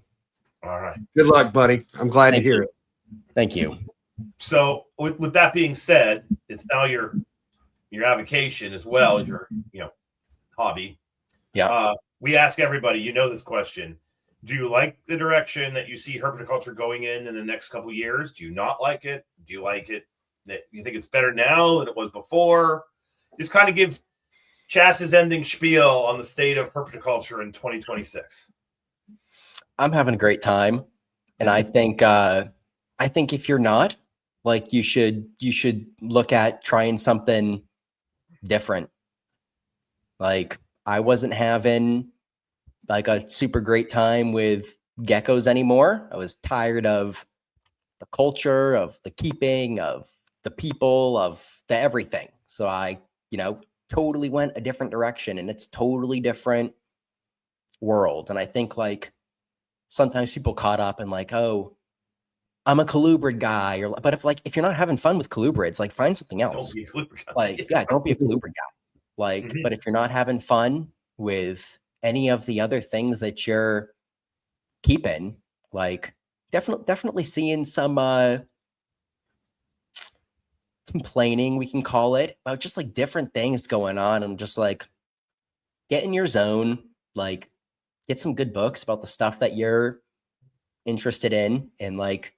All right. Good luck, buddy. I'm glad to hear it. Thank you. So with that being said, it's now your avocation as well as your hobby. Yeah. We ask everybody, this question. Do you like the direction that you see herpetoculture going in the next couple of years? Do you not like it? Do you like it? That you think it's better now than it was before? Just kind of give Chas's ending spiel on the state of herpetoculture in 2026. I'm having a great time, and I think if you're not, like, you should look at trying something different. Like, I wasn't having like a super great time with geckos anymore. I was tired of the culture, of the keeping, of the people, of the everything. So I, totally went a different direction, and it's totally different world. And I think, like, sometimes people caught up in like, oh, I'm a colubrid guy, but if you're not having fun with colubrids, like, find something else. Don't be a colubrid guy. Like, yeah, don't be a colubrid guy. Like, but if you're not having fun with any of the other things that you're keeping, like, definitely seeing some complaining, we can call it, about just like different things going on, and just like get in your zone, like get some good books about the stuff that you're interested in, and like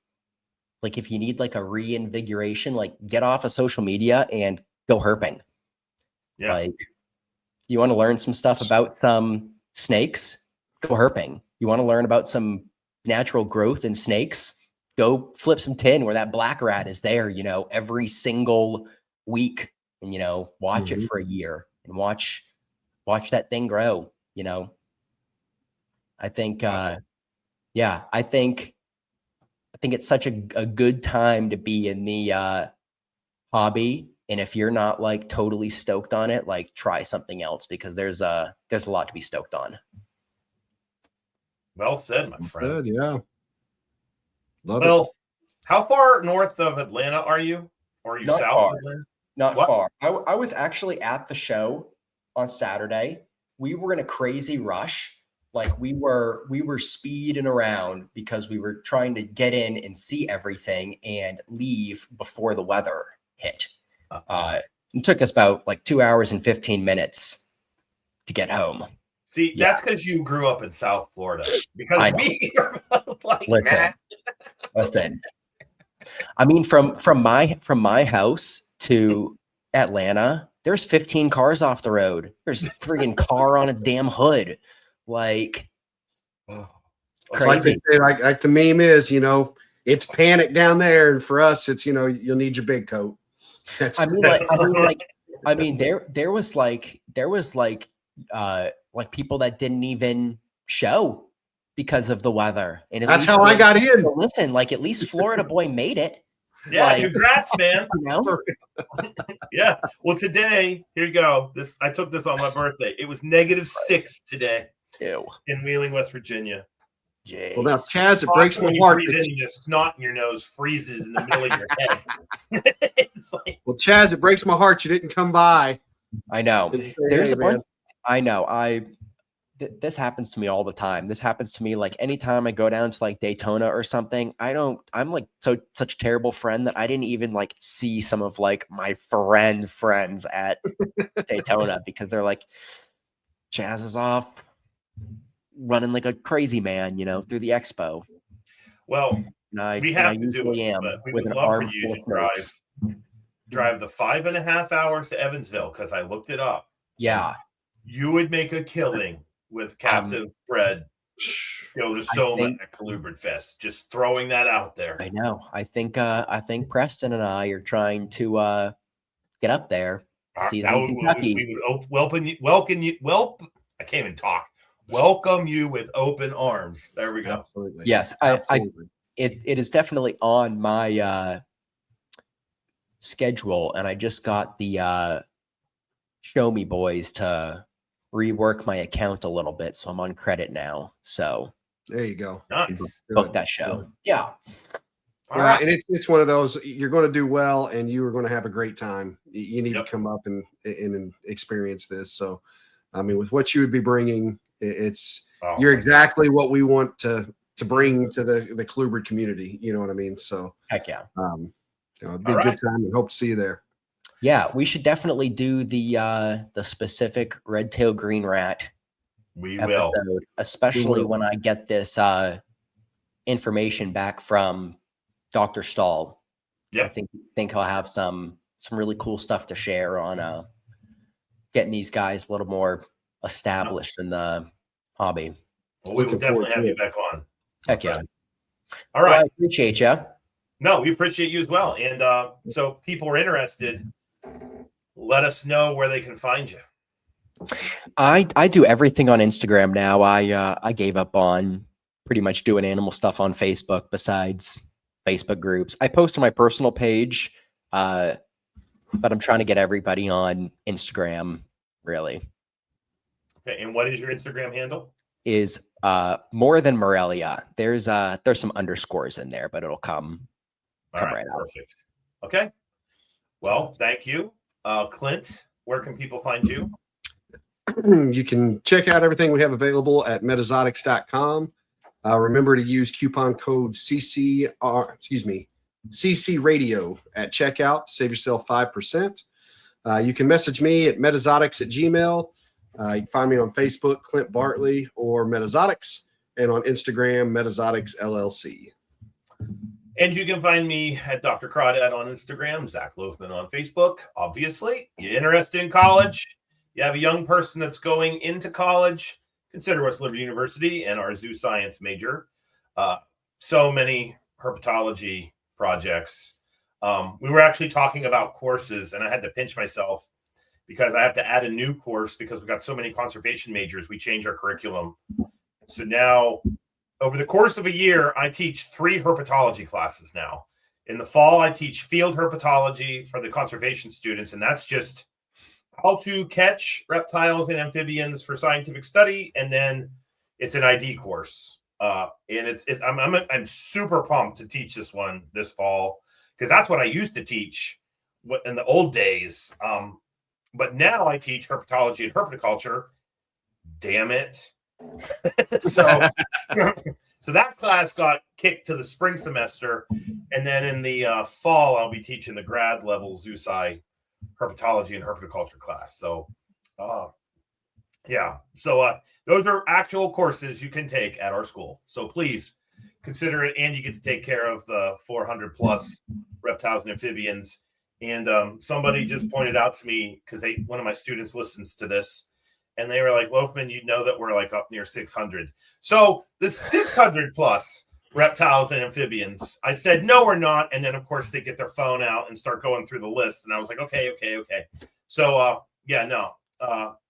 if you need like a reinvigoration, like, get off of social media and go herping. Yeah. Like, you want to learn some stuff about some snakes, go herping. You want to learn about some natural growth in snakes, go flip some tin where that black rat is there, every single week, and, watch it for a year and watch that thing grow, I think, I think it's such a good time to be in the hobby. And if you're not like totally stoked on it, like, try something else, because there's a lot to be stoked on. Well said, my friend. Good, yeah. Love it. How far north of Atlanta are you? Or are you Not south far. of Atlanta? Not far. I was actually at the show on Saturday. We were in a crazy rush. Like, we were speeding around because we were trying to get in and see everything and leave before the weather hit. It took us about like 2 hours and 15 minutes to get home. See, that's because you grew up in South Florida. Because we are like, listen. I mean, from my house to Atlanta, there's 15 cars off the road. There's a friggin' car on its damn hood. Like, it's like they say, like the meme is, it's panic down there, and for us, it's you'll need your big coat. There was people that didn't even show because of the weather. And that's how I got in. Listen, like, at least Florida boy made it. Yeah, like, congrats, man. You Yeah. Well, today, here you go. I took this on my birthday. It was -6 today. Ew. In Wheeling, West Virginia. Jeez. Well, now, Chaz, it breaks my heart. Your snot in your nose freezes in the middle of your head. Well, Chaz, it breaks my heart you didn't come by. I know. There's a bunch. I know. This happens to me all the time. This happens to me like anytime I go down to like Daytona or something. I'm like such a terrible friend that I didn't even like see some of like my friends at Daytona because they're like, Chaz is off running like a crazy man, through the expo. Well, we have to do it, but we would love for you to drive the 5.5 hours to Evansville, because I looked it up. Yeah. You would make a killing with captive bred Gonyosoma at Colubrid Fest. Just throwing that out there. I know. I think Preston and I are trying to get up there. Season in Kentucky. We would welcome you. I can't even talk. Welcome you with open arms. There we go. Absolutely. Yes, it is definitely on my schedule, and I just got the Show Me boys to rework my account a little bit, so I'm on credit now. So There you go. Nice. book that show. Yeah. All Yeah, right. and it's one of those, you're going to do well and you are going to have a great time. You need Yep. to come up and experience this. So, I mean, with what you would be bringing, it's Oh, you're my exactly what we want to bring to the Kluber community. You know what I mean? So, Heck yeah. it'd be All a good right. time and hope to see you there. Yeah, we should definitely do the specific red tail green rat We will. episode, especially will. when I get this information back from Dr. Stahl. Yeah. I think I'll have some really cool stuff to share on getting these guys a little more established in the hobby. Well, we will Looking forward definitely to have you it. back on. Heck yeah. All Well, right. I appreciate you. No, we appreciate you as well. And so people are interested, let us know where they can find you. I do everything on Instagram now. I gave up on pretty much doing animal stuff on Facebook besides Facebook groups. I post on my personal page, but I'm trying to get everybody on Instagram, really. Okay. And what is your Instagram handle? Is more than Morelia. There's some underscores in there, but it'll come right out. Perfect. Okay. Well, thank you. Clint, where can people find you? You can check out everything we have available at metazotics.com. Remember to use coupon code CC Radio at checkout. Save yourself 5%. You can message me at metazotics@gmail. You can find me on Facebook, Clint Bartley, or Metazotics, and on Instagram, MetazoticsLLC. And you can find me at Dr. Crawdad on Instagram, Zac Loughman on Facebook. Obviously, you're interested in college, you have a young person that's going into college, consider West Liberty University and our zoo science major. So many herpetology projects. We were actually talking about courses, and I had to pinch myself because I have to add a new course because we've got so many conservation majors. We change our curriculum. So now, over the course of a year, I teach 3 herpetology classes now. In the fall, I teach field herpetology for the conservation students, and that's just how to catch reptiles and amphibians for scientific study, and then it's an ID course. And I'm super pumped to teach this one this fall because that's what I used to teach in the old days. But now I teach herpetology and herpetoculture. Damn it! So that class got kicked to the spring semester, and then in the fall I'll be teaching the grad level zoo sci herpetology and herpetoculture class. So those are actual courses you can take at our school, so please consider it, and you get to take care of the 400 plus reptiles and amphibians. And somebody just pointed out to me, because one of my students listens to this, and they were like, Loughman, you know that we're like up near 600. So the 600 plus reptiles and amphibians. I said, no, we're not. And then, of course, they get their phone out and start going through the list. And I was like, okay. So,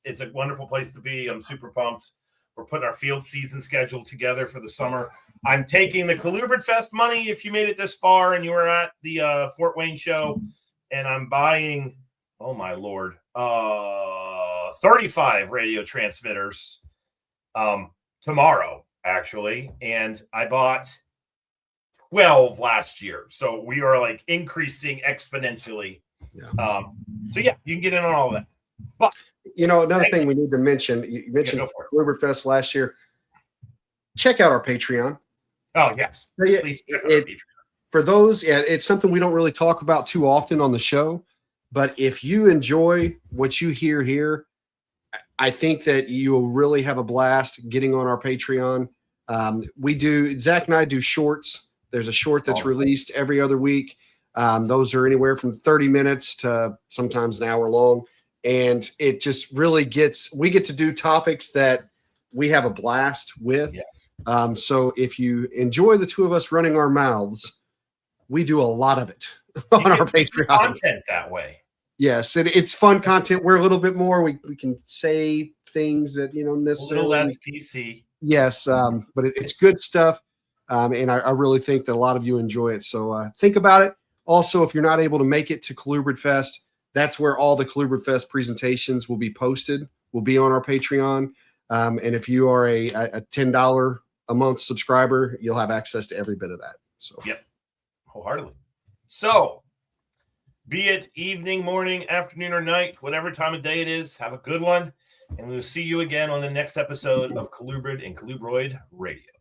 it's a wonderful place to be. I'm super pumped. We're putting our field season schedule together for the summer. I'm taking the Colubrid Fest money, if you made it this far and you were at the Fort Wayne show, and I'm buying, oh, my Lord, 35 radio transmitters tomorrow, actually. And I bought 12 last year. So we are like increasing exponentially. Yeah. You can get in on all of that. But another thing we need to mention, you mentioned Kluber Fest last year. Check out our Patreon. Oh, yes. Please check out our Patreon. For those, it's something we don't really talk about too often on the show. But if you enjoy what you hear here, I think that you'll really have a blast getting on our Patreon. Zac and I do shorts. There's a short that's released every other week. Those are anywhere from 30 minutes to sometimes an hour long. And it just really we get to do topics that we have a blast with. Yeah. So if you enjoy the two of us running our mouths, we do a lot of it on our Patreon. Content that way. Yes, it's fun content. We're a little bit more. We can say things that necessarily a little less PC. Yes, but it's good stuff, and I really think that a lot of you enjoy it. So think about it. Also, if you're not able to make it to Colubrid Fest, that's where all the Colubrid Fest presentations will be posted will be on our Patreon. And if you are a $10 a month subscriber, you'll have access to every bit of that. So, yep, wholeheartedly. So, be it evening, morning, afternoon, or night, whatever time of day it is, have a good one. And we'll see you again on the next episode of Colubrid and Colubroid Radio.